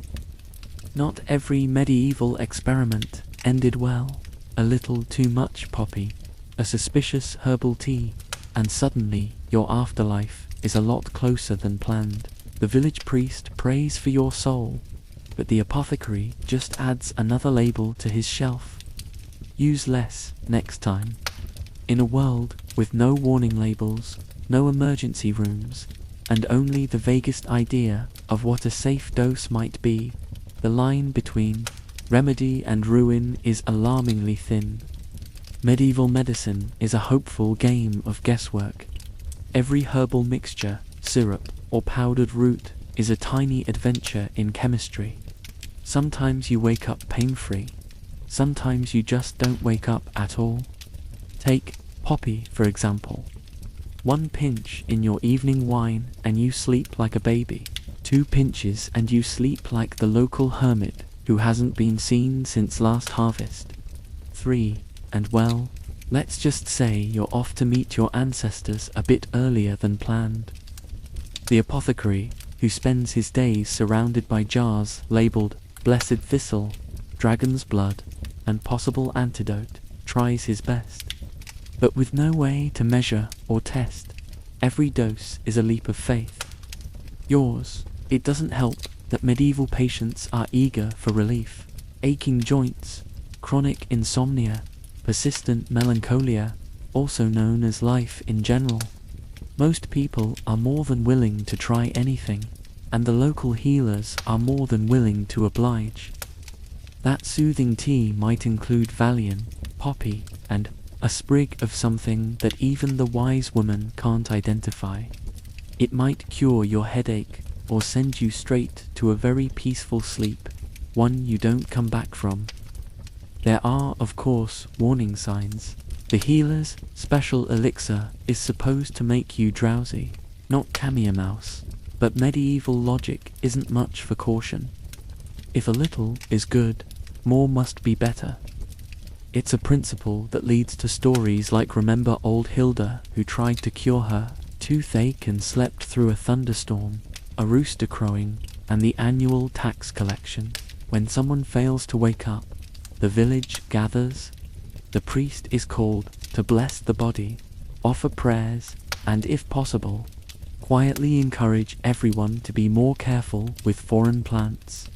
Not every medieval experiment ended well. A little too much poppy, a suspicious herbal tea, and suddenly your afterlife is a lot closer than planned. The village priest prays for your soul, but the apothecary just adds another label to his shelf. Use less next time. In a world with no warning labels, no emergency rooms, and only the vaguest idea of what a safe dose might be, the line between remedy and ruin is alarmingly thin. Medieval medicine is a hopeful game of guesswork. Every herbal mixture, syrup, or powdered root is a tiny adventure in chemistry. Sometimes you wake up pain-free. Sometimes you just don't wake up at all. Take poppy, for example. 1 pinch in your evening wine and you sleep like a baby. 2 pinches and you sleep like the local hermit who hasn't been seen since last harvest. 3, and well, let's just say you're off to meet your ancestors a bit earlier than planned. The apothecary, who spends his days surrounded by jars labeled blessed thistle, dragon's blood, and possible antidote, tries his best. But with no way to measure or test, every dose is a leap of faith. Yours. It doesn't help that medieval patients are eager for relief. Aching joints, chronic insomnia, persistent melancholia, also known as life in general. Most people are more than willing to try anything, and the local healers are more than willing to oblige. That soothing tea might include Valium, poppy, and a sprig of something that even the wise woman can't identify. It might cure your headache or send you straight to a very peaceful sleep, one you don't come back from. There are, of course, warning signs. The healer's special elixir is supposed to make you drowsy, not cameo mouse, but medieval logic isn't much for caution. If a little is good, more must be better. It's a principle that leads to stories like remember old Hilda who tried to cure her toothache and slept through a thunderstorm, a rooster crowing, and the annual tax collection. When someone fails to wake up, the village gathers. The priest is called to bless the body, offer prayers, and if possible, quietly encourage everyone to be more careful with foreign plants.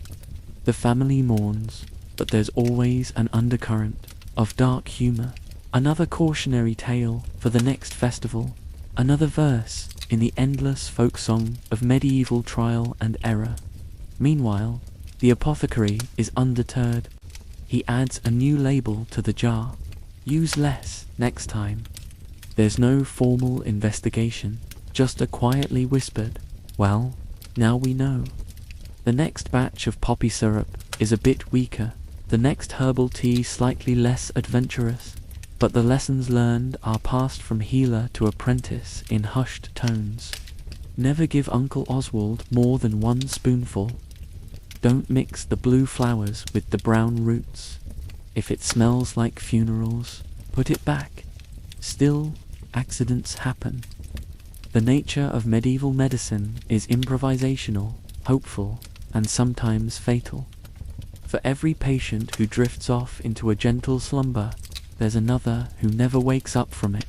The family mourns, but there's always an undercurrent of dark humor, another cautionary tale for the next festival, another verse in the endless folk song of medieval trial and error. Meanwhile, the apothecary is undeterred. He adds a new label to the jar. Use less next time. There's no formal investigation, just a quietly whispered, well, now we know. The next batch of poppy syrup is a bit weaker, the next herbal tea slightly less adventurous, but the lessons learned are passed from healer to apprentice in hushed tones. Never give Uncle Oswald more than 1 spoonful. Don't mix the blue flowers with the brown roots. If it smells like funerals, put it back. Still, accidents happen. The nature of medieval medicine is improvisational, hopeful, and sometimes fatal. For every patient who drifts off into a gentle slumber, there's another who never wakes up from it.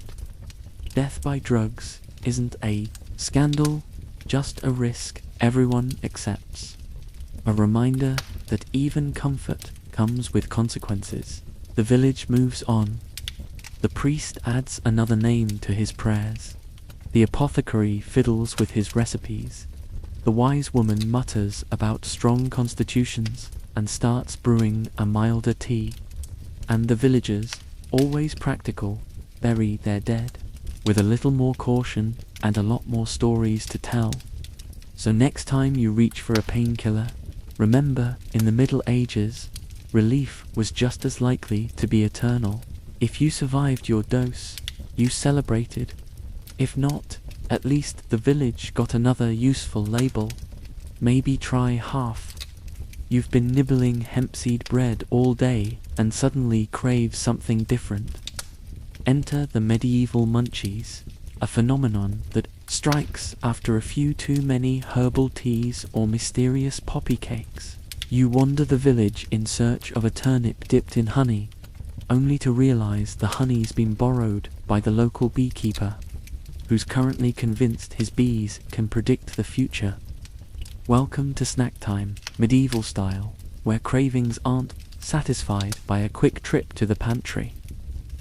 Death by drugs isn't a scandal, just a risk everyone accepts. A reminder that even comfort comes with consequences. The village moves on. The priest adds another name to his prayers. The apothecary fiddles with his recipes. The wise woman mutters about strong constitutions and starts brewing a milder tea. And the villagers, always practical, bury their dead, with a little more caution and a lot more stories to tell. So next time you reach for a painkiller, remember, in the Middle Ages, relief was just as likely to be eternal. If you survived your dose, you celebrated. If not, at least the village got another useful label. Maybe try half. You've been nibbling hemp seed bread all day and suddenly crave something different. Enter the medieval munchies, a phenomenon that strikes after a few too many herbal teas or mysterious poppy cakes. You wander the village in search of a turnip dipped in honey, only to realize the honey's been borrowed by the local beekeeper, who's currently convinced his bees can predict the future. Welcome to snack time, medieval style, where cravings aren't satisfied by a quick trip to the pantry,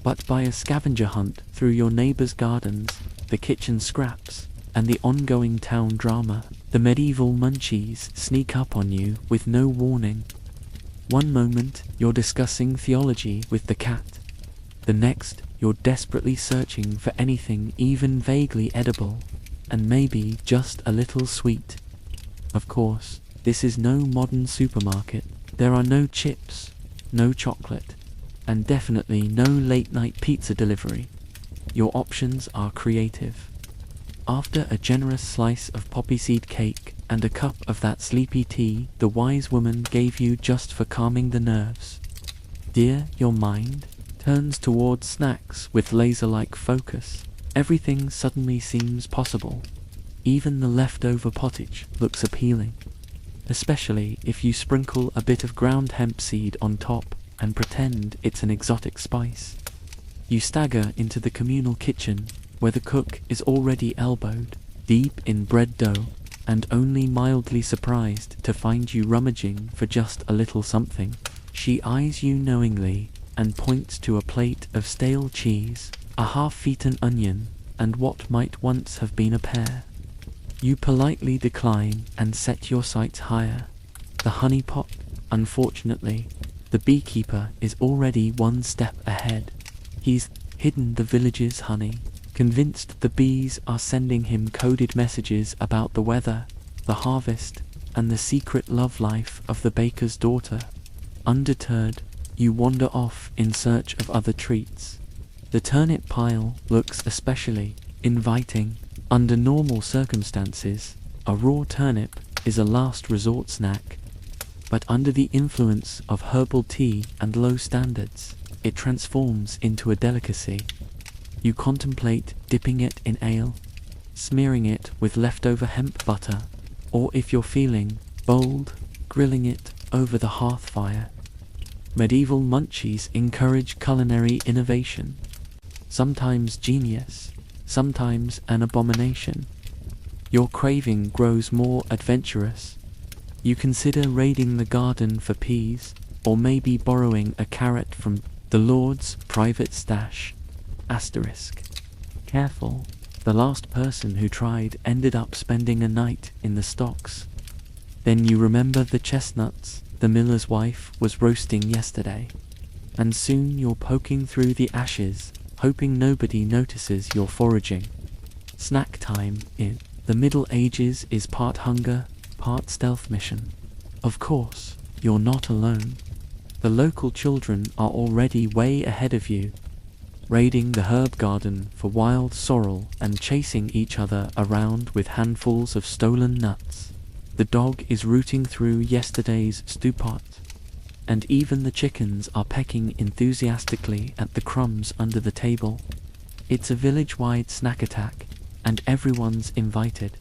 but by a scavenger hunt through your neighbor's gardens, the kitchen scraps, and the ongoing town drama. The medieval munchies sneak up on you with no warning. One moment, you're discussing theology with the cat. The next, you're desperately searching for anything even vaguely edible, and maybe just a little sweet. Of course, this is no modern supermarket. There are no chips, no chocolate, and definitely no late-night pizza delivery. Your options are creative. After a generous slice of poppy seed cake and a cup of that sleepy tea the wise woman gave you just for calming the nerves, your mind turns towards snacks with laser-like focus. Everything suddenly seems possible. Even the leftover pottage looks appealing, especially if you sprinkle a bit of ground hemp seed on top and pretend it's an exotic spice. You stagger into the communal kitchen, where the cook is already elbowed deep in bread dough and only mildly surprised to find you rummaging for just a little something. She eyes you knowingly and points to a plate of stale cheese, a half-eaten onion, and what might once have been a pear. You politely decline and set your sights higher. The honey pot, unfortunately, the beekeeper is already one step ahead. He's hidden the village's honey, convinced the bees are sending him coded messages about the weather, the harvest, and the secret love life of the baker's daughter. Undeterred, you wander off in search of other treats. The turnip pile looks especially inviting. Under normal circumstances, a raw turnip is a last resort snack, but under the influence of herbal tea and low standards, it transforms into a delicacy. You contemplate dipping it in ale, smearing it with leftover hemp butter, or if you're feeling bold, grilling it over the hearth fire. Medieval munchies encourage culinary innovation, sometimes genius, sometimes an abomination. Your craving grows more adventurous. You consider raiding the garden for peas, or maybe borrowing a carrot from the Lord's private stash. Careful, the last person who tried ended up spending a night in the stocks. Then you remember the chestnuts the miller's wife was roasting yesterday, and soon you're poking through the ashes, hoping nobody notices you're foraging. Snack time in the Middle Ages is part hunger, part stealth mission. Of course, you're not alone. The local children are already way ahead of you, raiding the herb garden for wild sorrel and chasing each other around with handfuls of stolen nuts. The dog is rooting through yesterday's stew pot, and even the chickens are pecking enthusiastically at the crumbs under the table. It's a village-wide snack attack, and everyone's invited.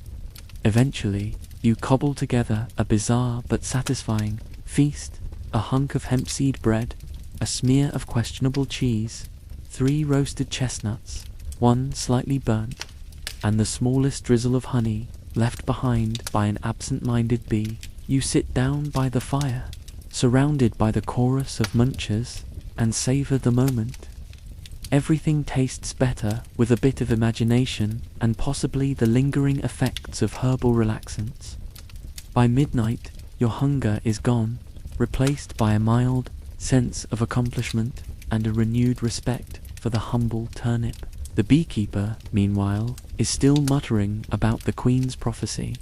Eventually, you cobble together a bizarre but satisfying feast: a hunk of hemp seed bread, a smear of questionable cheese, 3 roasted chestnuts, 1 slightly burnt, and the smallest drizzle of honey left behind by an absent-minded bee. You sit down by the fire, surrounded by the chorus of munchers, and savor the moment. Everything tastes better with a bit of imagination and possibly the lingering effects of herbal relaxants. By midnight, your hunger is gone, replaced by a mild sense of accomplishment and a renewed respect for the humble turnip. The beekeeper, meanwhile, is still muttering about the Queen's prophecy.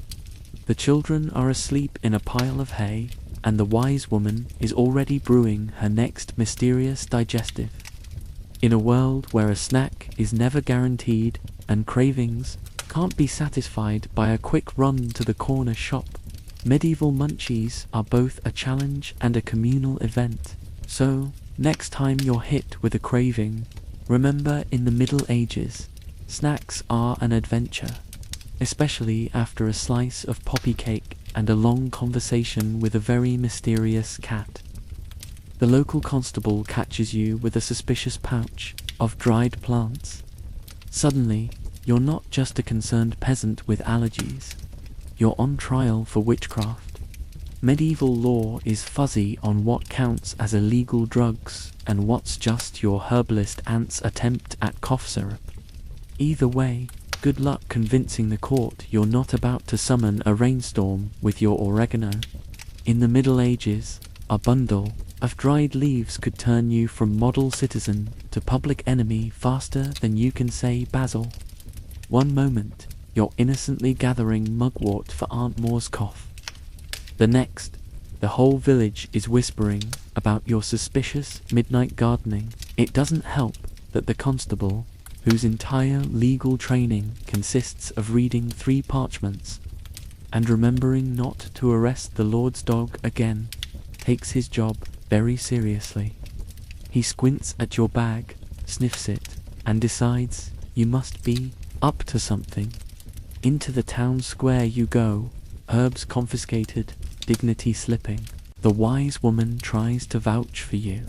The children are asleep in a pile of hay, and the wise woman is already brewing her next mysterious digestive. In a world where a snack is never guaranteed and cravings can't be satisfied by a quick run to the corner shop, medieval munchies are both a challenge and a communal event. So, next time you're hit with a craving, remember, in the Middle Ages, snacks are an adventure, especially after a slice of poppy cake and a long conversation with a very mysterious cat. The local constable catches you with a suspicious pouch of dried plants. Suddenly, you're not just a concerned peasant with allergies. You're on trial for witchcraft. Medieval law is fuzzy on what counts as illegal drugs and what's just your herbalist aunt's attempt at cough syrup. Either way, good luck convincing the court you're not about to summon a rainstorm with your oregano. In the Middle Ages, a bundle of dried leaves could turn you from model citizen to public enemy faster than you can say basil. One moment, you're innocently gathering mugwort for Aunt Moore's cough. The next, the whole village is whispering about your suspicious midnight gardening. It doesn't help that the constable, whose entire legal training consists of reading 3 parchments and remembering not to arrest the Lord's dog again, takes his job very seriously. He squints at your bag, sniffs it, and decides you must be up to something. Into the town square you go, herbs confiscated, dignity slipping. The wise woman tries to vouch for you.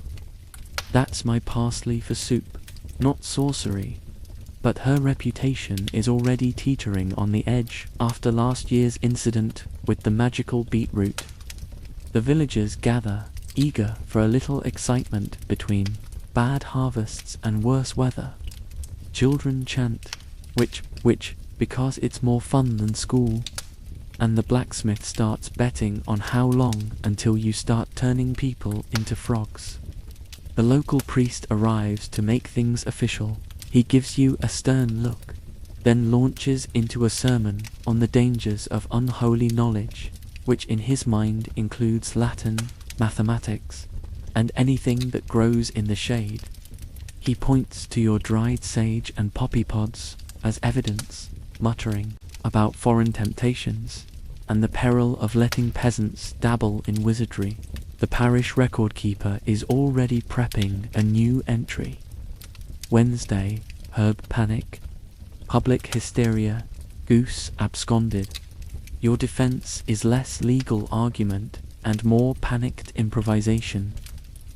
That's my parsley for soup, not sorcery. But her reputation is already teetering on the edge after last year's incident with the magical beetroot. The villagers gather, eager for a little excitement between bad harvests and worse weather. Children chant, which, because it's more fun than school. And the blacksmith starts betting on how long until you start turning people into frogs. The local priest arrives to make things official. He gives you a stern look, then launches into a sermon on the dangers of unholy knowledge, which in his mind includes Latin, mathematics, and anything that grows in the shade. He points to your dried sage and poppy pods as evidence, muttering about foreign temptations and the peril of letting peasants dabble in wizardry. The parish record keeper is already prepping a new entry. Wednesday, herb panic, public hysteria, goose absconded. Your defense is less legal argument and more panicked improvisation.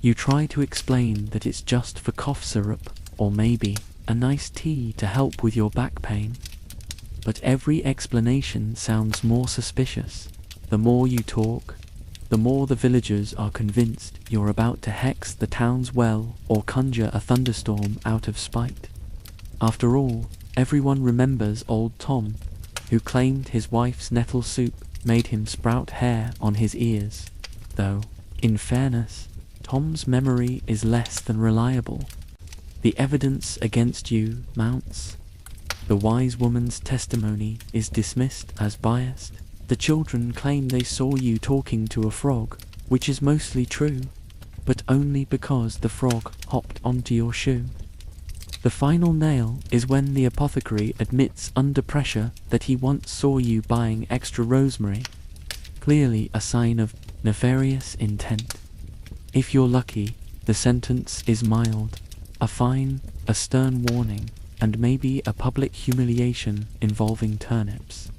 You try to explain that it's just for cough syrup, or maybe a nice tea to help with your back pain. But every explanation sounds more suspicious. The more you talk, the more the villagers are convinced you're about to hex the town's well or conjure a thunderstorm out of spite. After all, everyone remembers old Tom, who claimed his wife's nettle soup made him sprout hair on his ears, though, in fairness, Tom's memory is less than reliable. The evidence against you mounts. The wise woman's testimony is dismissed as biased. The children claim they saw you talking to a frog, which is mostly true, but only because the frog hopped onto your shoe. The final nail is when the apothecary admits under pressure that he once saw you buying extra rosemary, clearly a sign of nefarious intent. If you're lucky, the sentence is mild, a fine, a stern warning, and maybe a public humiliation involving turnips.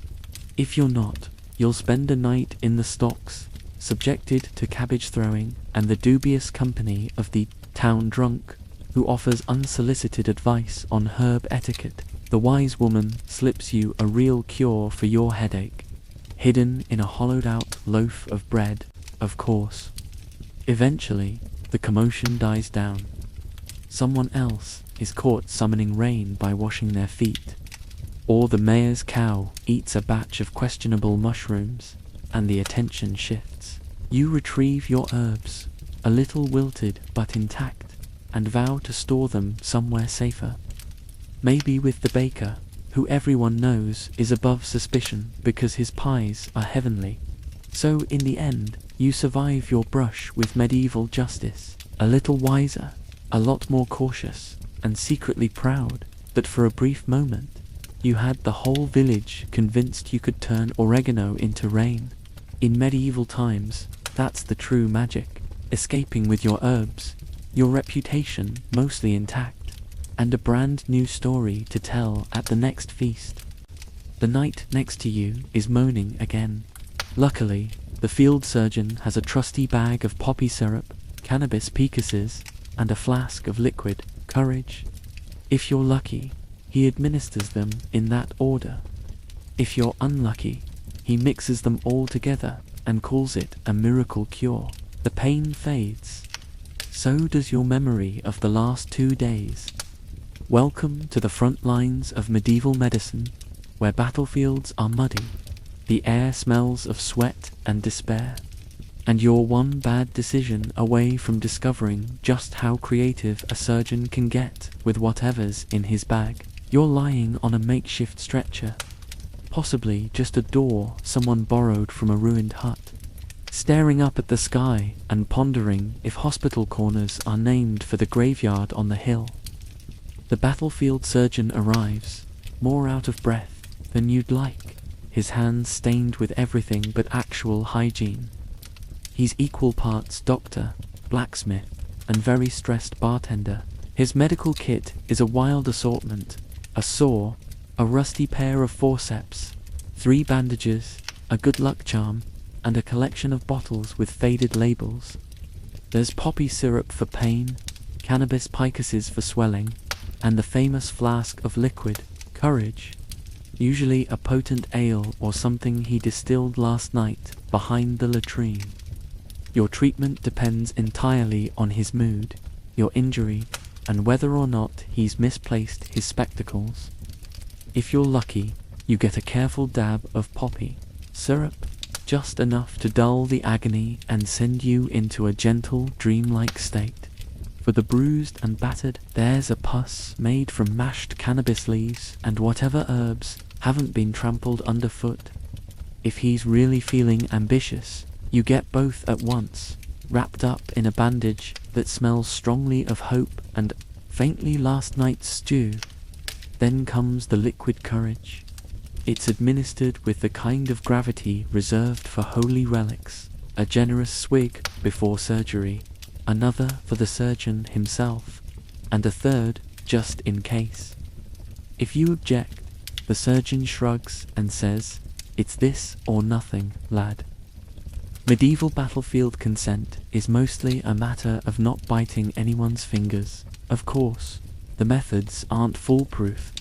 If you're not, you'll spend a night in the stocks, subjected to cabbage throwing and the dubious company of the town drunk, who offers unsolicited advice on herb etiquette. The wise woman slips you a real cure for your headache, hidden in a hollowed-out loaf of bread, of course. Eventually, the commotion dies down. Someone else is caught summoning rain by washing their feet, or the mayor's cow eats a batch of questionable mushrooms, and the attention shifts. You retrieve your herbs, a little wilted but intact, and vow to store them somewhere safer. Maybe with the baker, who everyone knows is above suspicion because his pies are heavenly. So in the end, you survive your brush with medieval justice, a little wiser, a lot more cautious, and secretly proud that for a brief moment, you had the whole village convinced you could turn oregano into rain. In medieval times, that's the true magic, escaping with your herbs, your reputation mostly intact, and a brand new story to tell at the next feast. The knight next to you is moaning again. Luckily, the field surgeon has a trusty bag of poppy syrup, cannabis picuses, and a flask of liquid courage. If you're lucky, he administers them in that order. If you're unlucky, he mixes them all together and calls it a miracle cure. The pain fades. So does your memory of the last 2 days. Welcome to the front lines of medieval medicine, where battlefields are muddy, the air smells of sweat and despair, and you're one bad decision away from discovering just how creative a surgeon can get with whatever's in his bag. You're lying on a makeshift stretcher, possibly just a door someone borrowed from a ruined hut, staring up at the sky and pondering if hospital corners are named for the graveyard on the hill. The battlefield surgeon arrives, more out of breath than you'd like, his hands stained with everything but actual hygiene. He's equal parts doctor, blacksmith, and very stressed bartender. His medical kit is a wild assortment: a saw, a rusty pair of forceps, 3 bandages, a good luck charm, and a collection of bottles with faded labels. There's poppy syrup for pain, cannabis picases for swelling, and the famous flask of liquid, courage, usually a potent ale or something he distilled last night behind the latrine. Your treatment depends entirely on his mood, your injury, and whether or not he's misplaced his spectacles. If you're lucky, you get a careful dab of poppy syrup, just enough to dull the agony and send you into a gentle, dreamlike state. For the bruised and battered, there's a pus made from mashed cannabis leaves and whatever herbs haven't been trampled underfoot. If he's really feeling ambitious, you get both at once, wrapped up in a bandage that smells strongly of hope and faintly last night's stew. Then comes the liquid courage. It's administered with the kind of gravity reserved for holy relics, a generous swig before surgery, another for the surgeon himself, and a third just in case. If you object, the surgeon shrugs and says, "It's this or nothing, lad." Medieval battlefield consent is mostly a matter of not biting anyone's fingers. Of course, the methods aren't foolproof.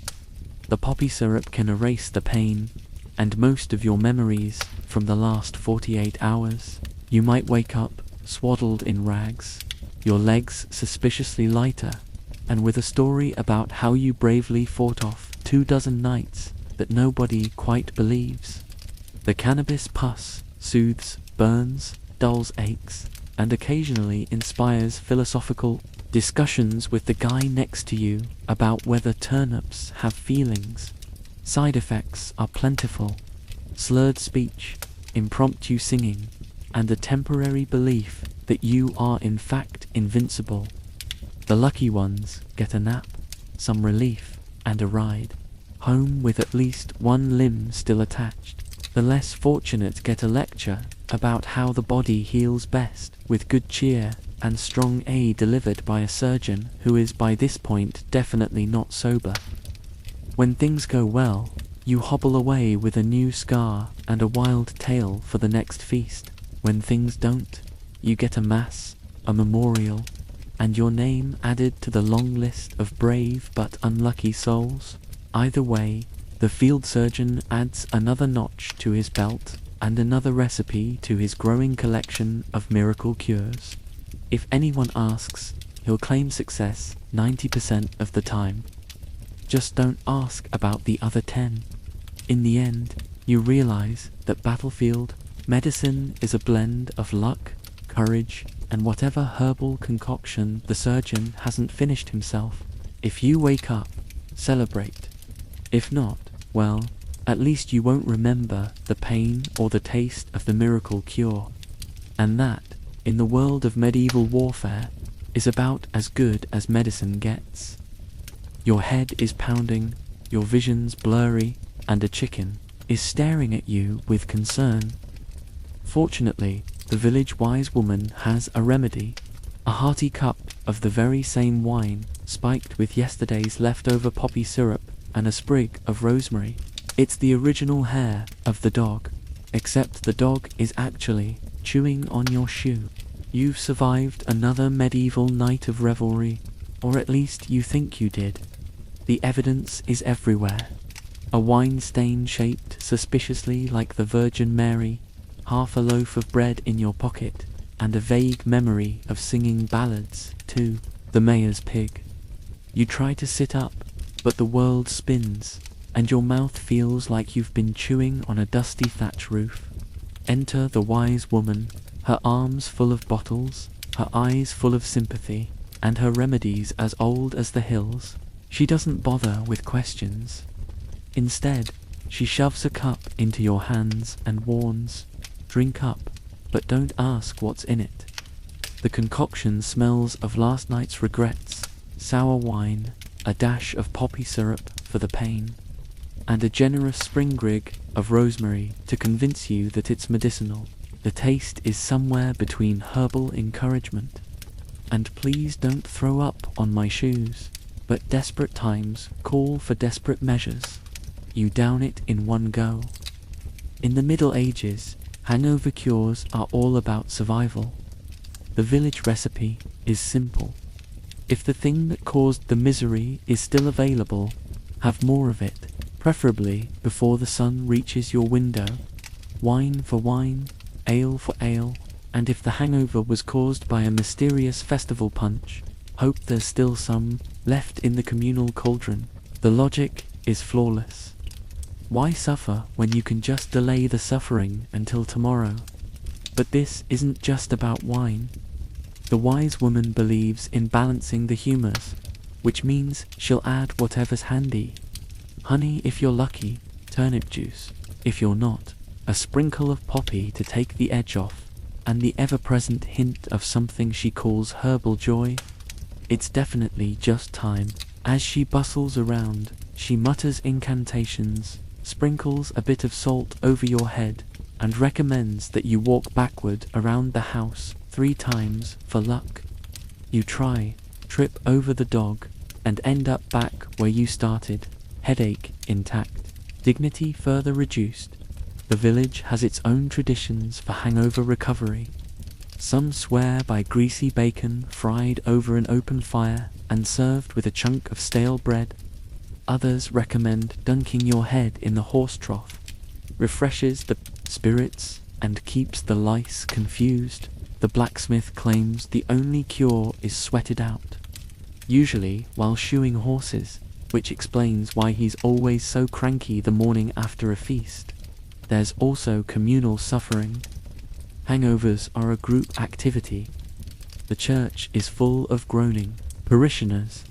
The poppy syrup can erase the pain, and most of your memories from the last 48 hours. You might wake up swaddled in rags, your legs suspiciously lighter, and with a story about how you bravely fought off 24 nights that nobody quite believes. The cannabis pus soothes burns, dulls aches, and occasionally inspires philosophical discussions with the guy next to you about whether turnips have feelings. Side effects are plentiful: slurred speech, impromptu singing, and a temporary belief that you are in fact invincible. The lucky ones get a nap, some relief, and a ride home with at least one limb still attached. The less fortunate get a lecture about how the body heals best with good cheer and strong A delivered by a surgeon who is by this point definitely not sober. When things go well, you hobble away with a new scar and a wild tale for the next feast. When things don't, you get a mass, a memorial, and your name added to the long list of brave but unlucky souls. Either way, the field surgeon adds another notch to his belt and another recipe to his growing collection of miracle cures. If anyone asks, he'll claim success 90% of the time. Just don't ask about the other 10. In the end, you realize that battlefield medicine is a blend of luck, courage, and whatever herbal concoction the surgeon hasn't finished himself. If you wake up, celebrate. If not, well, at least you won't remember the pain or the taste of the miracle cure. And that, in the world of medieval warfare, is about as good as medicine gets. Your head is pounding, your vision's blurry, and a chicken is staring at you with concern. Fortunately, the village wise woman has a remedy: a hearty cup of the very same wine, spiked with yesterday's leftover poppy syrup and a sprig of rosemary. It's the original hair of the dog, except the dog is actually chewing on your shoe. You've survived another medieval night of revelry, or at least you think you did. The evidence is everywhere. A wine stain shaped suspiciously like the Virgin Mary, half a loaf of bread in your pocket, and a vague memory of singing ballads to the mayor's pig. You try to sit up, but the world spins, and your mouth feels like you've been chewing on a dusty thatch roof. Enter the wise woman, her arms full of bottles, her eyes full of sympathy, and her remedies as old as the hills. She doesn't bother with questions. Instead, she shoves a cup into your hands and warns, "Drink up, but don't ask what's in it." The concoction smells of last night's regrets, sour wine, a dash of poppy syrup for the pain, and a generous springrig of rosemary to convince you that it's medicinal. The taste is somewhere between herbal encouragement and "please don't throw up on my shoes," but desperate times call for desperate measures. You down it in one go. In the Middle Ages, hangover cures are all about survival. The village recipe is simple. If the thing that caused the misery is still available, have more of it, preferably before the sun reaches your window. Wine for wine, ale for ale, and if the hangover was caused by a mysterious festival punch, hope there's still some left in the communal cauldron. The logic is flawless. Why suffer when you can just delay the suffering until tomorrow? But this isn't just about wine. The wise woman believes in balancing the humors, which means she'll add whatever's handy. Honey if you're lucky, turnip juice if you're not, a sprinkle of poppy to take the edge off, and the ever-present hint of something she calls herbal joy. It's definitely just time. As she bustles around, she mutters incantations, sprinkles a bit of salt over your head, and recommends that you walk backward around the house 3 times for luck. You try, trip over the dog, and end up back where you started, headache intact, dignity further reduced. The village has its own traditions for hangover recovery. Some swear by greasy bacon fried over an open fire and served with a chunk of stale bread. Others recommend dunking your head in the horse trough. Refreshes the spirits and keeps the lice confused. The blacksmith claims the only cure is sweated out, usually while shoeing horses, which explains why he's always so cranky the morning after a feast. There's also communal suffering. Hangovers are a group activity. The church is full of groaning parishioners.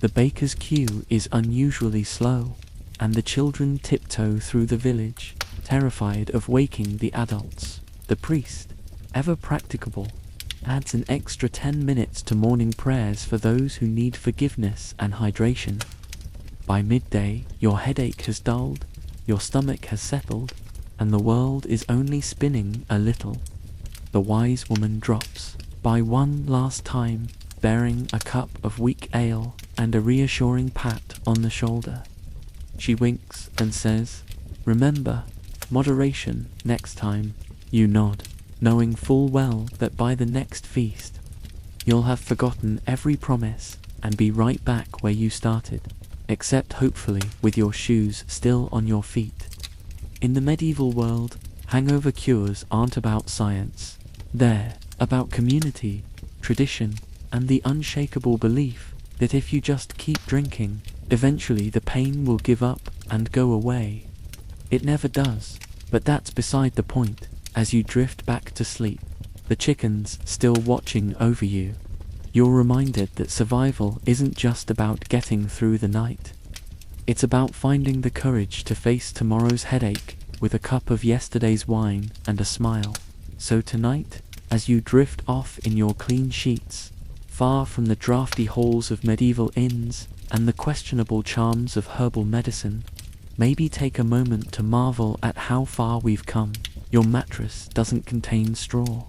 The baker's queue is unusually slow, and the children tiptoe through the village, terrified of waking the adults. The priest, ever practicable, adds an extra 10 minutes to morning prayers for those who need forgiveness and hydration. By midday, your headache has dulled, your stomach has settled, and the world is only spinning a little. The wise woman drops by one last time, bearing a cup of weak ale and a reassuring pat on the shoulder. She winks and says, "Remember, moderation next time." You nod, knowing full well that by the next feast, you'll have forgotten every promise and be right back where you started, except hopefully with your shoes still on your feet. In the medieval world, hangover cures aren't about science. They're about community, tradition, and the unshakable belief that if you just keep drinking, eventually the pain will give up and go away. It never does, but that's beside the point. As you drift back to sleep, the chickens still watching over you, you're reminded that survival isn't just about getting through the night. It's about finding the courage to face tomorrow's headache with a cup of yesterday's wine and a smile. So tonight, as you drift off in your clean sheets, far from the drafty halls of medieval inns and the questionable charms of herbal medicine, maybe take a moment to marvel at how far we've come. Your mattress doesn't contain straw.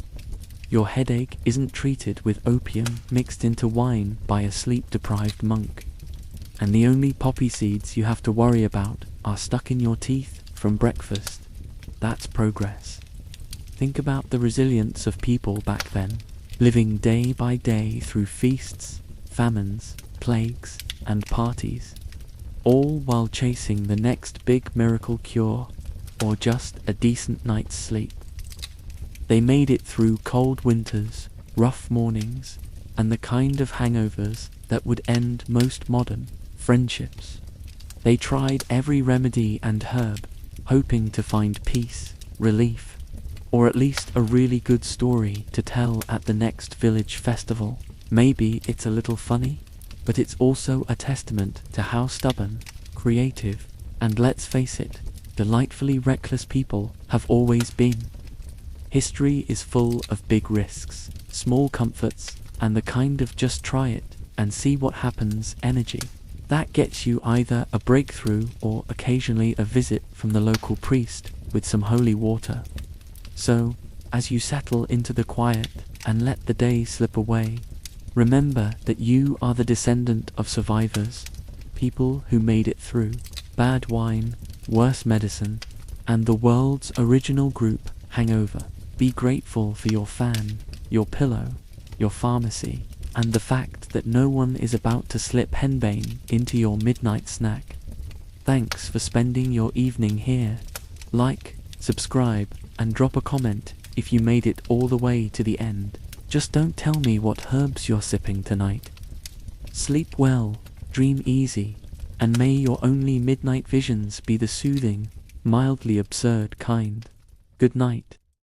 Your headache isn't treated with opium mixed into wine by a sleep-deprived monk. And the only poppy seeds you have to worry about are stuck in your teeth from breakfast. That's progress. Think about the resilience of people back then, living day by day through feasts, famines, plagues, and parties, all while chasing the next big miracle cure, or just a decent night's sleep. They made it through cold winters, rough mornings, and the kind of hangovers that would end most modern friendships. They tried every remedy and herb, hoping to find peace, relief, or at least a really good story to tell at the next village festival. Maybe it's a little funny, but it's also a testament to how stubborn, creative, and let's face it, delightfully reckless people have always been. History is full of big risks, small comforts, and the kind of just try it and see what happens energy. That gets you either a breakthrough or occasionally a visit from the local priest with some holy water. So, as you settle into the quiet and let the day slip away, remember that you are the descendant of survivors, people who made it through bad wine, worse medicine, and the world's original group hangover. Be grateful for your fan, your pillow, your pharmacy, and the fact that no one is about to slip henbane into your midnight snack. Thanks for spending your evening here. Like, subscribe, and drop a comment if you made it all the way to the end. Just don't tell me what herbs you're sipping tonight. Sleep well, dream easy, and may your only midnight visions be the soothing, mildly absurd kind. Good night.